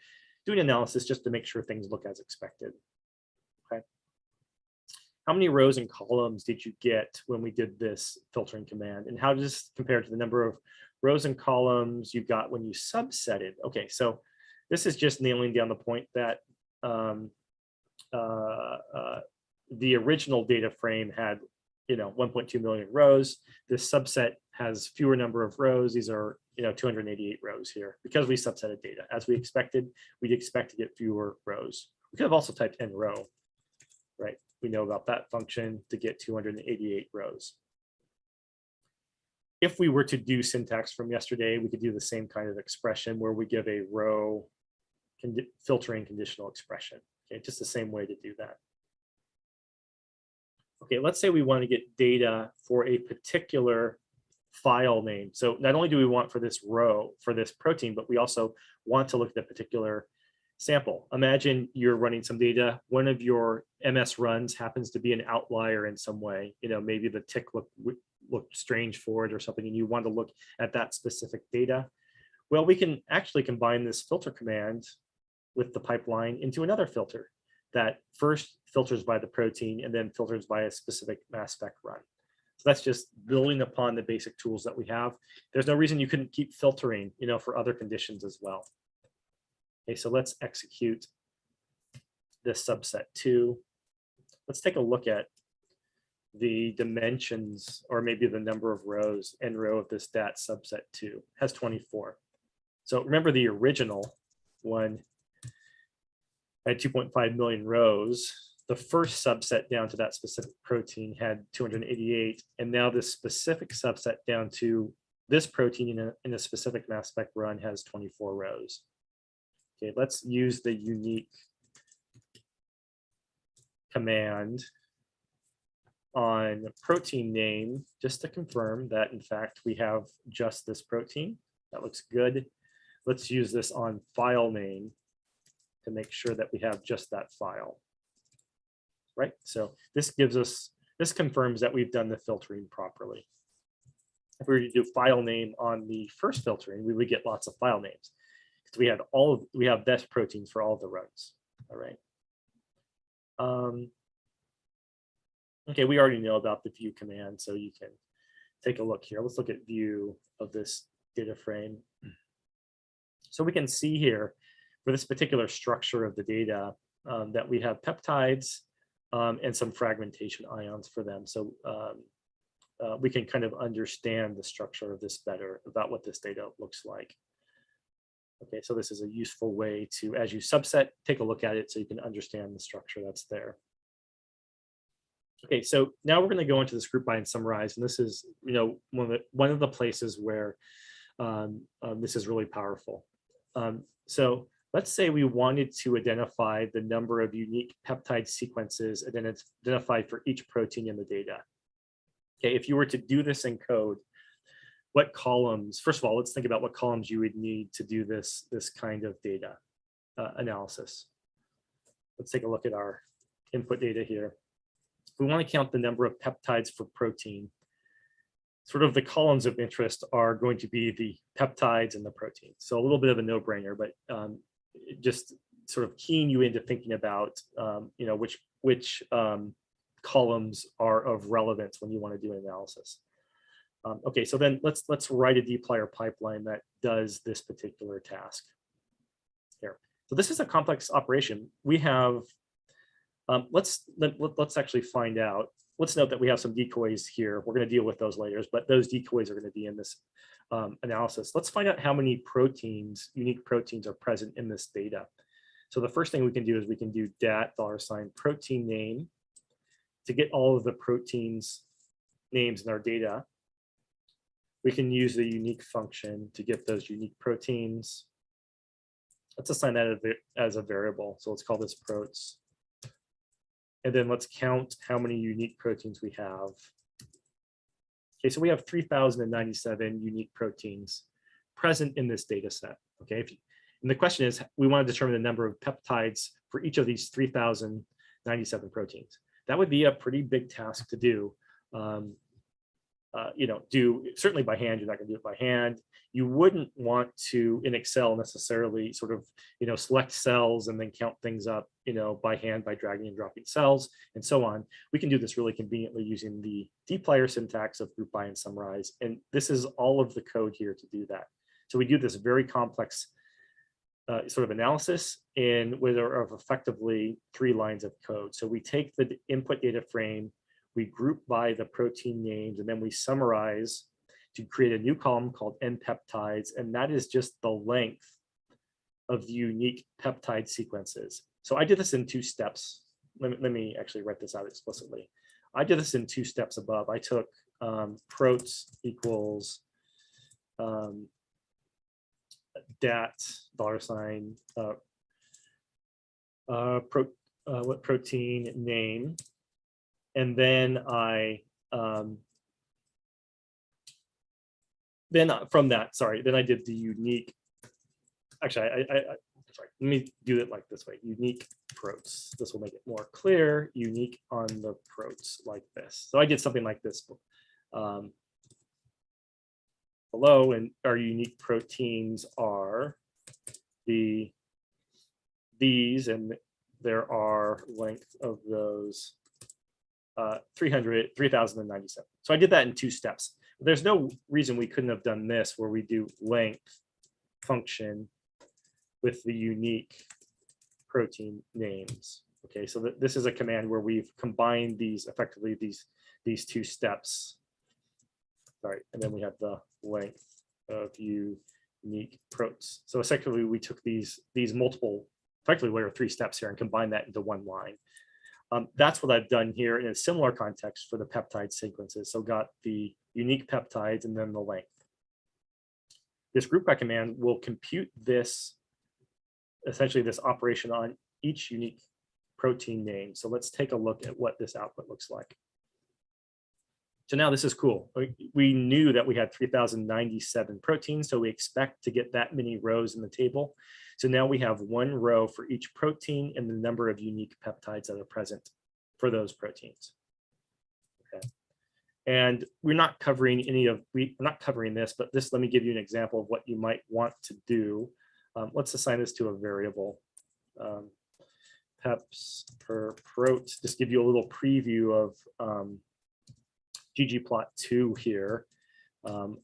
doing analysis, just to make sure things look as expected. Okay. How many rows and columns did you get when we did this filtering command? And how does this compare to the number of rows and columns you got when you subsetted? Okay, so this is just nailing down the point that the original data frame had 1.2 million rows. This subset has fewer number of rows. These are 288 rows here because we subsetted data. As we expected, we'd expect to get fewer rows. We could have also typed n row, right? We know about that function to get 288 rows. If we were to do syntax from yesterday, we could do the same kind of expression where we give a row filtering conditional expression. Okay, just the same way to do that. Okay, let's say we want to get data for a particular file name. So not only do we want for this row, for this protein, but we also want to look at a particular sample. Imagine you're running some data. One of your MS runs happens to be an outlier in some way. Maybe the tick looked strange for it or something, and you want to look at that specific data. Well, we can actually combine this filter command with the pipeline into another filter that first filters by the protein and then filters by a specific mass spec run. So that's just building upon the basic tools that we have. There's no reason you couldn't keep filtering, for other conditions as well. Okay, so let's execute this subset 2. Let's take a look at the dimensions, or maybe the number of rows, n row of this DAT subset 2 has 24. So remember the original one had 2.5 million rows. The first subset down to that specific protein had 288. And now this specific subset down to this protein in a specific mass spec run has 24 rows. Okay, let's use the unique command on protein name just to confirm that in fact we have just this protein. That looks good. Let's use this on file name to make sure that we have just that file. Right, so this confirms that we've done the filtering properly. If we were to do file name on the first filtering, we would get lots of file names because we have best proteins for all the runs. All right. Okay, we already know about the view command, so you can take a look here. Let's look at view of this data frame. So we can see here for this particular structure of the data that we have peptides and some fragmentation ions for them. So we can kind of understand the structure of this better about what this data looks like. Okay, so this is a useful way to, as you subset, take a look at it so you can understand the structure that's there. Okay, so now we're going to go into this group by and summarize, and this is, you know, one of the places where this is really powerful. So let's say we wanted to identify the number of unique peptide sequences identified for each protein in the data. Okay, if you were to do this in code, what columns, first of all, let's think about what columns you would need to do this kind of data analysis. Let's take a look at our input data here. If we want to count the number of peptides for protein, sort of the columns of interest are going to be the peptides and the proteins. So a little bit of a no-brainer, but just sort of keying you into thinking about you know, which columns are of relevance when you want to do an analysis. Okay, so then let's write a dplyr pipeline that does this particular task here. So this is a complex operation. We have let's actually find out. Let's note that we have some decoys here. We're going to deal with those later, but those decoys are going to be in this analysis. Let's find out how many proteins, unique proteins, are present in this data. So the first thing we can do is we can do dat $protein name to get all of the proteins names in our data. We can use the unique function to get those unique proteins. Let's assign that as a variable. So let's call this prots. And then let's count how many unique proteins we have. Okay, so we have 3,097 unique proteins present in this data set. Okay, and the question is, we want to determine the number of peptides for each of these 3,097 proteins. That would be a pretty big task to do. You know, do certainly by hand. You're not going to do it by hand. You wouldn't want to in Excel necessarily sort of, you know, select cells and then count things up, you know, by hand by dragging and dropping cells and so on. We can do this really conveniently using the dplyr syntax of group by and summarize. And this is all of the code here to do that. So we do this very complex sort of analysis in with of effectively 3 lines of code. So we take the input data frame, we group by the protein names, and then we summarize to create a new column called N peptides, and that is just the length of the unique peptide sequences. So I did this in 2 steps. Let me actually write this out explicitly. I did this in 2 steps above. I took prots equals dat $, what protein name, and then from that, then I did the unique. Actually, sorry, let me do it like this way: unique prots. This will make it more clear. Unique on the prots like this. So I did something like this below, and our unique proteins are these, and there are length of those 3,097. So I did that in 2 steps. There's no reason we couldn't have done this where we do length function with the unique protein names. Okay, so this is a command where we've combined these effectively these 2 steps. Sorry, and then we have the length of unique protes. So essentially we took these multiple, effectively there are 3 steps here and combined that into one line. That's what I've done here in a similar context for the peptide sequences. So got the unique peptides and then the length. This group by command will compute this, essentially this operation on each unique protein name. So let's take a look at what this output looks like. So now this is cool. We knew that we had 3,097 proteins, so we expect to get that many rows in the table. So now we have 1 row for each protein and the number of unique peptides that are present for those proteins. Okay. And we're not covering we're not covering this, but let me give you an example of what you might want to do. Let's assign this to a variable. Peps per prot, just give you a little preview of ggplot2 here.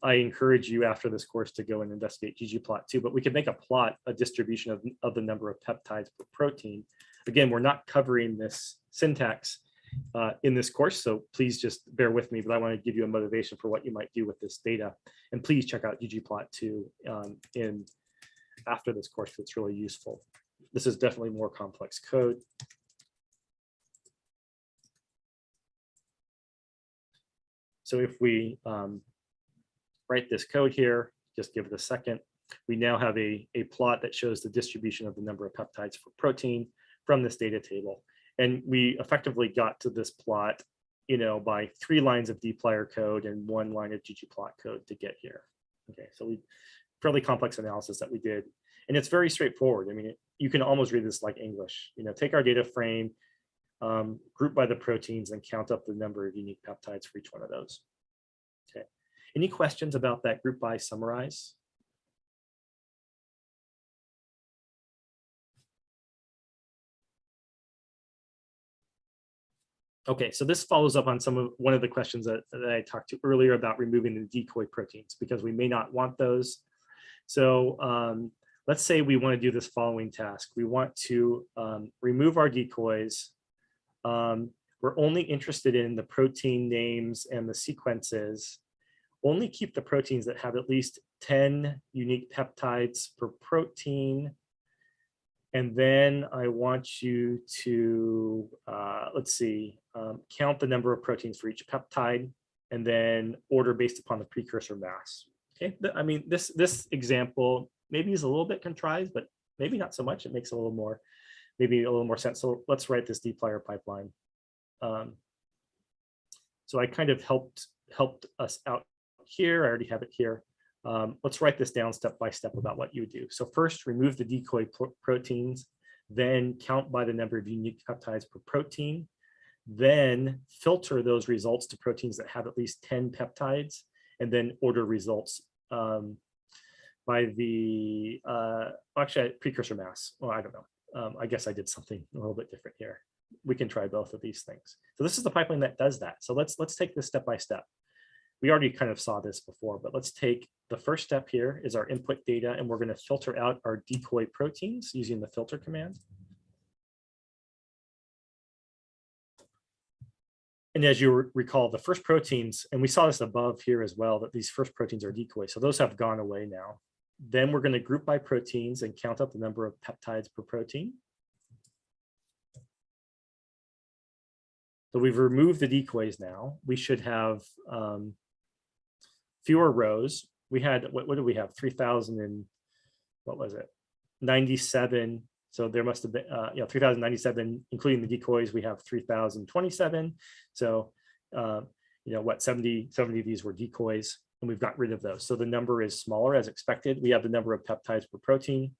I encourage you after this course to go and investigate ggplot2, but we could make a distribution of the number of peptides per protein. Again, we're not covering this syntax in this course, so please just bear with me, but I want to give you a motivation for what you might do with this data. And please check out ggplot2 after this course, it's really useful. This is definitely more complex code. So if we write this code here, just give it a second, we now have a plot that shows the distribution of the number of peptides for protein from this data table. And we effectively got to this plot, by 3 lines of dplyr code and 1 line of ggplot code to get here. Okay, so fairly complex analysis that we did. And it's very straightforward. I mean, you can almost read this like English. Take our data frame, group by the proteins, and count up the number of unique peptides for each one of those. Okay. Any questions about that group by summarize? Okay, so this follows up on one of the questions that I talked to earlier about removing the decoy proteins, because we may not want those. So let's say we want to do this following task. We want to remove our decoys. We're only interested in the protein names and the sequences. Only keep the proteins that have at least 10 unique peptides per protein. And then I want you to, count the number of proteins for each peptide and then order based upon the precursor mass. Okay, I mean, this example maybe is a little bit contrived, but maybe not so much. It makes maybe a little more sense. So let's write this dplyr pipeline. So I kind of helped us out here. I already have it here. Let's write this down step by step about what you would do. So first, remove the decoy proteins, then count by the number of unique peptides per protein, then filter those results to proteins that have at least 10 peptides, and then order results by the actually precursor mass. Well, I don't know. I guess I did something a little bit different here. We can try both of these things. So this is the pipeline that does that. So let's take this step by step. We already kind of saw this before, but let's take the first step here is our input data, and we're going to filter out our decoy proteins using the filter command. And as you recall, the first proteins, and we saw this above here as well, that these first proteins are decoys. So those have gone away now. Then we're going to group by proteins and count up the number of peptides per protein. So we've removed the decoys now. We should have fewer rows. We had, what did we have? 3,000 and what was it? 97. So there must have been, 3,097, including the decoys, we have 3,027. So, 70 of these were decoys, and we've got rid of those. So the number is smaller as expected. We have the number of peptides per protein.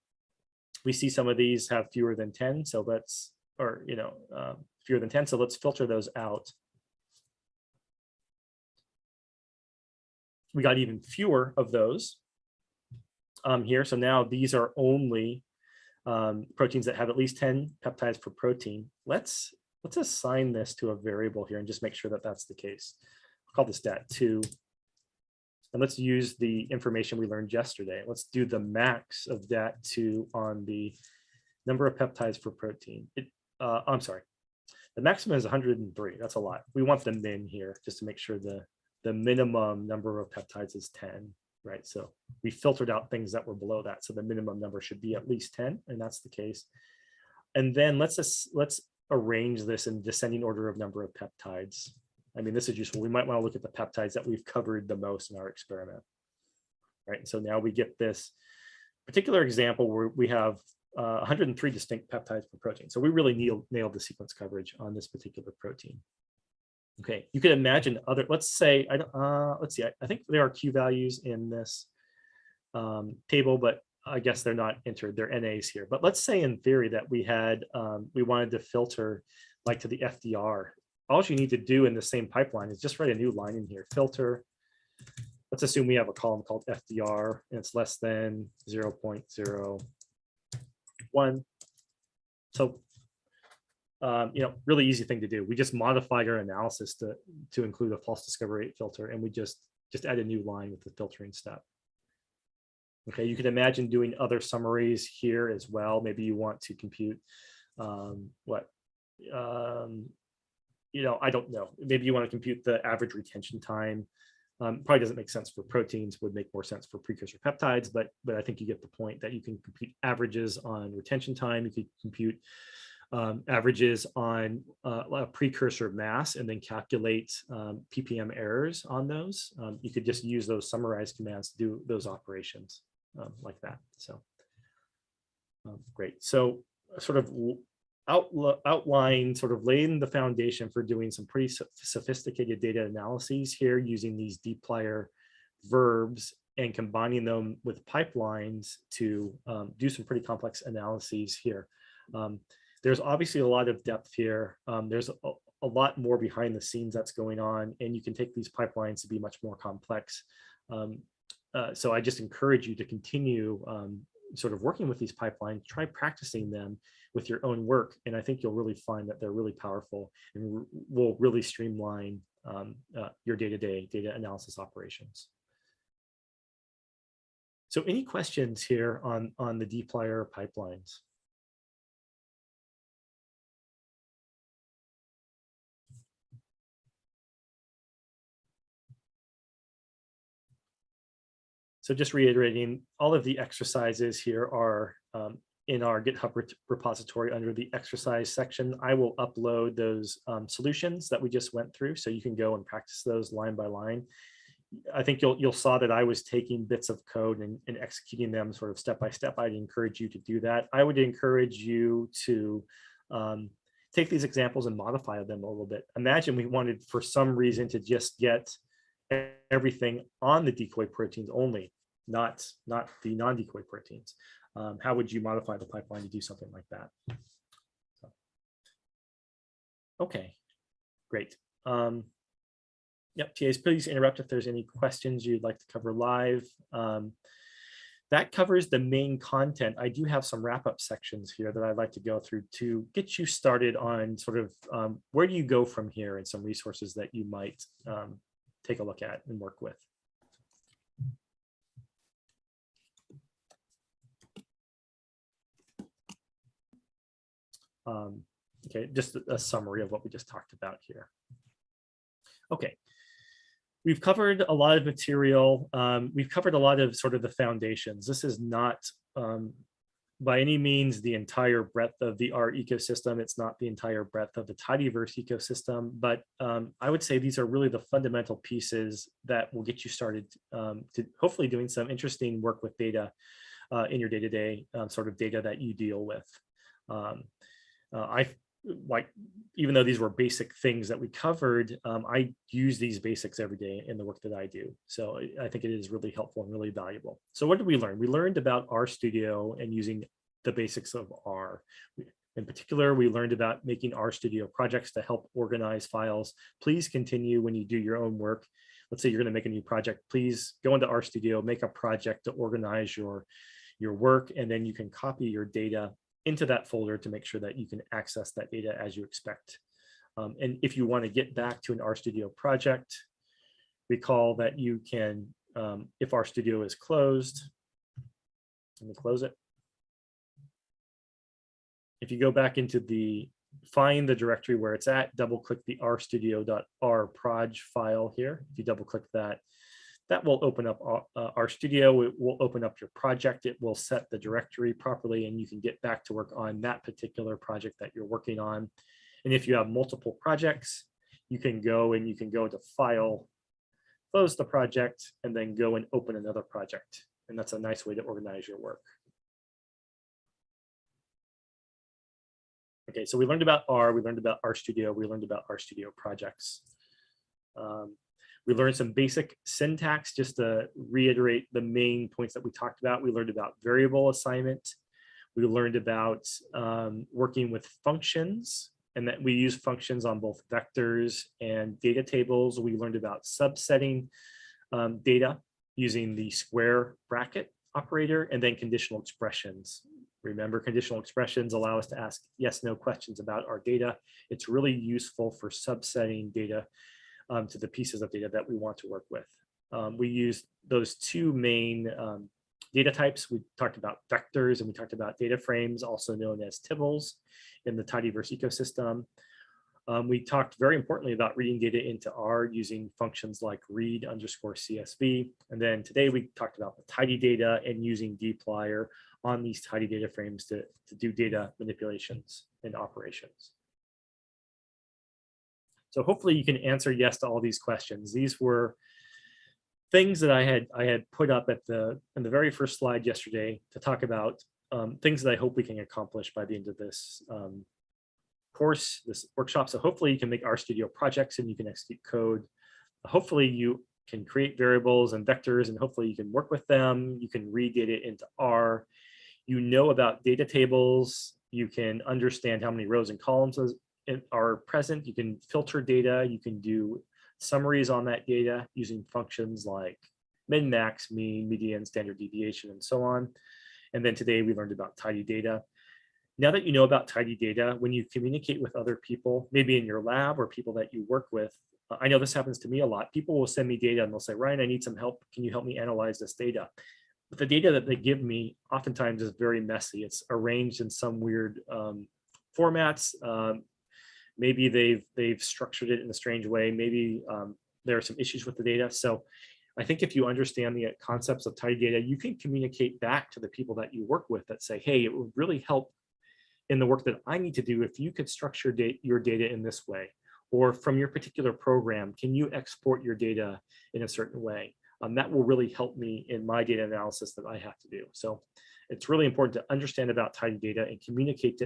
We see some of these have fewer than 10. So let's, fewer than 10. So let's filter those out. We got even fewer of those here. So now these are only proteins that have at least 10 peptides per protein. Let's assign this to a variable here and just make sure that that's the case. I'll call this dat2. And let's use the information we learned yesterday. Let's do the max of dat2 on the number of peptides per protein. I'm sorry. The maximum is 103. That's a lot. We want the min here just to make sure the minimum number of peptides is 10, right? So we filtered out things that were below that. So the minimum number should be at least 10, and that's the case. And then let's arrange this in descending order of number of peptides. I mean, this is useful. We might want to look at the peptides that we've covered the most in our experiment, right? And so now we get this particular example where we have 103 distinct peptides per protein. So we really nailed the sequence coverage on this particular protein. Okay, you can imagine other, let's say, let's see, I think there are Q values in this table, but I guess they're not entered, they're NAs here. But let's say in theory that we had, we wanted to filter like to the FDR. All you need to do in the same pipeline is just write a new line in here, filter. Let's assume we have a column called FDR and it's less than 0.01. So, you know, really easy thing to do. We just modified our analysis to include a false discovery rate filter, and we just add a new line with the filtering step. Okay, you can imagine doing other summaries here as well. Maybe you want to compute you know, I don't know. Maybe you want to compute the average retention time. Probably doesn't make sense for proteins, would make more sense for precursor peptides, but I think you get the point that you can compute averages on retention time. You could compute averages on a precursor mass and then calculate ppm errors on those. You could just use those summarize commands to do those operations like that. So great. So sort of outline, sort of laying the foundation for doing some pretty sophisticated data analyses here using these dplyr verbs and combining them with pipelines to do some pretty complex analyses here. There's obviously a lot of depth here. There's a lot more behind the scenes that's going on, and you can take these pipelines to be much more complex. So I just encourage you to continue sort of working with these pipelines, try practicing them with your own work. And I think you'll really find that they're really powerful and will really streamline your day-to-day data analysis operations. So any questions here on the dplyr pipelines? So just reiterating, all of the exercises here are in our GitHub repository under the exercise section. I will upload those solutions that we just went through, so you can go and practice those line by line. I think you'll saw that I was taking bits of code and executing them sort of step by step. I'd encourage you to do that. I would encourage you to take these examples and modify them a little bit. Imagine we wanted for some reason to just get everything on the decoy proteins only, not the non-decoy proteins. How would you modify the pipeline to do something like that? So, okay, great. Yep, TAs, please interrupt if there's any questions you'd like to cover live. That covers the main content. I do have some wrap-up sections here that I'd like to go through to get you started on sort of where do you go from here, and some resources that you might take a look at and work with. Okay, just a summary of what we just talked about here. Okay, we've covered a lot of material. We've covered a lot of sort of the foundations. This is not by any means the entire breadth of the R ecosystem. It's not the entire breadth of the tidyverse ecosystem, but I would say these are really the fundamental pieces that will get you started to hopefully doing some interesting work with data in your day-to-day sort of data that you deal with. Even though these were basic things that we covered, I use these basics every day in the work that I do. So I think it is really helpful and really valuable. So what did we learn? We learned about RStudio and using the basics of R. In particular, we learned about making RStudio projects to help organize files. Please continue when you do your own work. Let's say you're going to make a new project. Please go into RStudio, make a project to organize your work, and then you can copy your data into that folder to make sure that you can access that data as you expect. And if you want to get back to an RStudio project, recall that you can, if RStudio is closed, let me close it. If you go back into find the directory where it's at, double click the rstudio.rproj file here. If you double click that, that will open up RStudio. It will open up your project. It will set the directory properly, and you can get back to work on that particular project that you're working on. And if you have multiple projects, you can go to File, close the project, and then go and open another project. And that's a nice way to organize your work. Okay, so we learned about R, we learned about RStudio, we learned about RStudio projects. We learned some basic syntax, just to reiterate the main points that we talked about. We learned about variable assignment. We learned about working with functions, and that we use functions on both vectors and data tables. We learned about subsetting data using the square bracket operator, and then conditional expressions. Remember, conditional expressions allow us to ask yes, no questions about our data. It's really useful for subsetting data to the pieces of data that we want to work with. We used those two main data types. We talked about vectors and we talked about data frames, also known as tibbles in the tidyverse ecosystem. We talked very importantly about reading data into R using functions like read_CSV. And then today we talked about the tidy data and using dplyr on these tidy data frames to do data manipulations and operations. So hopefully you can answer yes to all these questions. These were things that I had put up in the very first slide yesterday to talk about things that I hope we can accomplish by the end of this course, this workshop. So hopefully you can make RStudio projects and you can execute code. Hopefully you can create variables and vectors, and hopefully you can work with them. You can read data into R. You know about data tables. You can understand how many rows and columns are present. You can filter data. You can do summaries on that data using functions like min, max, mean, median, standard deviation, and so on. And then today we learned about tidy data. Now that you know about tidy data, when you communicate with other people, maybe in your lab or people that you work with, I know this happens to me a lot. People will send me data and they'll say, Ryan, I need some help. Can you help me analyze this data? But the data that they give me oftentimes is very messy. It's arranged in some weird formats. Maybe they've structured it in a strange way. Maybe there are some issues with the data. So I think if you understand the concepts of tidy data, you can communicate back to the people that you work with that say, hey, it would really help in the work that I need to do if you could structure your data in this way, or from your particular program, can you export your data in a certain way? That will really help me in my data analysis that I have to do. So it's really important to understand about tidy data and communicate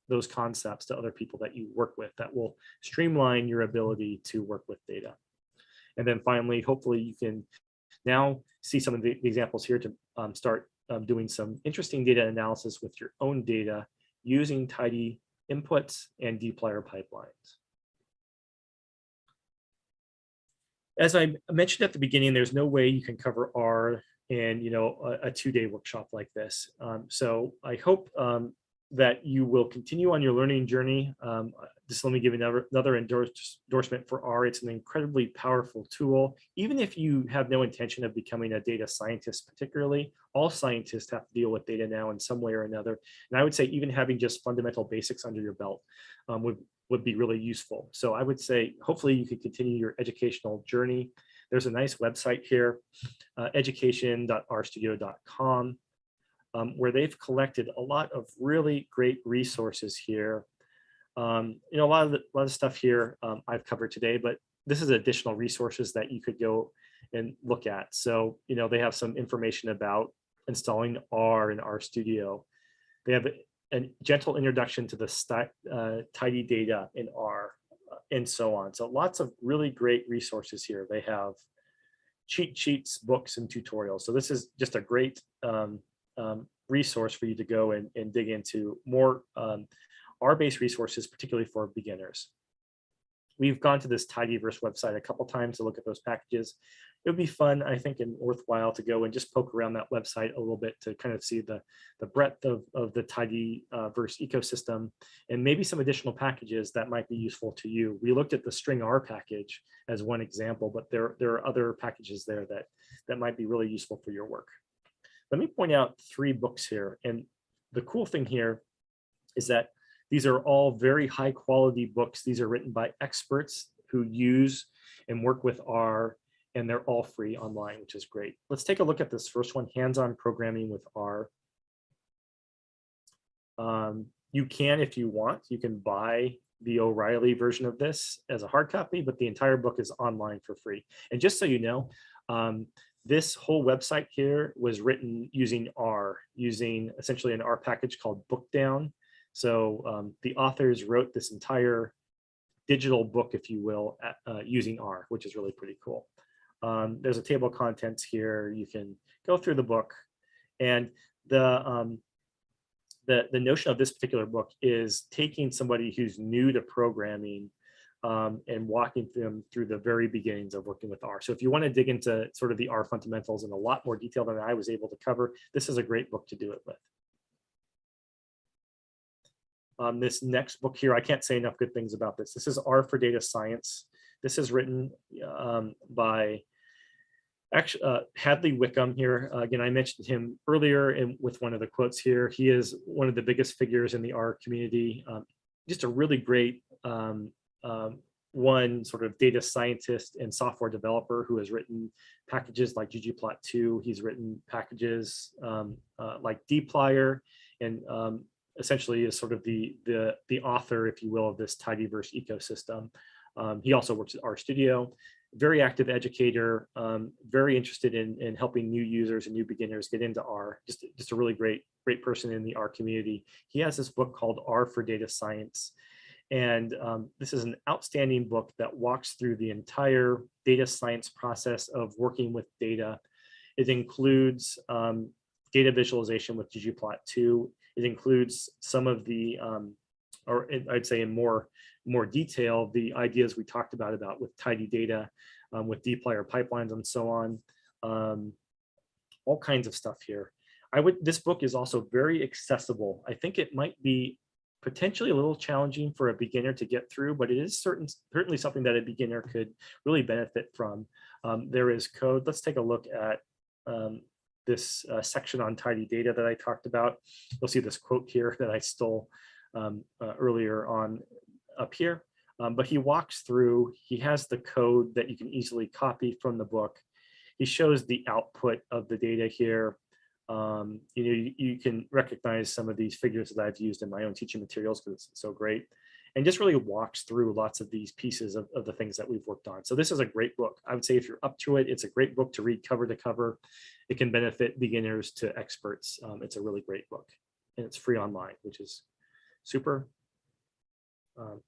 those concepts to other people that you work with. That will streamline your ability to work with data. And then finally, hopefully you can now see some of the examples here to start doing some interesting data analysis with your own data using tidy inputs and dplyr pipelines. As I mentioned at the beginning, there's no way you can cover R in a 2-day workshop like this. So I hope that you will continue on your learning journey. Just let me give another endorsement for R. It's an incredibly powerful tool. Even if you have no intention of becoming a data scientist particularly, all scientists have to deal with data now in some way or another. And I would say even having just fundamental basics under your belt would be really useful. So I would say, hopefully you could continue your educational journey. There's a nice website here, education.rstudio.com, where they've collected a lot of really great resources here. A lot of stuff here I've covered today, but this is additional resources that you could go and look at. So, they have some information about installing R in RStudio. They have a gentle introduction to the tidy data in R, and so on. So lots of really great resources here. They have cheat sheets, books, and tutorials. So this is just a great resource for you to go and dig into more R-based resources, particularly for beginners. We've gone to this tidyverse website a couple times to look at those packages. It would be fun, I think, and worthwhile to go and just poke around that website a little bit to kind of see the breadth of the tidyverse ecosystem and maybe some additional packages that might be useful to you. We looked at the string R package as one example, but there are other packages there that might be really useful for your work. Let me point out 3 books here. And the cool thing here is that these are all very high quality books. These are written by experts who use and work with R and they're all free online, which is great. Let's take a look at this first one, hands-on programming with R. You can, if you want, you can buy the O'Reilly version of this as a hard copy, but the entire book is online for free. And just so you know, this whole website here was written using R, using essentially an R package called Bookdown. So the authors wrote this entire digital book, if you will, using R, which is really pretty cool. There's a table of contents here. You can go through the book, and the notion of this particular book is taking somebody who's new to programming and walking them through the very beginnings of working with R. So if you want to dig into sort of the R fundamentals in a lot more detail than I was able to cover, this is a great book to do it with. This next book here, I can't say enough good things about this. This is R for Data Science. This is written by Hadley Wickham here. Again, I mentioned him earlier with one of the quotes here. He is one of the biggest figures in the R community. Just a really great one sort of data scientist and software developer who has written packages like ggplot2. He's written packages like dplyr, and essentially is sort of the author, if you will, of this tidyverse ecosystem. He also works at RStudio. Very active educator, very interested in helping new users and new beginners get into R. Just a really great person in the R community. He has this book called R for Data Science. And this is an outstanding book that walks through the entire data science process of working with data. It includes data visualization with ggplot2. It includes some of the, or I'd say in more detail, the ideas we talked about with tidy data, with dplyr pipelines and so on. All kinds of stuff here. This book is also very accessible. I think it might be potentially a little challenging for a beginner to get through, but it is certainly something that a beginner could really benefit from. There is code. Let's take a look at this section on tidy data that I talked about. You'll see this quote here that I stole earlier on up here, but he walks through, he has the code that you can easily copy from the book. He shows the output of the data here. You can recognize some of these figures that I've used in my own teaching materials because it's so great, and just really walks through lots of these pieces of the things that we've worked on. So this is a great book. I would say if you're up to it, it's a great book to read cover to cover. It can benefit beginners to experts. It's a really great book, and it's free online, which is super.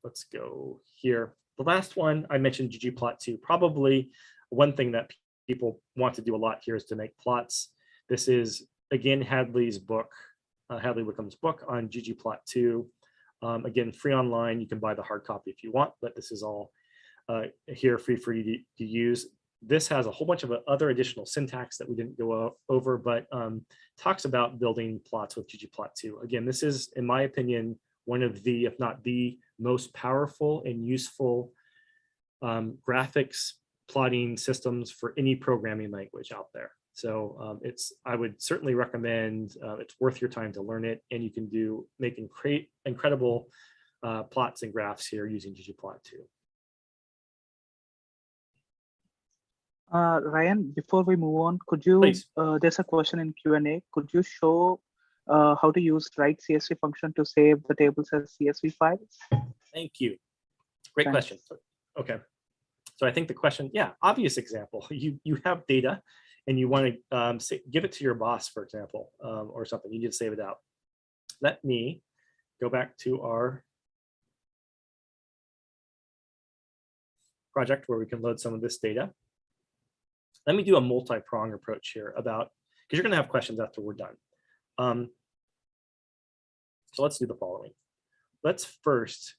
Let's go here. The last one I mentioned, ggplot2. Probably one thing that people want to do a lot here is to make plots. This is, again, Hadley's book, Hadley Wickham's book on ggplot2. Again, free online. You can buy the hard copy if you want, but this is all here free for you to use. This has a whole bunch of other additional syntax that we didn't go over, but talks about building plots with ggplot2. Again, this is, in my opinion, one of the, if not the most powerful and useful graphics plotting systems for any programming language out there. So I would certainly recommend, it's worth your time to learn it, and you can make incredible plots and graphs here using ggplot2. Ryan, before we move on, could you, there's a question in Q&A. Could you show how to use write CSV function to save the tables as CSV files? Thank you. Great question. Okay. So I think the question, yeah, obvious example. You have data and you want to give it to your boss, for example, or something. You need to save it out. Let me go back to our project where we can load some of this data. Let me do a multi-prong approach here because you're going to have questions after we're done. So let's do the following. Let's first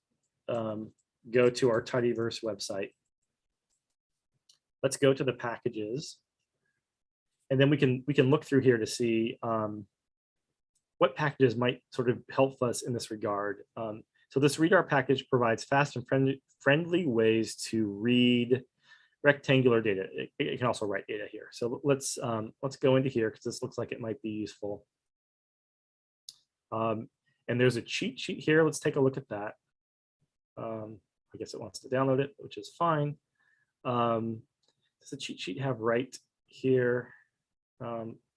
go to our tidyverse website. Let's go to the packages, and then we can look through here to see what packages might sort of help us in this regard. So this readr package provides fast and friendly ways to read rectangular data. It can also write data here. So let's go into here because this looks like it might be useful. And there's a cheat sheet here. Let's take a look at that. I guess it wants to download it, which is fine. does the cheat sheet have right here?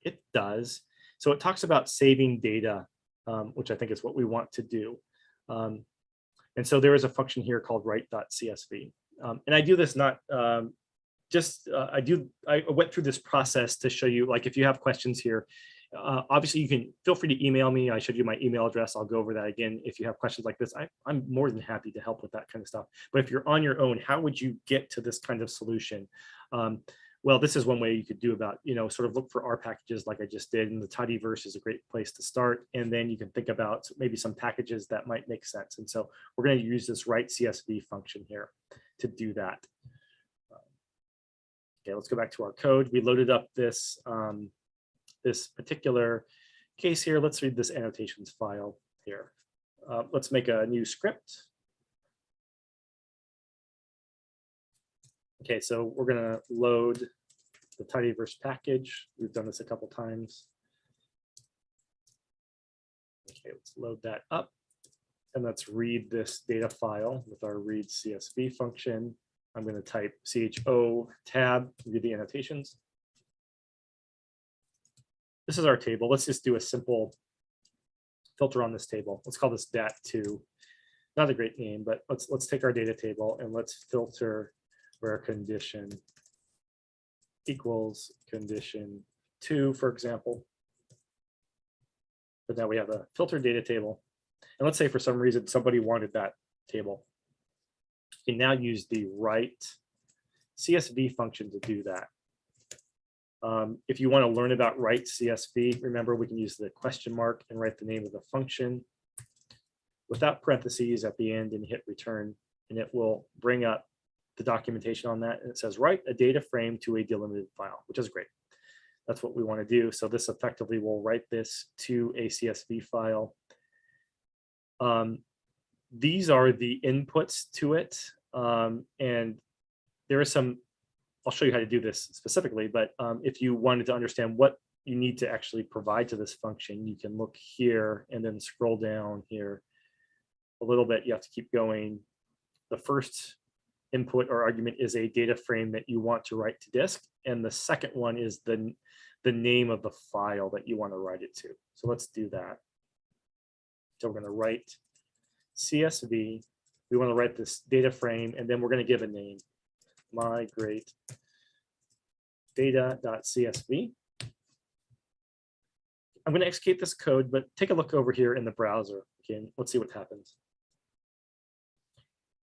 It does. So it talks about saving data, which I think is what we want to do. And so there is a function here called write.csv. And I do this not I went through this process to show you, like, if you have questions here, obviously you can feel free to email me. I showed you my email address. I'll go over that again. If you have questions like this, I'm more than happy to help with that kind of stuff. But if you're on your own, how would you get to this kind of solution? Well, this is one way you could do about, sort of look for R packages like I just did, and the tidyverse is a great place to start. And then you can think about maybe some packages that might make sense. And so we're going to use this write CSV function here to do that. Okay, let's go back to our code. We loaded up this, this particular case here. Let's read this annotations file here. Let's make a new script. Okay, so we're going to load the tidyverse package. We've done this a couple times. Okay, let's load that up. And let's read this data file with our read CSV function. I'm going to type CHO tab, read the annotations. This is our table. Let's just do a simple filter on this table. Let's call this DAT2. Not a great name, but let's take our data table and let's filter where condition equals condition 2, for example. But now we have a filtered data table. And let's say for some reason somebody wanted that table. You can now use the write CSV function to do that. If you want to learn about write CSV, remember we can use the question mark and write the name of the function without parentheses at the end and hit return, and it will bring up the documentation on that. And it says write a data frame to a delimited file, which is great. That's what we want to do. So this effectively will write this to a CSV file. These are the inputs to it. And there is some, I'll show you how to do this specifically, but if you wanted to understand what you need to actually provide to this function, you can look here and then scroll down here a little bit. You have to keep going. The first input or argument is a data frame that you want to write to disk. And the second one is the name of the file that you want to write it to. So let's do that. So we're going to write CSV. We want to write this data frame, and then we're going to give a name, migrate data.csv. I'm going to execute this code, but take a look over here in the browser. Again, let's see what happens.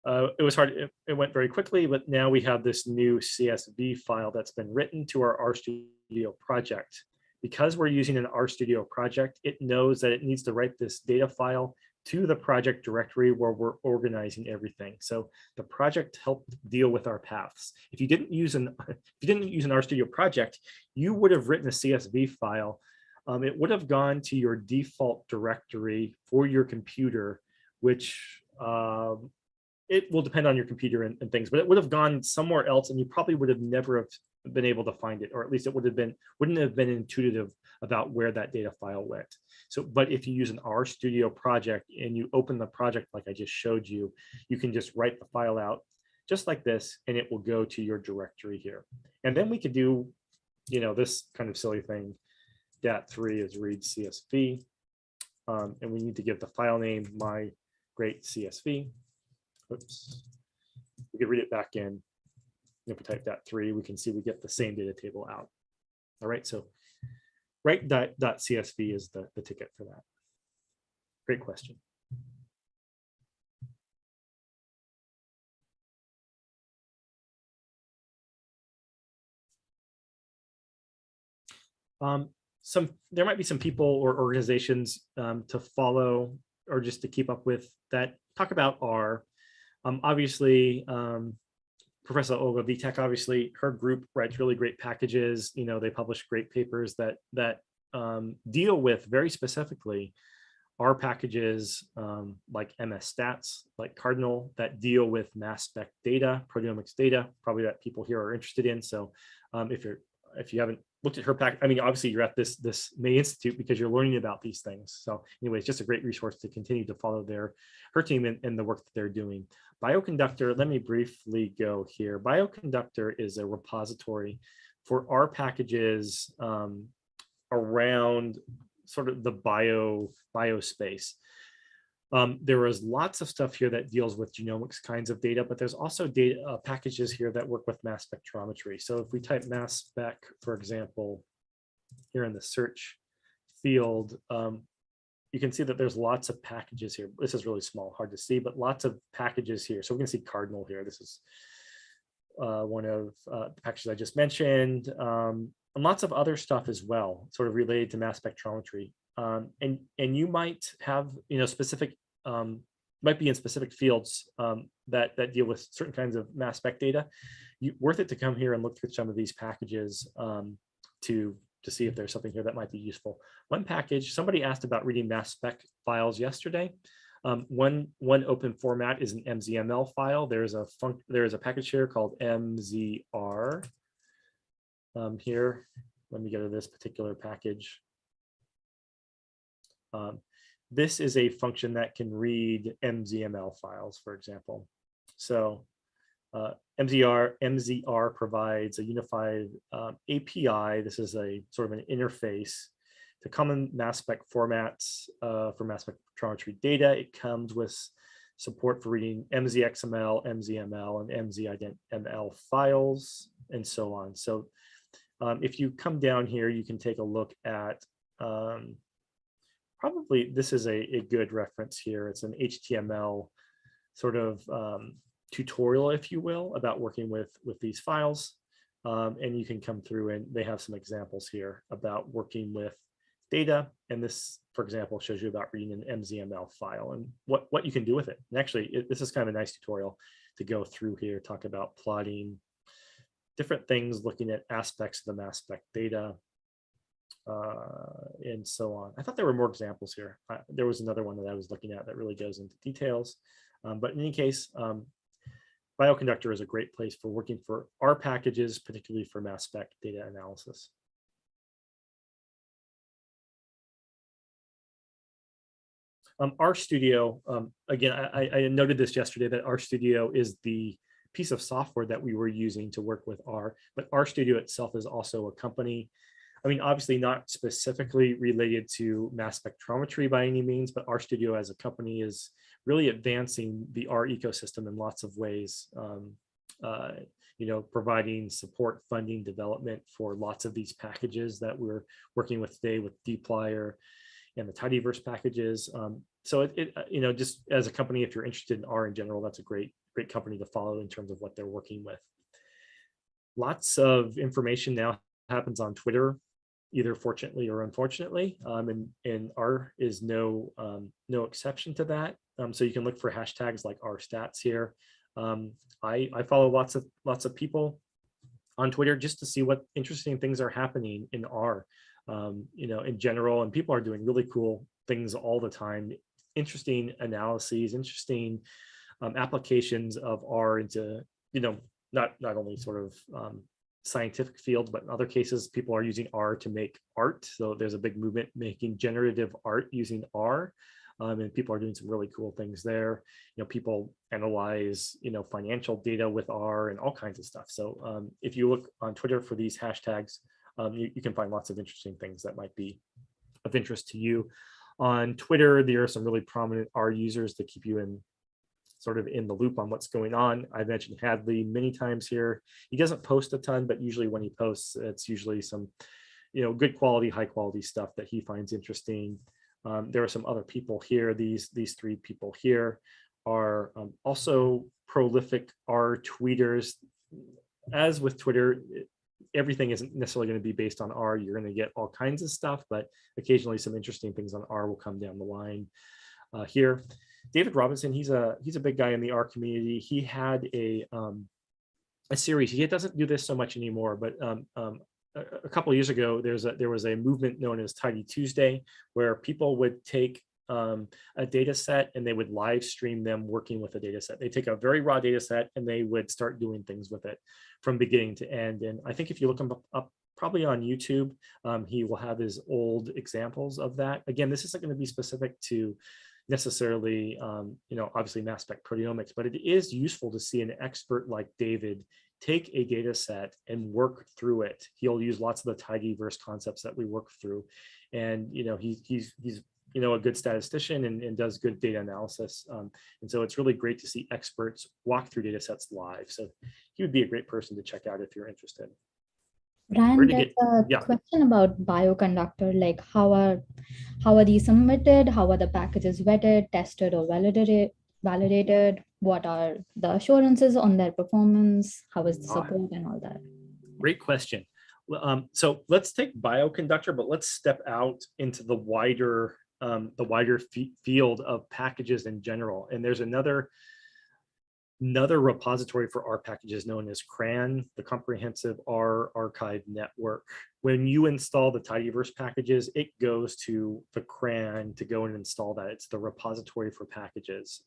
It was hard, it went very quickly, but now we have this new CSV file that's been written to our RStudio project. Because we're using an RStudio project, it knows that it needs to write this data file to the project directory where we're organizing everything. So the project helped deal with our paths. If you didn't use an RStudio project, you would have written a CSV file. It would have gone to your default directory for your computer, which it will depend on your computer and things, but it would have gone somewhere else, and you probably would have never have been able to find it, or at least it wouldn't have been intuitive about where that data file went. So, but if you use an RStudio project and you open the project like I just showed you, you can just write the file out just like this, and it will go to your directory here. And then we could do, this kind of silly thing. Dat3 is read CSV, and we need to give the file name migrate CSV. Oops. We could read it back in. If we type dat3, we can see we get the same data table out. All right, so write.csv is the ticket for that. Great question. There might be some people or organizations to follow or just to keep up with that talk about R. Obviously, Professor Olga Vitek, obviously, her group writes really great packages. They publish great papers that deal with very specifically R packages like MS Stats, like Cardinal, that deal with mass spec data, proteomics data, probably that people here are interested in. So if you haven't looked at her pack. I mean, obviously you're at this May Institute because you're learning about these things. So anyway, it's just a great resource to continue to follow her team and the work that they're doing. Bioconductor, let me briefly go here. Bioconductor is a repository for R packages around sort of the bio space. There is lots of stuff here that deals with genomics kinds of data, but there's also data packages here that work with mass spectrometry. So if we type mass spec, for example, here in the search field, you can see that there's lots of packages here. This is really small, hard to see, but lots of packages here. So we can see Cardinal here. This is one of the packages I just mentioned, and lots of other stuff as well, sort of related to mass spectrometry. And you might have, specific, might be in specific fields that deal with certain kinds of mass spec data. Worth it to come here and look through some of these packages to see if there's something here that might be useful. One package, somebody asked about reading mass spec files yesterday. One open format is an MZML file. There is a package here called MZR. Here, let me go to this particular package. This is a function that can read MZML files, for example. So MZR provides a unified API. This is a sort of an interface to common mass spec formats for mass spectrometry data. It comes with support for reading MZXML, MZML, and MZIDentML files, and so on. So if you come down here, you can take a look at probably this is a good reference here. It's an HTML sort of tutorial, if you will, about working with these files. And you can come through and they have some examples here about working with data. And this, for example, shows you about reading an MZML file and what you can do with it. And actually, this is kind of a nice tutorial to go through here, talk about plotting different things, looking at aspects of the mass spec data, and so on. I thought there were more examples here. There was another one that I was looking at that really goes into details. But in any case, Bioconductor is a great place for working for R packages, particularly for mass spec data analysis. RStudio, again, I noted this yesterday that RStudio is the piece of software that we were using to work with R, but RStudio itself is also a company. I mean, obviously not specifically related to mass spectrometry by any means, but RStudio as a company is really advancing the R ecosystem in lots of ways, providing support, funding, development for lots of these packages that we're working with today with dplyr and the tidyverse packages. So just as a company, if you're interested in R in general, that's a great company to follow in terms of what they're working with. Lots of information now happens on Twitter, either fortunately or unfortunately, and R is no exception to that. So you can look for hashtags like RStats here. I follow lots of people on Twitter just to see what interesting things are happening in R, in general, and people are doing really cool things all the time. Interesting analyses, interesting applications of R into, not only sort of scientific field, but in other cases, people are using R to make art. So there's a big movement making generative art using R. And people are doing some really cool things there. People analyze, financial data with R and all kinds of stuff. So if you look on Twitter for these hashtags, you can find lots of interesting things that might be of interest to you. On Twitter, there are some really prominent R users that keep you in the loop on what's going on. I mentioned Hadley many times here. He doesn't post a ton, but usually when he posts, it's usually some, good quality, high quality stuff that he finds interesting. There are some other people here. These three people here are also prolific R tweeters. As with Twitter, everything isn't necessarily going to be based on R. You're going to get all kinds of stuff, but occasionally some interesting things on R will come down the line here. David Robinson, he's a big guy in the R community. He had a series. He doesn't do this so much anymore, but a couple of years ago, there was a movement known as Tidy Tuesday, where people would take a data set and they would live stream them working with a data set. They take a very raw data set and they would start doing things with it from beginning to end. And I think if you look them up probably on YouTube. He will have his old examples of that. Again, this isn't going to be specific to necessarily, obviously mass spec proteomics, but it is useful to see an expert like David take a data set and work through it. He'll use lots of the tidyverse concepts that we work through. And, he's a good statistician and does good data analysis. And so it's really great to see experts walk through data sets live. So he would be a great person to check out if you're interested. Ryan, there's a question about bioconductor, like how are these submitted? How are the packages vetted, tested, or validated? What are the assurances on their performance? How is the support and all that? Great question. So let's take bioconductor, but let's step out into the wider field of packages in general. And there's another repository for R packages known as CRAN, the Comprehensive R Archive Network. When you install the tidyverse packages, it goes to the CRAN to go and install that. It's the repository for packages.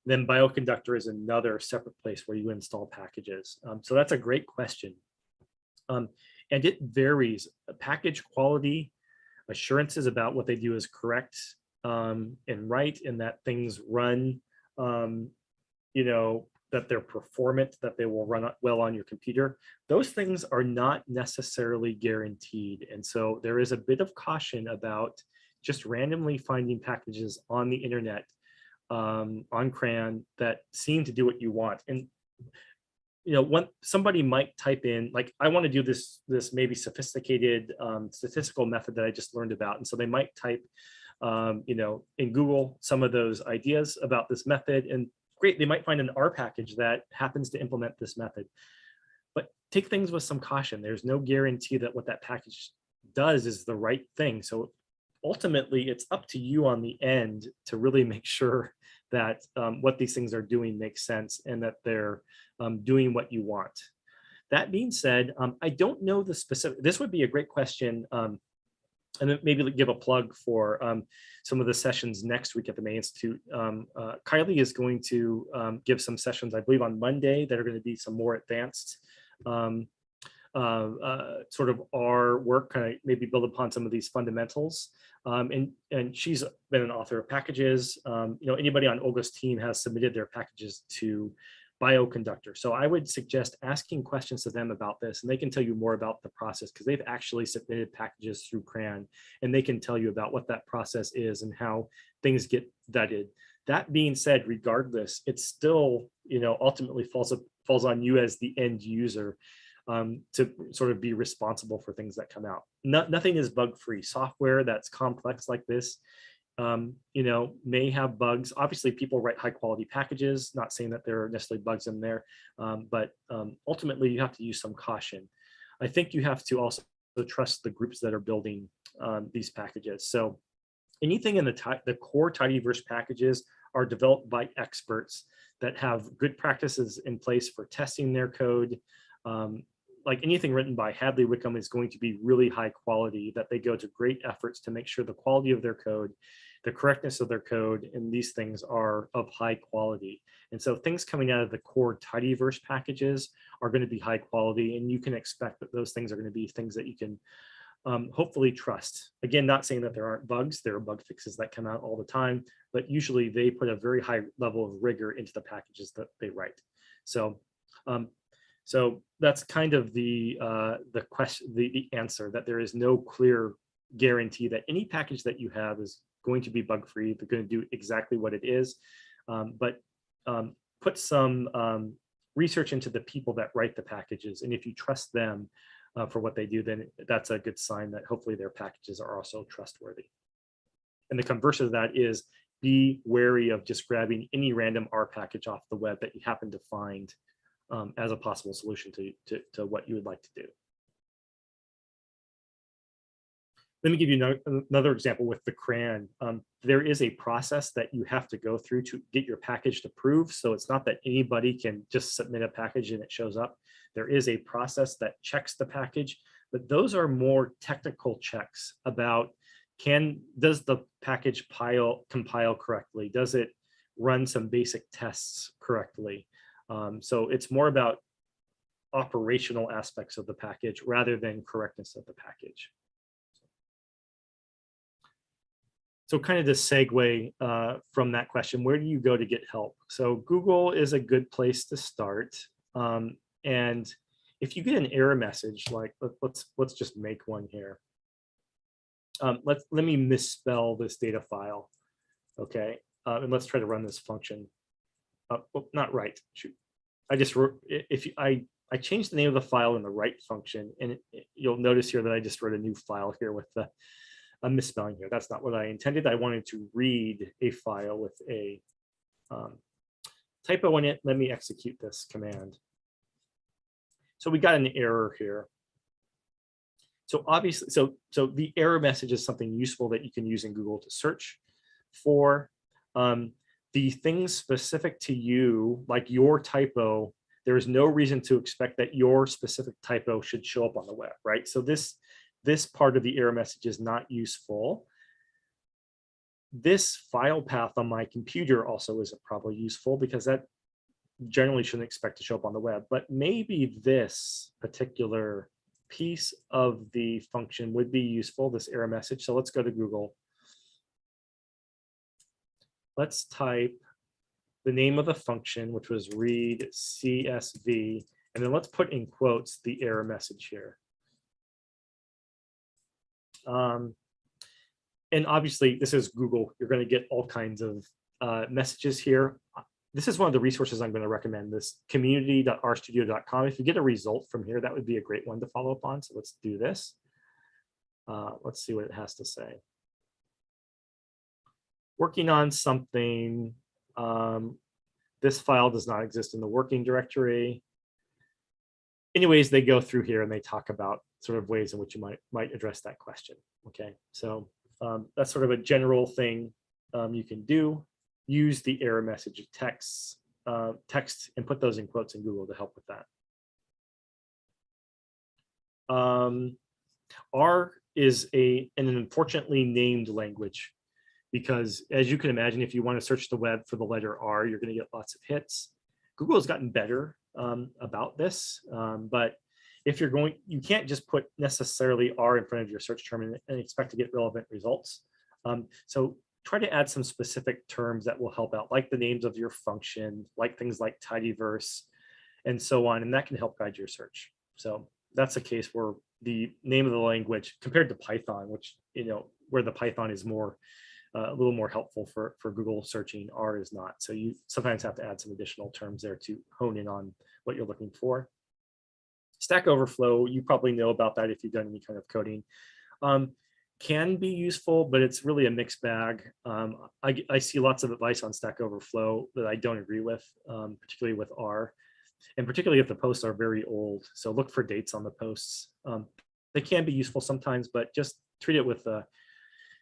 Then bioconductor is another separate place where you install packages. So that's a great question. And it varies. Package quality assurances about what they do is correct and right, and that things run, that they're performant, that they will run well on your computer. Those things are not necessarily guaranteed. And so there is a bit of caution about just randomly finding packages on the internet, on CRAN, that seem to do what you want. And when somebody might type in, like, I want to do this maybe sophisticated statistical method that I just learned about. And so they might type, in Google some of those ideas about this method, and great, they might find an R package that happens to implement this method. But take things with some caution. There's no guarantee that what that package does is the right thing. So ultimately, it's up to you on the end to really make sure that what these things are doing makes sense and that they're doing what you want. That being said, I don't know the specific, this would be a great question, and then maybe give a plug for some of the sessions next week at the May Institute. Kylie is going to give some sessions, I believe on Monday, that are going to be some more advanced sort of our work, kind of maybe build upon some of these fundamentals. And she's been an author of packages. Anybody on Olga's team has submitted their packages to bioconductor. So I would suggest asking questions to them about this, and they can tell you more about the process, because they've actually submitted packages through CRAN, and they can tell you about what that process is and how things get vetted. That being said, regardless, it's still, ultimately falls on you as the end user to sort of be responsible for things that come out. Nothing is bug-free. Software that's complex like this, may have bugs. Obviously, people write high-quality packages, not saying that there are necessarily bugs in there, but ultimately, you have to use some caution. I think you have to also trust the groups that are building these packages. So anything in the core tidyverse packages are developed by experts that have good practices in place for testing their code. Like anything written by Hadley Wickham is going to be really high quality, that they go to great efforts to make sure the quality of their code, the correctness of their code, and these things are of high quality. And so things coming out of the core tidyverse packages are going to be high quality, and you can expect that those things are going to be things that you can hopefully trust. Again, not saying that there aren't bugs, there are bug fixes that come out all the time, but usually they put a very high level of rigor into the packages that they write. So that's kind of the question, the answer, that there is no clear guarantee that any package that you have is going to be bug-free. They're going to do exactly what it is, but put some research into the people that write the packages, and if you trust them for what they do, then that's a good sign that hopefully their packages are also trustworthy. And the converse of that is be wary of just grabbing any random R package off the web that you happen to find as a possible solution to what you would like to do. Let me give you another example with the CRAN. There is a process that you have to go through to get your package to prove. So it's not that anybody can just submit a package and it shows up. There is a process that checks the package, but those are more technical checks about does the package compile correctly? Does it run some basic tests correctly? So it's more about operational aspects of the package rather than correctness of the package. So kind of to segue from that question, where do you go to get help? So Google is a good place to start. And if you get an error message, like let's just make one here. Let me misspell this data file, okay? And let's try to run this function. Oh, not right, shoot. I just wrote, I changed the name of the file in the right function, and you'll notice here that I just wrote a new file here with the I'm misspelling here. That's not what I intended. I wanted to read a file with a typo in it. Let me execute this command. So we got an error here. So obviously, so the error message is something useful that you can use in Google to search for. The things specific to you, like your typo, there is no reason to expect that your specific typo should show up on the web, right? So this part of the error message is not useful. This file path on my computer also isn't probably useful because that generally shouldn't expect to show up on the web, but maybe this particular piece of the function would be useful, this error message. So let's go to Google. Let's type the name of the function, which was read CSV, and then let's put in quotes the error message here. And obviously this is Google. You're going to get all kinds of messages here. This is one of the resources I'm going to recommend, this community.rstudio.com. If you get a result from here, that would be a great one to follow up on. So let's do this. Let's see what it has to say. Working on something. This file does not exist in the working directory. Anyways, they go through here and they talk about sort of ways in which you might address that question. Okay, so that's sort of a general thing you can do. Use the error message text and put those in quotes in Google to help with that. R is an unfortunately named language because, as you can imagine, if you want to search the web for the letter R, you're going to get lots of hits. Google has gotten better about this, but if you're going, you can't just put necessarily R in front of your search term and expect to get relevant results. So try to add some specific terms that will help out, like the names of your function, like things like tidyverse, and so on, and that can help guide your search. So that's a case where the name of the language compared to Python, which, you know, where the Python is more a little more helpful for Google searching, R is not. So you sometimes have to add some additional terms there to hone in on what you're looking for. Stack Overflow, you probably know about that if you've done any kind of coding. Can be useful, but it's really a mixed bag. I see lots of advice on Stack Overflow that I don't agree with, particularly with R, and particularly if the posts are very old. So look for dates on the posts. They can be useful sometimes, but just treat it with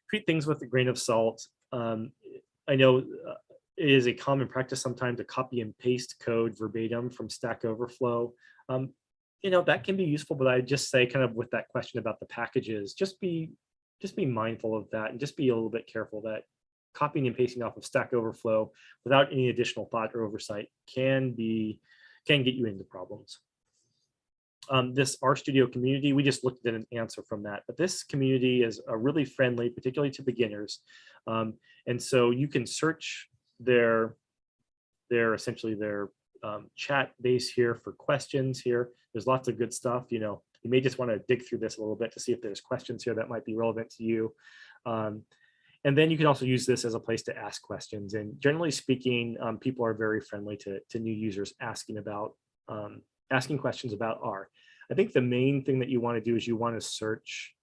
treat things with a grain of salt. I know it is a common practice sometimes to copy and paste code verbatim from Stack Overflow. You know, that can be useful, but I just say, kind of with that question about the packages, just be mindful of that and just be a little bit careful that copying and pasting off of Stack Overflow without any additional thought or oversight can get you into problems. This RStudio community, we just looked at an answer from that, but this community is really friendly, particularly to beginners. And so you can search their essentially their chat base here for questions here. There's lots of good stuff. You know, you may just want to dig through this a little bit to see if there's questions here that might be relevant to you. And then you can also use this as a place to ask questions. And generally speaking, people are very friendly to new users asking questions about R. I think the main thing that you want to do is you want to search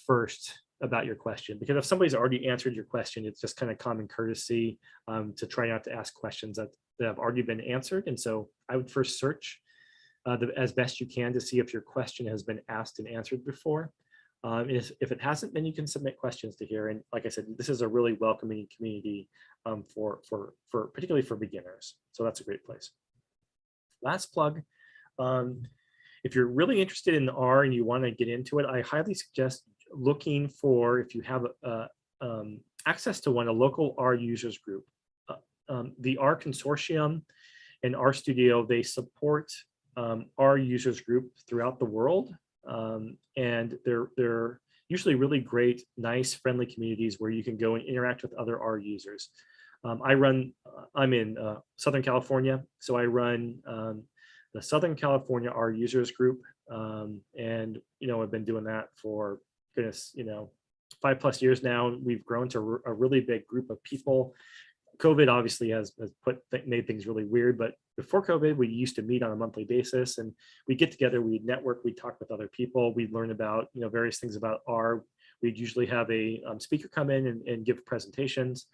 first about your question, because if somebody's already answered your question, it's just kind of common courtesy to try not to ask questions that have already been answered. And so I would first search as best you can to see if your question has been asked and answered before. If it hasn't, then you can submit questions to here. And like I said, this is a really welcoming community for particularly for beginners. So that's a great place. Last plug. If you're really interested in R and you want to get into it, I highly suggest looking for, if you have access to one, a local R users group. The R Consortium and RStudio, they support R users group throughout the world. And they're usually really great, nice, friendly communities where you can go and interact with other R users. I'm in Southern California, so I run the Southern California R users group. And, I've been doing that for, goodness, 5+ years now. We've grown to a really big group of people. COVID obviously has made things really weird, but before COVID, we used to meet on a monthly basis, and we get together, we network, we talk with other people, we learn about various things about R. We'd usually have a speaker come in and give presentations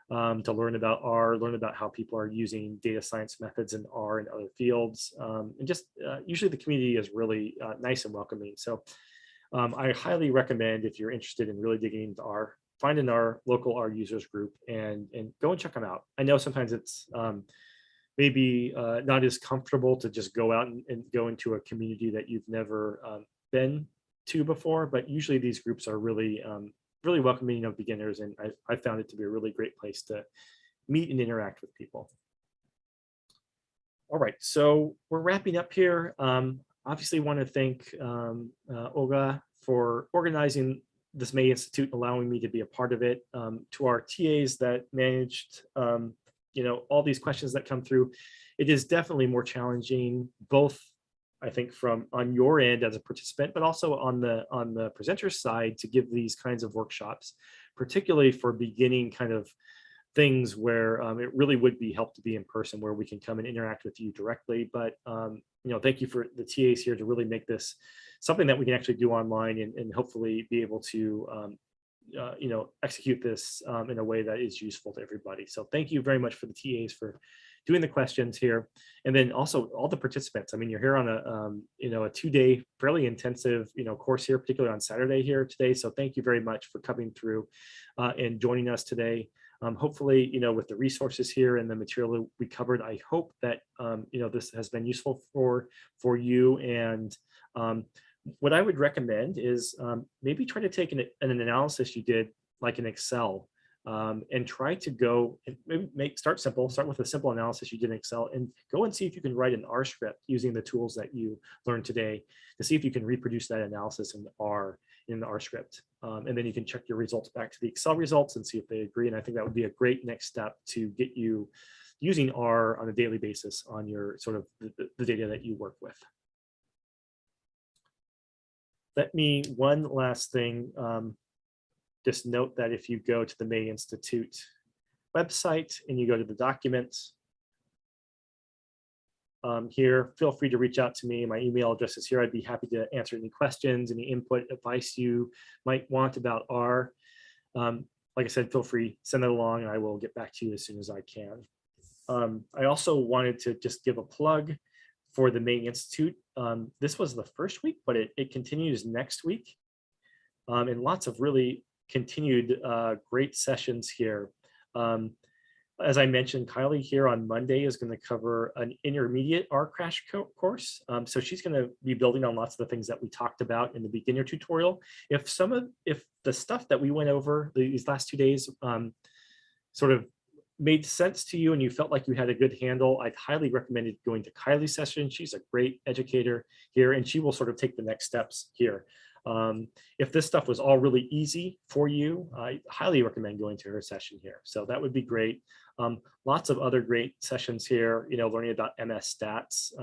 to learn about R, learn about how people are using data science methods in R and other fields, and just usually the community is really nice and welcoming. So I highly recommend, if you're interested in really digging into R, find an R local R users group and go and check them out. I know sometimes it's maybe not as comfortable to just go out and go into a community that you've never been to before, but usually these groups are really really welcoming of beginners, and I found it to be a really great place to meet and interact with people. All right, so we're wrapping up here. Obviously want to thank Olga for organizing this May Institute, allowing me to be a part of it, to our TAs that managed all these questions that come through. It is definitely more challenging, both I think from on your end as a participant, but also on the presenter's side, to give these kinds of workshops, particularly for beginning kind of things where it really would be helpful to be in person, where we can come and interact with you directly. But thank you for the TAs here to really make this something that we can actually do online and hopefully be able to execute this in a way that is useful to everybody. So thank you very much for the TAs for doing the questions here, and then also all the participants. I mean, you're here on a 2-day fairly intensive course here, particularly on Saturday here today. So thank you very much for coming through and joining us today. Hopefully, with the resources here and the material we covered, I hope that this has been useful for you. And what I would recommend is maybe try to take an analysis you did, like in Excel, and try to go and maybe start simple. Start with a simple analysis you did in Excel, and go and see if you can write an R script using the tools that you learned today, to see if you can reproduce that analysis in the R script. And then you can check your results back to the Excel results and see if they agree. And I think that would be a great next step to get you using R on a daily basis on your sort of the data that you work with. One last thing, just note that if you go to the May Institute website and you go to the documents, here, feel free to reach out to me. My email address is here. I'd be happy to answer any questions, any input, advice you might want about R. Like I said, feel free, send it along, and I will get back to you as soon as I can. I also wanted to just give a plug for the May Institute. This was the first week, but it continues next week. And lots of really continued great sessions here. As I mentioned, Kylie here on Monday is going to cover an intermediate R crash course. So she's going to be building on lots of the things that we talked about in the beginner tutorial. If the stuff that we went over these last 2 days sort of made sense to you and you felt like you had a good handle, I'd highly recommend going to Kylie's session. She's a great educator here, and she will sort of take the next steps here. If this stuff was all really easy for you, I highly recommend going to her session here. So that would be great. Lots of other great sessions here. Learning about MS Stats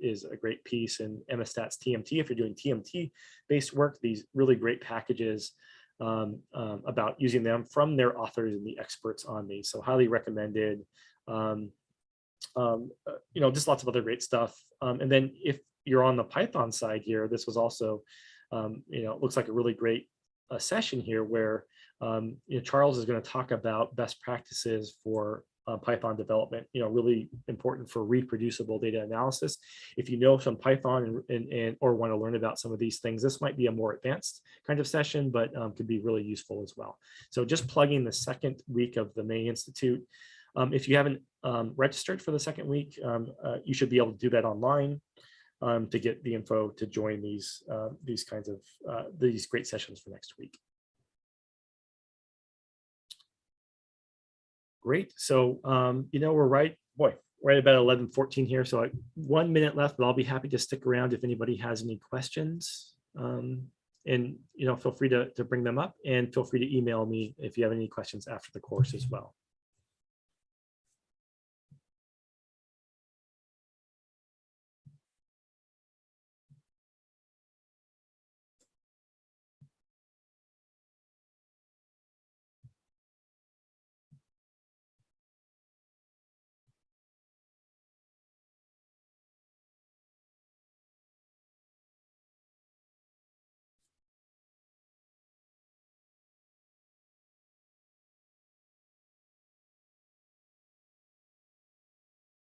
is a great piece, and MS Stats TMT, if you're doing TMT based work, these really great packages about using them from their authors and the experts on these. So highly recommended. Just lots of other great stuff. And then if you're on the Python side here, this was also looks like a really great session here where Charles is going to talk about best practices for Python development, really important for reproducible data analysis. If you know some Python and or want to learn about some of these things, this might be a more advanced kind of session, but could be really useful as well. So just plugging the second week of the May Institute. If you haven't registered for the second week, you should be able to do that online to get the info to join these kinds of these great sessions for next week. Great. So, we're right. Boy, right about 11:14 here, so 1 minute left, but I'll be happy to stick around if anybody has any questions. And feel free to bring them up, and feel free to email me if you have any questions after the course as well.